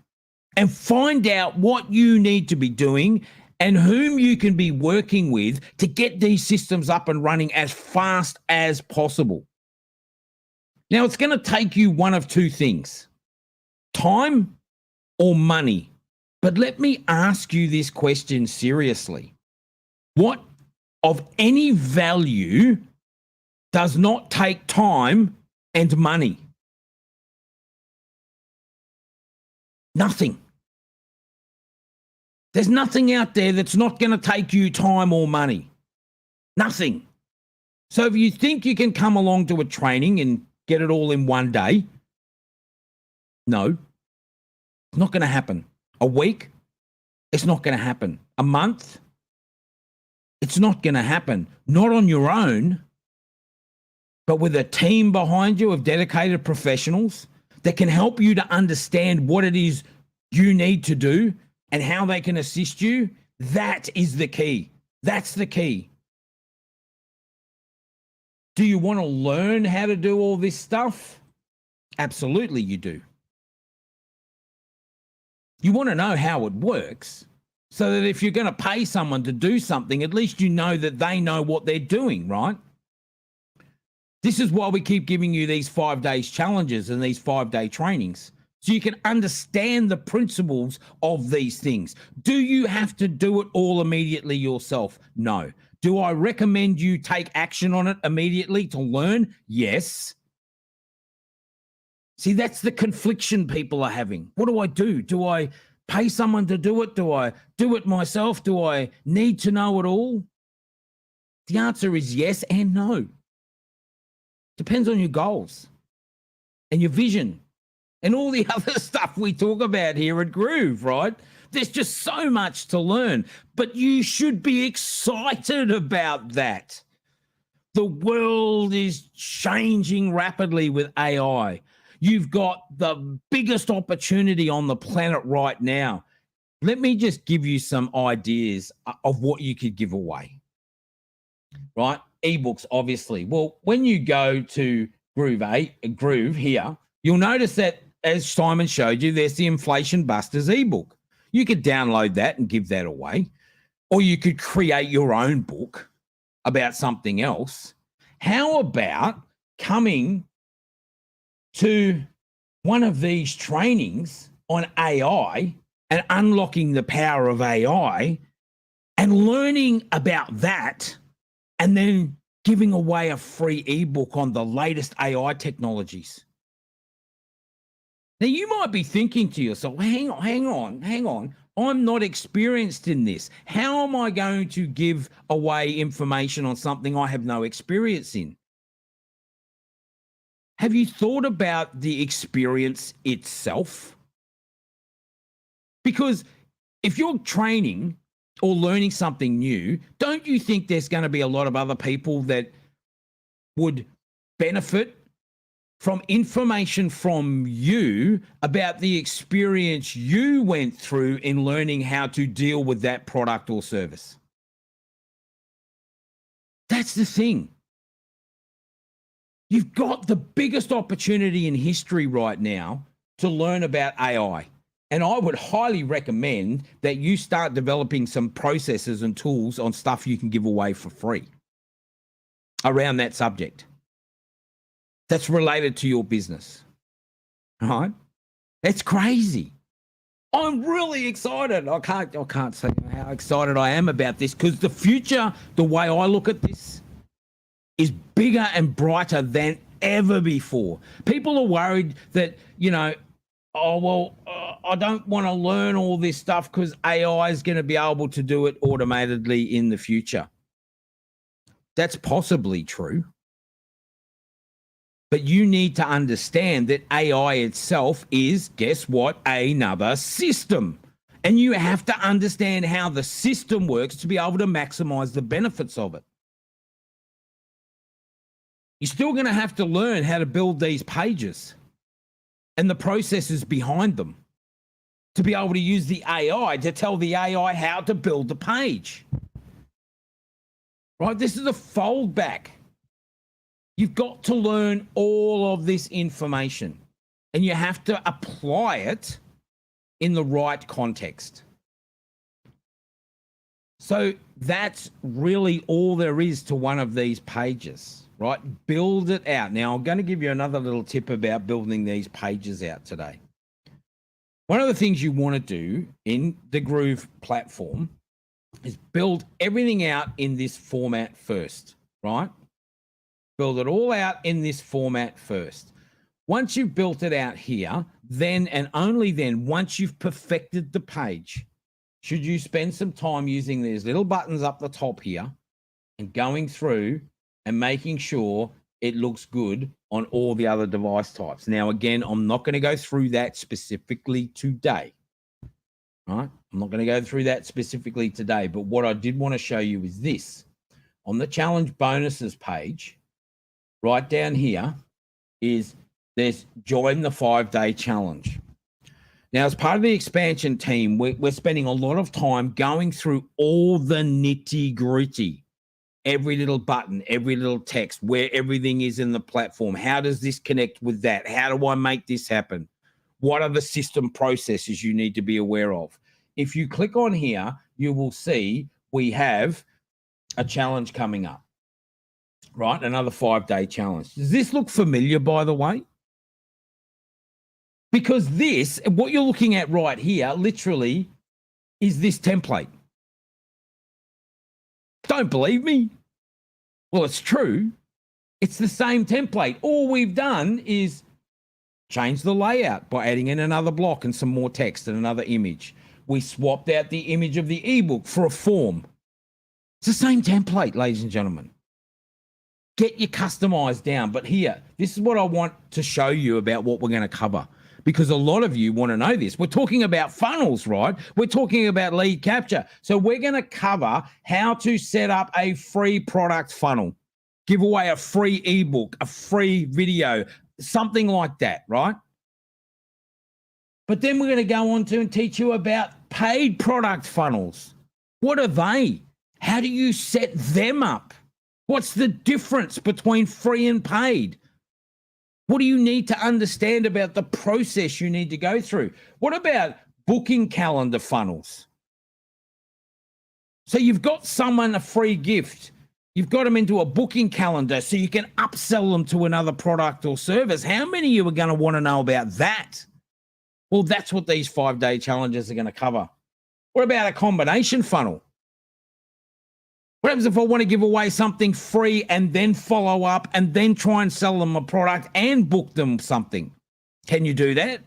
and find out what you need to be doing and whom you can be working with to get these systems up and running as fast as possible. Now, it's going to take you one of two things, time or money. But let me ask you this question seriously. What of any value does not take time and money? Nothing. There's nothing out there that's not going to take you time or money. Nothing. So if you think you can come along to a training and get it all in one day, no, it's not going to happen. A week, it's not going to happen. A month, it's not going to happen. Not on your own, but with a team behind you of dedicated professionals that can help you to understand what it is you need to do and how they can assist you. That is the key. That's the key. Do you want to learn how to do all this stuff? Absolutely, you do. You want to know how it works so that if you're going to pay someone to do something, at least you know that they know what they're doing, right? This is why we keep giving you these 5 days challenges and these 5-day trainings, so you can understand the principles of these things. Do you have to do it all immediately yourself? No. Do I recommend you take action on it immediately to learn? Yes. See, that's the confliction people are having. What do I do? Do I pay someone to do it? Do I do it myself? Do I need to know it all? The answer is yes and no. Depends on your goals and your vision and all the other stuff we talk about here at Groove, right? There's just so much to learn, but you should be excited about that. The world is changing rapidly with AI. You've got the biggest opportunity on the planet right now. Let me just give you some ideas of what you could give away, right? Ebooks, obviously. Well, when you go to Groove here, you'll notice that, as Simon showed you, there's the Inflation Busters ebook. You could download that and give that away, or you could create your own book about something else. How about coming to one of these trainings on AI and unlocking the power of AI and learning about that, and then giving away a free ebook on the latest AI technologies? Now, you might be thinking to yourself, hang on. I'm not experienced in this. How am I going to give away information on something I have no experience in? Have you thought about the experience itself? Because if you're training or learning something new, don't you think there's going to be a lot of other people that would benefit from information from you about the experience you went through in learning how to deal with that product or service? That's the thing. You've got the biggest opportunity in history right now to learn about AI. And I would highly recommend that you start developing some processes and tools on stuff you can give away for free around that subject that's related to your business. All right? It's crazy. I'm really excited. I can't say how excited I am about this, because the future, the way I look at this, is bigger and brighter than ever before. People are worried that, I don't want to learn all this stuff because AI is going to be able to do it automatically in the future. That's possibly true. But you need to understand that AI itself is, guess what, another system. And you have to understand how the system works to be able to maximize the benefits of it. You're still going to have to learn how to build these pages and the processes behind them to be able to use the AI to tell the AI how to build the page. Right? This is a fold back. You've got to learn all of this information and you have to apply it in the right context. So that's really all there is to one of these pages, right? Build it out. Now, I'm going to give you another little tip about building these pages out today. One of the things you want to do in the Groove platform is build everything out in this format first, right? Build it all out in this format first. Once you've built it out here, then and only then, once you've perfected the page, should you spend some time using these little buttons up the top here and going through and making sure it looks good on all the other device types. Now, again, I'm not going to go through that specifically today, right? I'm not going to go through that specifically today, but what I did want to show you is this. On the challenge bonuses page, right down here is there's join the 5-day challenge. Now, as part of the expansion team, we're spending a lot of time going through all the nitty-gritty, every little button, every little text, where everything is in the platform. How does this connect with that? How do I make this happen? What are the system processes you need to be aware of? If you click on here, you will see we have a challenge coming up, right? Another 5-day challenge. Does this look familiar, by the way? Because this, what you're looking at right here, literally is this template. Don't believe me? Well, it's true. It's the same template. All we've done is change the layout by adding in another block and some more text and another image. We swapped out the image of the ebook for a form. It's the same template, ladies and gentlemen. Get your customized down. But here, this is what I want to show you about what we're going to cover, because a lot of you want to know this. We're talking about funnels, right? We're talking about lead capture. So we're going to cover how to set up a free product funnel, give away a free ebook, a free video, something like that, right? But then we're going to go on to and teach you about paid product funnels. What are they? How do you set them up? What's the difference between free and paid? What do you need to understand about the process you need to go through? What about booking calendar funnels? So you've got someone a free gift. You've got them into a booking calendar so you can upsell them to another product or service. How many of you are going to want to know about that? Well, that's what these 5-day challenges are going to cover. What about a combination funnel? What happens if I want to give away something free and then follow up and then try and sell them a product and book them something? Can you do that?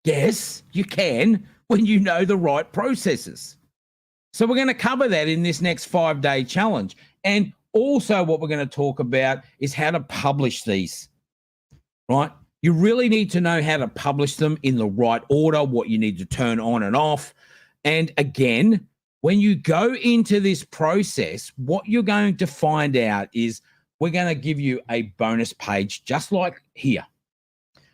Yes, you can when you know the right processes. So we're going to cover that in this next 5-day challenge. And also what we're going to talk about is how to publish these, right? You really need to know how to publish them in the right order, what you need to turn on and off. And again, when you go into this process, what you're going to find out is we're going to give you a bonus page just like here.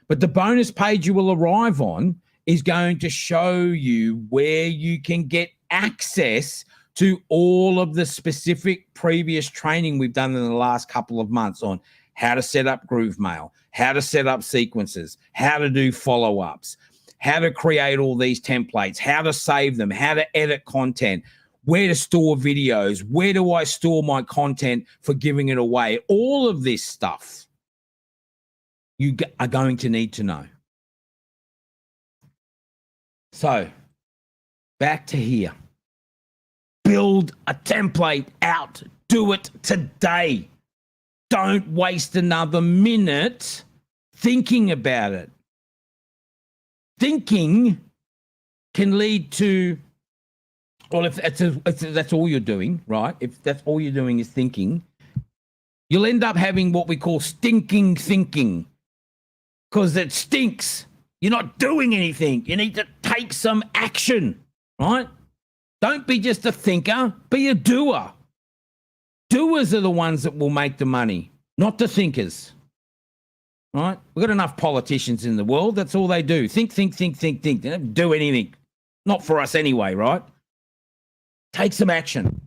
But the bonus page you will arrive on is going to show you where you can get access to all of the specific previous training we've done in the last couple of months on how to set up Groove Mail, how to set up sequences, how to do follow-ups, how to create all these templates, how to save them, how to edit content, where to store videos, where do I store my content for giving it away. All of this stuff you are going to need to know. So back to here. Build a template out. Do it today. Don't waste another minute thinking about it. Thinking can lead to, well, if that's all you're doing, right? If that's all you're doing is thinking, you'll end up having what we call stinking thinking, because it stinks. You're not doing anything. You need to take some action, right? Don't be just a thinker, be a doer. Doers are the ones that will make the money. not the thinkers. Right? We've got enough politicians in the world. That's all they do. Think. They don't do anything. Not for us anyway, right? Take some action.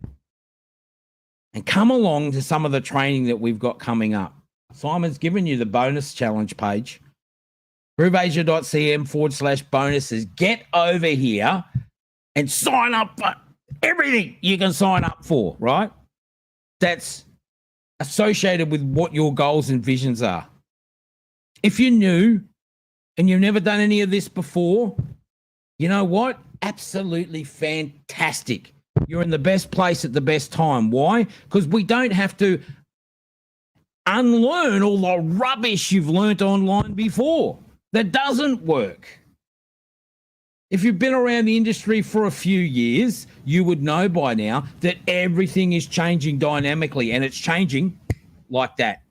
And come along to some of the training that we've got coming up. Simon's given you the bonus challenge page. grooveasia.cm/bonuses. Get over here and sign up for everything you can sign up for, right? That's associated with what your goals and visions are. If you're new and you've never done any of this before, you know what? Absolutely fantastic. You're in the best place at the best time. Why? Because we don't have to unlearn all the rubbish you've learnt online before. That doesn't work. If you've been around the industry for a few years, you would know by now that everything is changing dynamically, and it's changing like that.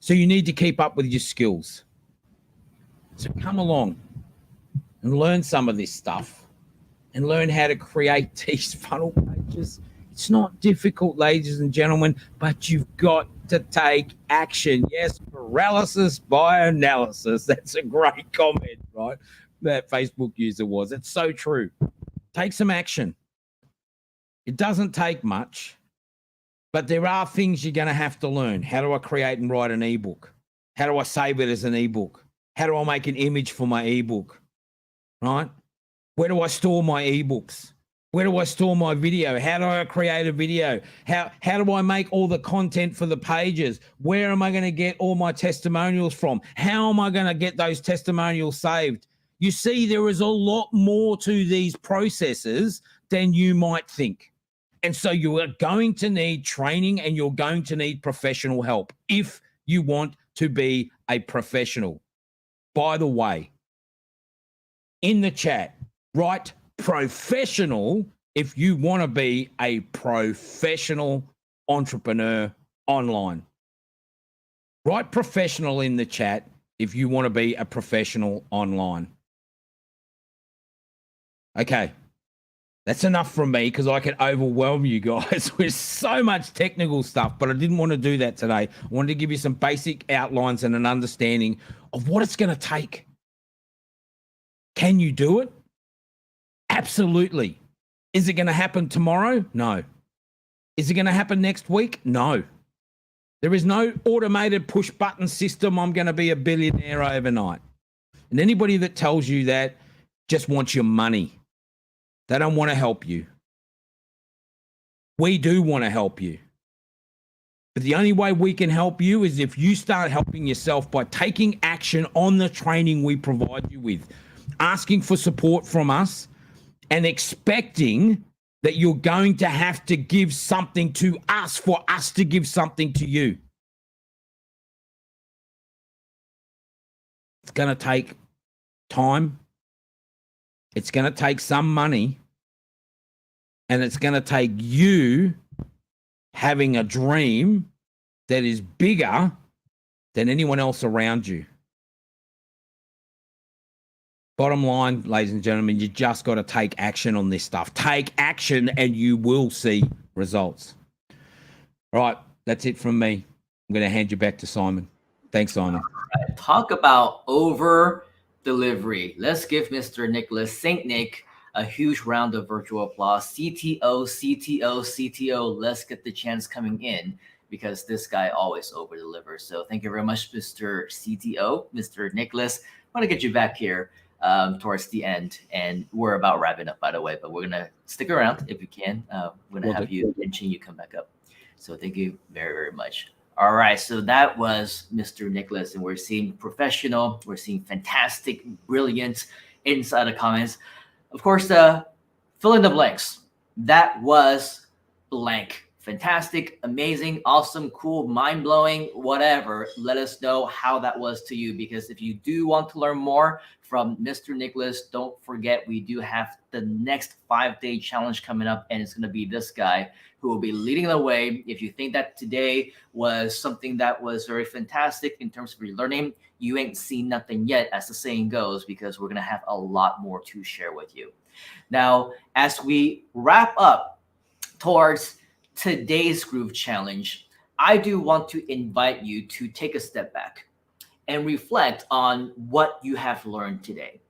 So you need to keep up with your skills. So come along and learn some of this stuff and learn how to create these funnel pages. It's not difficult, ladies and gentlemen, but you've got to take action. Yes, paralysis by analysis. That's a great comment, right? That Facebook user was. It's so true. Take some action. It doesn't take much, but there are things you're going to have to learn. How do I create and write an ebook? How do I save it as an ebook? How do I make an image for my ebook? Right? Where do I store my ebooks? Where do I store my video? How do I create a video? How do I make all the content for the pages? Where am I going to get all my testimonials from? How am I going to get those testimonials saved? You see, there is a lot more to these processes than you might think. And so you are going to need training and you're going to need professional help if you want to be a professional. By the way, in the chat, write professional if you want to be a professional entrepreneur online. Write professional in the chat if you want to be a professional online. Okay. That's enough from me because I can overwhelm you guys with so much technical stuff, but I didn't want to do that today. I wanted to give you some basic outlines and an understanding of what it's going to take. Can you do it? Absolutely. Is it going to happen tomorrow? No. Is it going to happen next week? No. There is no automated push button system. I'm going to be a billionaire overnight. And anybody that tells you that just wants your money. They don't want to help you. We do want to help you. But the only way we can help you is if you start helping yourself by taking action on the training we provide you with, asking for support from us, and expecting that you're going to have to give something to us for us to give something to you. It's going to take time. It's going to take some money, and it's going to take you having a dream that is bigger than anyone else around you. Bottom line, ladies and gentlemen, you just got to take action on this stuff. Take action and you will see results. All right, that's it from me. I'm going to hand you back to Simon. Thanks, Simon. Talk about over delivery. Let's give Mr. Nicholas St. Nick a huge round of virtual applause. CTO, CTO, CTO. Let's get the chance coming in because this guy always over delivers. So thank you very much, Mr. CTO, Mr. Nicholas. I want to get you back here towards the end, and we're about wrapping up, by the way, but we're gonna stick around if you can. We're gonna have you mention you come back up. So thank you very, very much. All right, so that was Mr. Nicholas, and we're seeing professional, we're seeing fantastic, brilliant inside the comments. Of course, fill in the blanks. That was blank. Fantastic, amazing, awesome, cool, mind-blowing, whatever. Let us know how that was to you, because if you do want to learn more from Mr. Nicholas, don't forget we do have the next 5-day challenge coming up, and it's going to be this guy who will be leading the way. If you think that today was something that was very fantastic in terms of your learning, you ain't seen nothing yet, as the saying goes, because we're going to have a lot more to share with you. Now, as we wrap up towards today's Groove Challenge, I do want to invite you to take a step back and reflect on what you have learned today.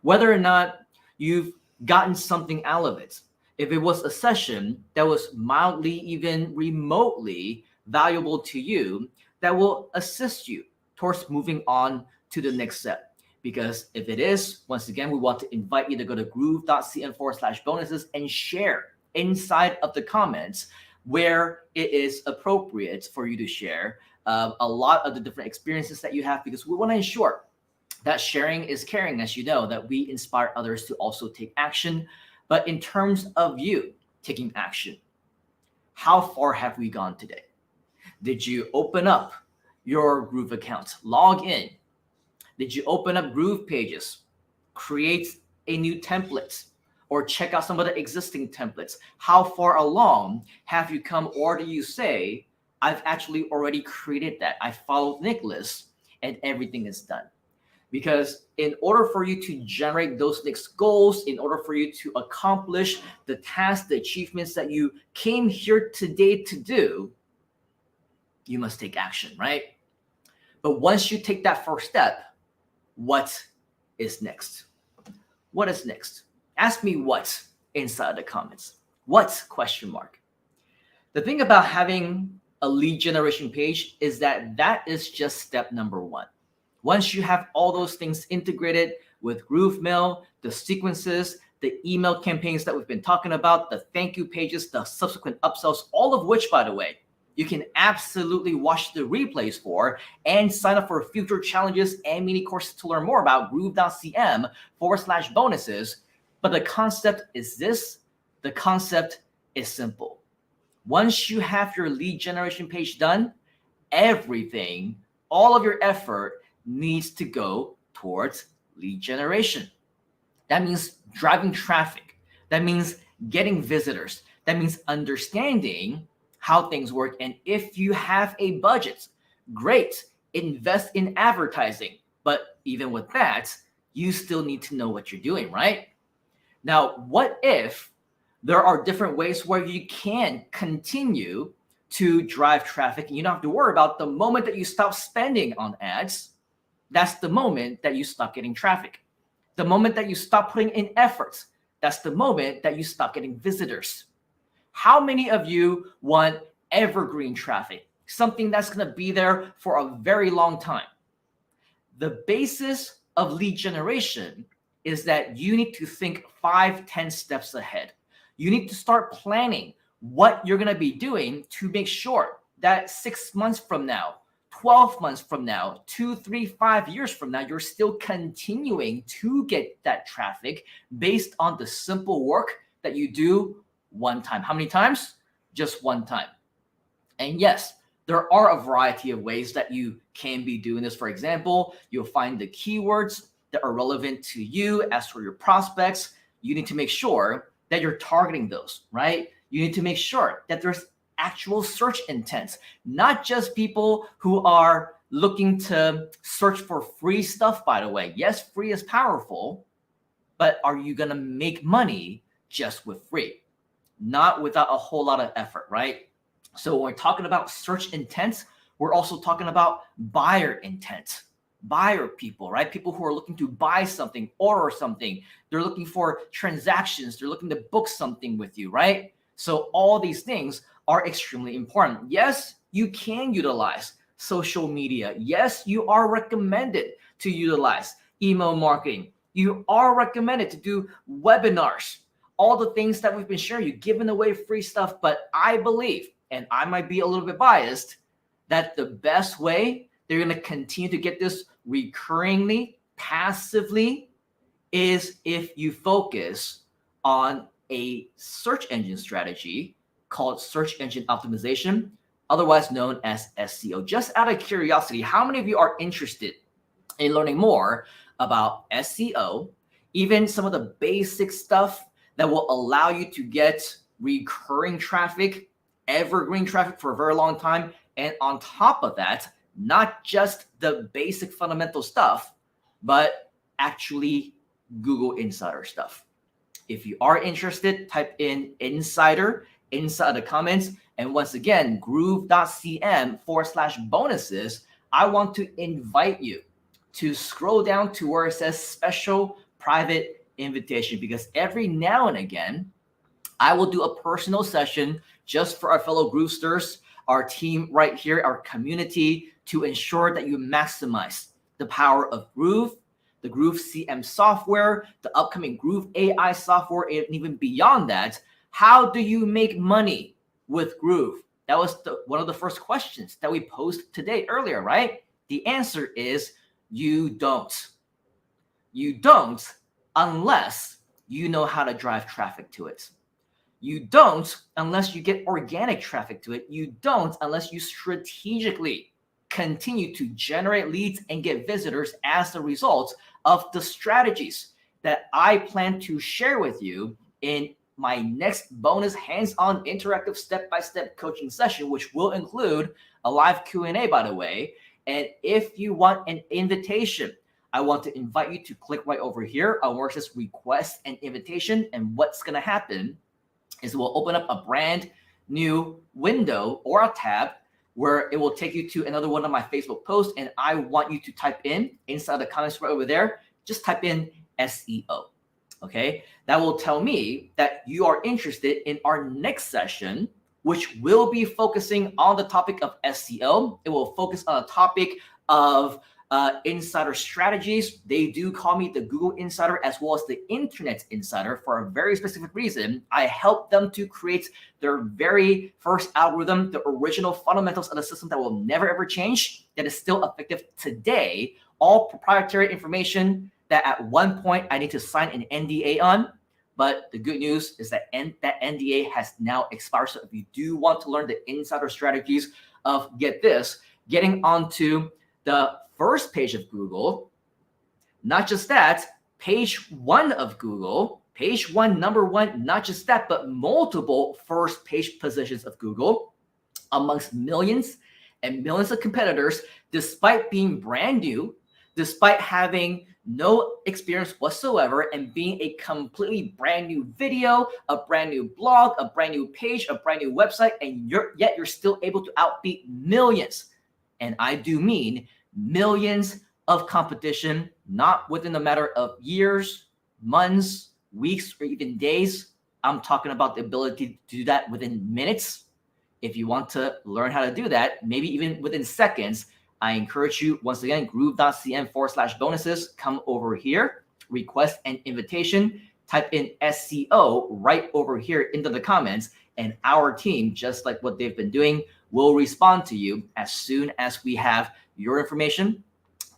Whether or not you've gotten something out of it. If it was a session that was mildly, even remotely valuable to you, that will assist you towards moving on to the next step. Because if it is, once again, we want to invite you to go to groove.cn/bonuses and share inside of the comments where it is appropriate for you to share a lot of the different experiences that you have, because we want to ensure that sharing is caring, as you know, that we inspire others to also take action. But in terms of you taking action, how far have we gone today? Did you open up your Groove account, log in? Did you open up Groove pages, create a new template, or check out some of the existing templates? How far along have you come, or do you say, I've actually already created that, I followed Nicholas, and everything is done? Because in order for you to generate those next goals, in order for you to accomplish the tasks, the achievements that you came here today to do, you must take action, right? But once you take that first step, what is next? What is next? Ask me what inside the comments. What question mark? The thing about having a lead generation page is that that is just step number one. Once you have all those things integrated with Groove Mail, the sequences, the email campaigns that we've been talking about, the thank you pages, the subsequent upsells, all of which, by the way, you can absolutely watch the replays for and sign up for future challenges and mini courses to learn more about groove.cm/bonuses. But the concept is this. The concept is simple. Once you have your lead generation page done, everything, all of your effort needs to go towards lead generation. That means driving traffic. That means getting visitors. That means understanding how things work. And if you have a budget, great, invest in advertising. But even with that, you still need to know what you're doing, right? Now, what if there are different ways where you can continue to drive traffic and you don't have to worry about the moment that you stop spending on ads? That's the moment that you stop getting traffic. The moment that you stop putting in efforts, that's the moment that you stop getting visitors. How many of you want evergreen traffic? Something that's going to be there for a very long time. The basis of lead generation is that you need to think 5-10 steps ahead. You need to start planning what you're going to be doing to make sure that 6 months from now, 12 months from now, 2, 3, 5 years from now, you're still continuing to get that traffic based on the simple work that you do one time. How many times? Just one time. And yes, there are a variety of ways that you can be doing this. For example, you'll find the keywords that are relevant to you. As for your prospects, you need to make sure that you're targeting those, right? You need to make sure that there's actual search intent, not just people who are looking to search for free stuff, by the way. Yes, free is powerful, but are you going to make money just with free? Not without a whole lot of effort, right? So when we're talking about search intent, we're also talking about buyer intent. Buyer people, right? People who are looking to buy something, order something. They're looking for transactions. They're looking to book something with you, right? So all these things are extremely important. Yes, you can utilize social media. Yes, you are recommended to utilize email marketing. You are recommended to do webinars, all the things that we've been sharing, you giving away free stuff. But I believe, and I might be a little bit biased, that the best way they're going to continue to get this recurringly, passively, is if you focus on a search engine strategy called search engine optimization, otherwise known as SEO. Just out of curiosity, how many of you are interested in learning more about SEO, even some of the basic stuff that will allow you to get recurring traffic, evergreen traffic for a very long time, and on top of that, not just the basic fundamental stuff, but actually Google Insider stuff? If you are interested, type in Insider inside the comments, And once again, groove.cm/bonuses, I want to invite you to scroll down to where it says special private invitation, because every now and again, I will do a personal session just for our fellow Groovesters, our team right here, our community, to ensure that you maximize the power of Groove, the Groove CM software, the upcoming Groove AI software, and even beyond that. How do you make money with Groove? That was one of the first questions that we posed today earlier, right? The answer is you don't. You don't unless you know how to drive traffic to it. You don't unless you get organic traffic to it. You don't unless you strategically continue to generate leads and get visitors as the result of the strategies that I plan to share with you in my next bonus hands-on interactive step-by-step coaching session, which will include a live Q&A, by the way. And if you want an invitation, I want to invite you to click right over here on where it says request an invitation. And what's going to happen is we'll open up a brand new window or a tab where it will take you to another one of my Facebook posts. And I want you to type in inside the comments right over there, just type in SEO. Okay, that will tell me that you are interested in our next session, which will be focusing on the topic of SEO. It will focus on a topic of insider strategies. They do call me the Google Insider as well as the Internet Insider for a very specific reason. I help them to create their very first algorithm, the original fundamentals of the system that will never ever change, that is still effective today, all proprietary information that at one point I need to sign an NDA on. But the good news is that that NDA has now expired. So if you do want to learn the insider strategies of, get this, getting onto the first page of Google, not just that, page one of Google, page one, number one, not just that, but multiple first page positions of Google amongst millions and millions of competitors, despite being brand new, despite having no experience whatsoever and being a completely brand new video, a brand new blog, a brand new page, a brand new website, and yet you're still able to outbeat millions. And I do mean millions of competition, not within a matter of years, months, weeks, or even days. I'm talking about the ability to do that within minutes. If you want to learn how to do that, maybe even within seconds, I encourage you, once again, groove.cm/bonuses, come over here, request an invitation, type in SEO right over here into the comments, and our team, just like what they've been doing, will respond to you as soon as we have your information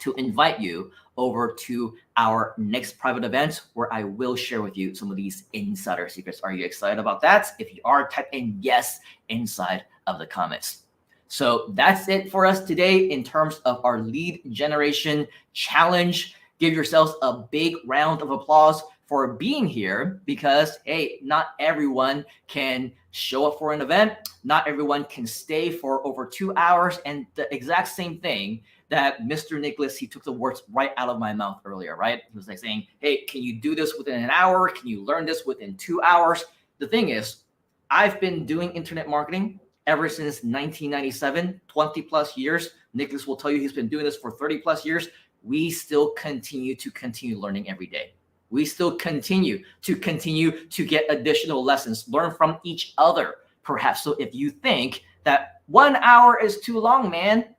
to invite you over to our next private event where I will share with you some of these insider secrets. Are you excited about that? If you are, type in yes inside of the comments. So that's it for us today in terms of our lead generation challenge. Give yourselves a big round of applause for being here, because, hey, not everyone can show up for an event. Not everyone can stay for over 2 hours. And the exact same thing that Mr. Nicholas, he took the words right out of my mouth earlier, right? He was like saying, hey, can you do this within an hour? Can you learn this within 2 hours? The thing is, I've been doing internet marketing ever since 1997, 20 plus years. Nicholas will tell you he's been doing this for 30 plus years. We still continue to learning every day. We still continue to get additional lessons, learn from each other, perhaps. So if you think that 1 hour is too long, man,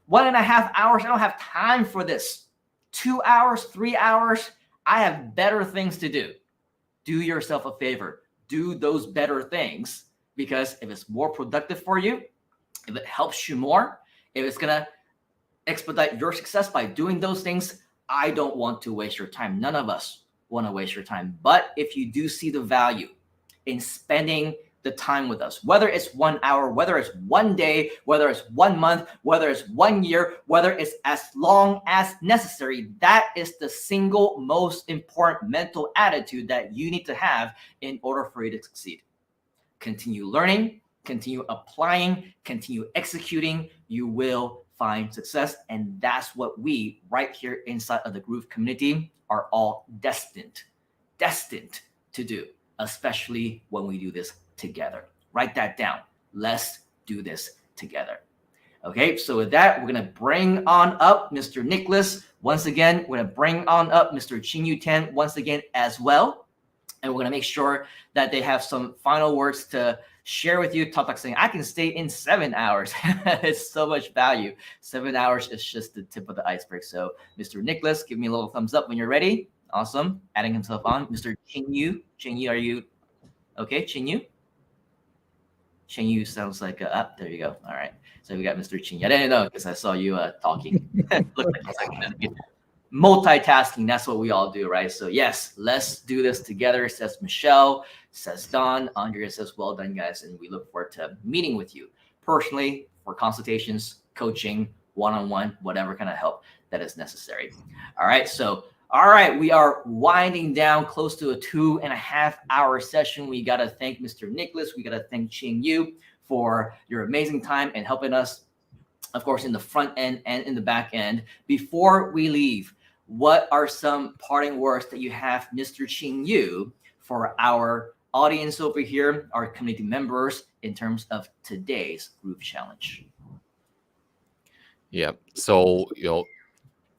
1.5 hours, I don't have time for this. 2 hours, 3 hours, I have better things to do. Do yourself a favor. Do those better things. Because if it's more productive for you, if it helps you more, if it's going to expedite your success by doing those things, I don't want to waste your time. None of us want to waste your time. But if you do see the value in spending the time with us, whether it's 1 hour, whether it's 1 day, whether it's 1 month, whether it's 1 year, whether it's as long as necessary, that is the single most important mental attitude that you need to have in order for you to succeed. Continue learning, continue applying, continue executing. You will find success. And that's what we right here inside of the Groove community are all destined to do, especially when we do this together. Write that down. Let's do this together. Okay, so with that, we're gonna bring on up Mr. Nicholas once again. We're gonna bring on up Mr. Chinyu Tan once again as well, and we're gonna make sure that they have some final words to share with you. Talk saying, I can stay in 7 hours. It's so much value. 7 hours is just the tip of the iceberg. So, Mr. Nicholas, give me a little thumbs up when you're ready. Awesome. Adding himself on. Mr. Chinyu. Chinyu, are you okay? Chinyu? Chinyu sounds like there you go. All right. So we got Mr. Chinyu. I didn't know because I saw you talking. Looked like multitasking. That's what we all do, right? So yes, let's do this together, says Michelle, says Don. Andrea says, well done, guys. And we look forward to meeting with you personally for consultations, coaching, one-on-one, whatever kind of help that is necessary. All right. So all right, we are winding down close to a 2.5 hour session. We got to thank Mr. Nicholas. We got to thank Chinyu for your amazing time and helping us, of course, in the front end and in the back end. Before we leave, what are some parting words that you have, Mr. Chinyu, for our audience over here, our community members, in terms of today's Groove Challenge? Yeah. So,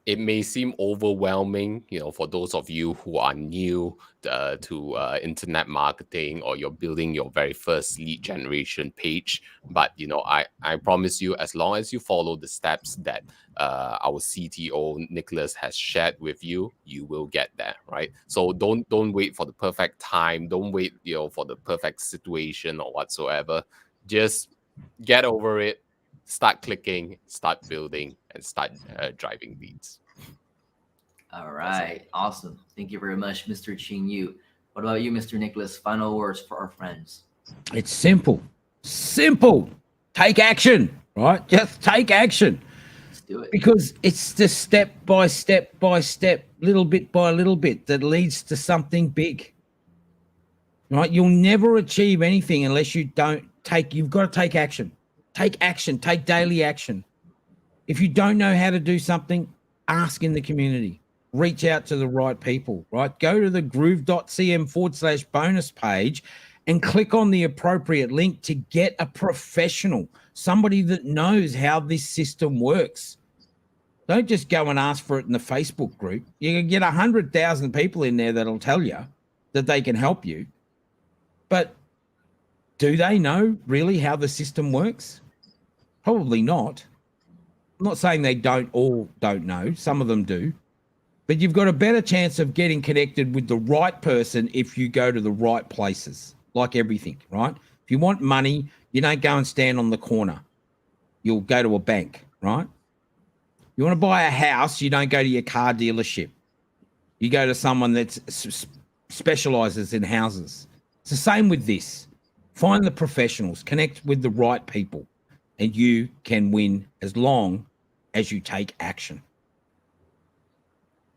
it may seem overwhelming, for those of you who are new to internet marketing, or you're building your very first lead generation page. But I promise you, as long as you follow the steps that our CTO Nicholas has shared with you, you will get there, right? So don't wait for the perfect time. Don't wait, for the perfect situation or whatsoever. Just get over it. Start clicking, start building, and start driving leads. All right. Awesome. Thank you very much, Mr. Chinyu. What about you, Mr. Nicholas? Final words for our friends. It's simple. Simple. Take action, right? Just take action. Let's do it. Because it's the step by step, little bit by little bit that leads to something big. Right? You'll never achieve anything unless you've got to take action. Take action, take daily action. If you don't know how to do something, ask in the community. Reach out to the right people, right? Go to the groove.cm/bonus page and click on the appropriate link to get a professional, somebody that knows how this system works. Don't just go and ask for it in the Facebook group. You can get 100,000 people in there that'll tell you that they can help you. But do they know really how the system works? Probably not. I'm not saying they don't know. Some of them do. But you've got a better chance of getting connected with the right person if you go to the right places, like everything, right? If you want money, you don't go and stand on the corner. You'll go to a bank, right? You want to buy a house, you don't go to your car dealership. You go to someone that specializes in houses. It's the same with this. Find the professionals, connect with the right people, and you can win as long as you take action.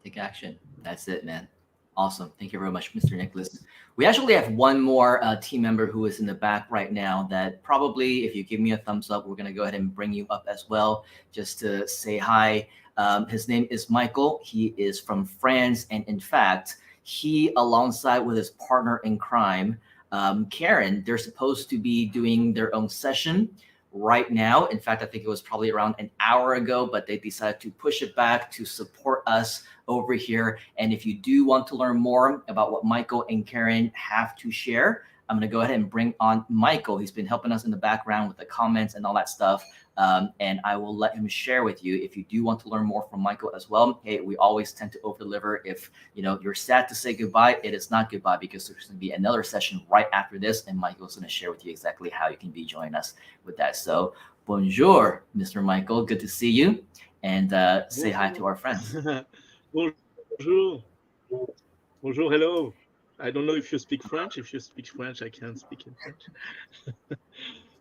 Take action. That's it, man. Awesome. Thank you very much, Mr. Nicholas. We actually have one more team member who is in the back right now that probably, if you give me a thumbs up, we're going to go ahead and bring you up as well, just to say hi. His name is Michael. He is from France. And in fact, he, alongside with his partner in crime, Karen, they're supposed to be doing their own session right now. In fact, I think it was probably around an hour ago, but they decided to push it back to support us over here. And if you do want to learn more about what Michael and Karen have to share, I'm going to go ahead and bring on Michael. He's been helping us in the background with the comments and all that stuff. And I will let him share with you if you do want to learn more from Michael as well. Hey, we always tend to over deliver. If you're sad to say goodbye, it is not goodbye, because there's going to be another session right after this, and Michael's going to share with you exactly how you can be joining us with that. So bonjour, Mr. Michael, good to see you, and say hi to our friends. Bonjour. Bonjour, hello. I don't know if you speak French. If you speak French, I can speak in French.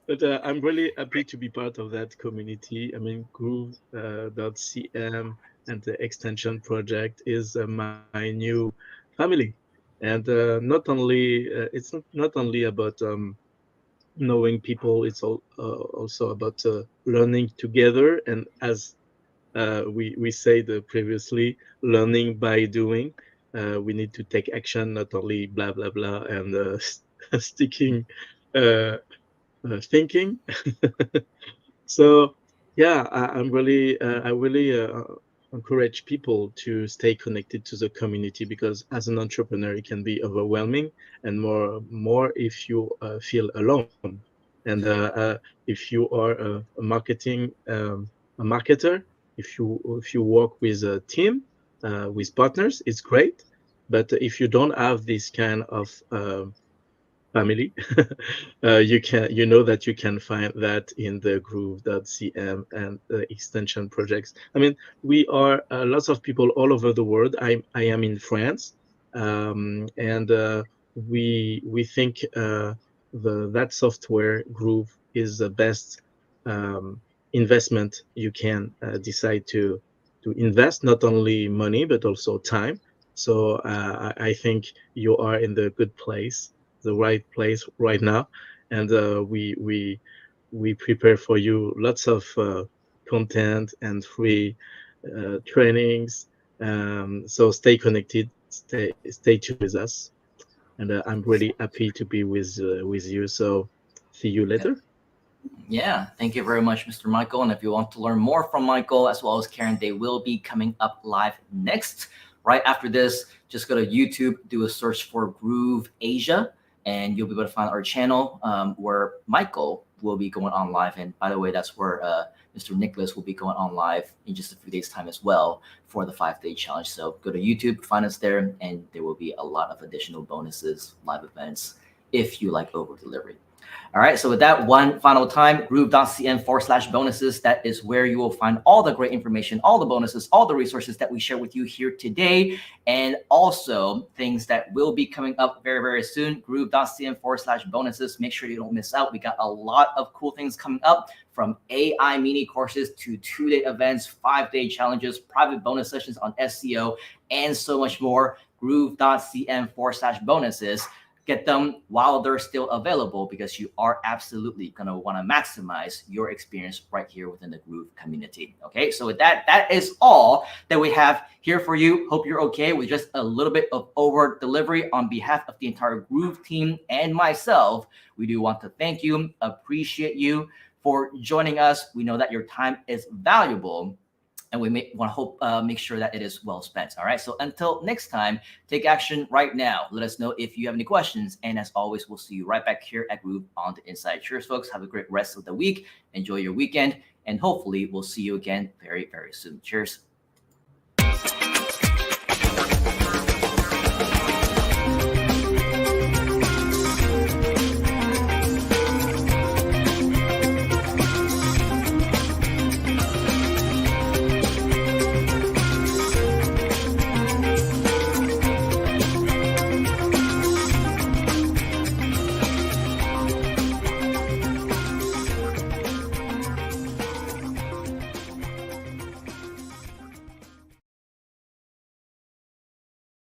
But I'm really happy to be part of that community. I mean, Groove.cm and the extension project is my new family. And it's not only about knowing people, it's also about learning together. And as we said previously, learning by doing. We need to take action, not only blah, blah, blah, and sticking thinking. So yeah, I really encourage people to stay connected to the community, because as an entrepreneur it can be overwhelming, and more if you feel alone. And if you are a marketing a marketer, if you work with a team, with partners, it's great. But if you don't have this kind of family, you know that you can find that in the groove.cm and extension projects. I mean, we are lots of people all over the world. I am in France, and we think the that software Groove is the best um, investment you can decide to invest, not only money but also time. So I think you are in the right place right now, and we prepare for you lots of content and free trainings. So stay connected, stay tuned with us, and I'm really happy to be with you. So see you later. Yeah, thank you very much, Mr. Michael. And if you want to learn more from Michael as well as Karen, they will be coming up live next. Right after this, just go to YouTube, do a search for Groove Asia, and you'll be able to find our channel where Michael will be going on live. And by the way, that's where Mr. Nicholas will be going on live in just a few days' time as well for the 5-day challenge. So go to YouTube, find us there, and there will be a lot of additional bonuses, live events, if you like over delivery. All right, so with that, one final time, groove.cm/bonuses. That is where you will find all the great information, all the bonuses, all the resources that we share with you here today, and also things that will be coming up very, very soon. Groove.cm/bonuses. Make sure you don't miss out. We got a lot of cool things coming up, from AI mini courses to 2-day events, 5-day challenges, private bonus sessions on SEO, and so much more. Groove.cm/bonuses. Get them while they're still available, because you are absolutely going to want to maximize your experience right here within the Groove community. Okay, so with that, that is all that we have here for you. Hope you're okay with just a little bit of over delivery. On behalf of the entire Groove team and myself, we do want to thank you, appreciate you for joining us. We know that your time is valuable, and we want to make sure that it is well spent. All right. So until next time, take action right now. Let us know if you have any questions. And as always, we'll see you right back here at Groove on the Inside. Cheers, folks. Have a great rest of the week. Enjoy your weekend. And hopefully we'll see you again very, very soon. Cheers.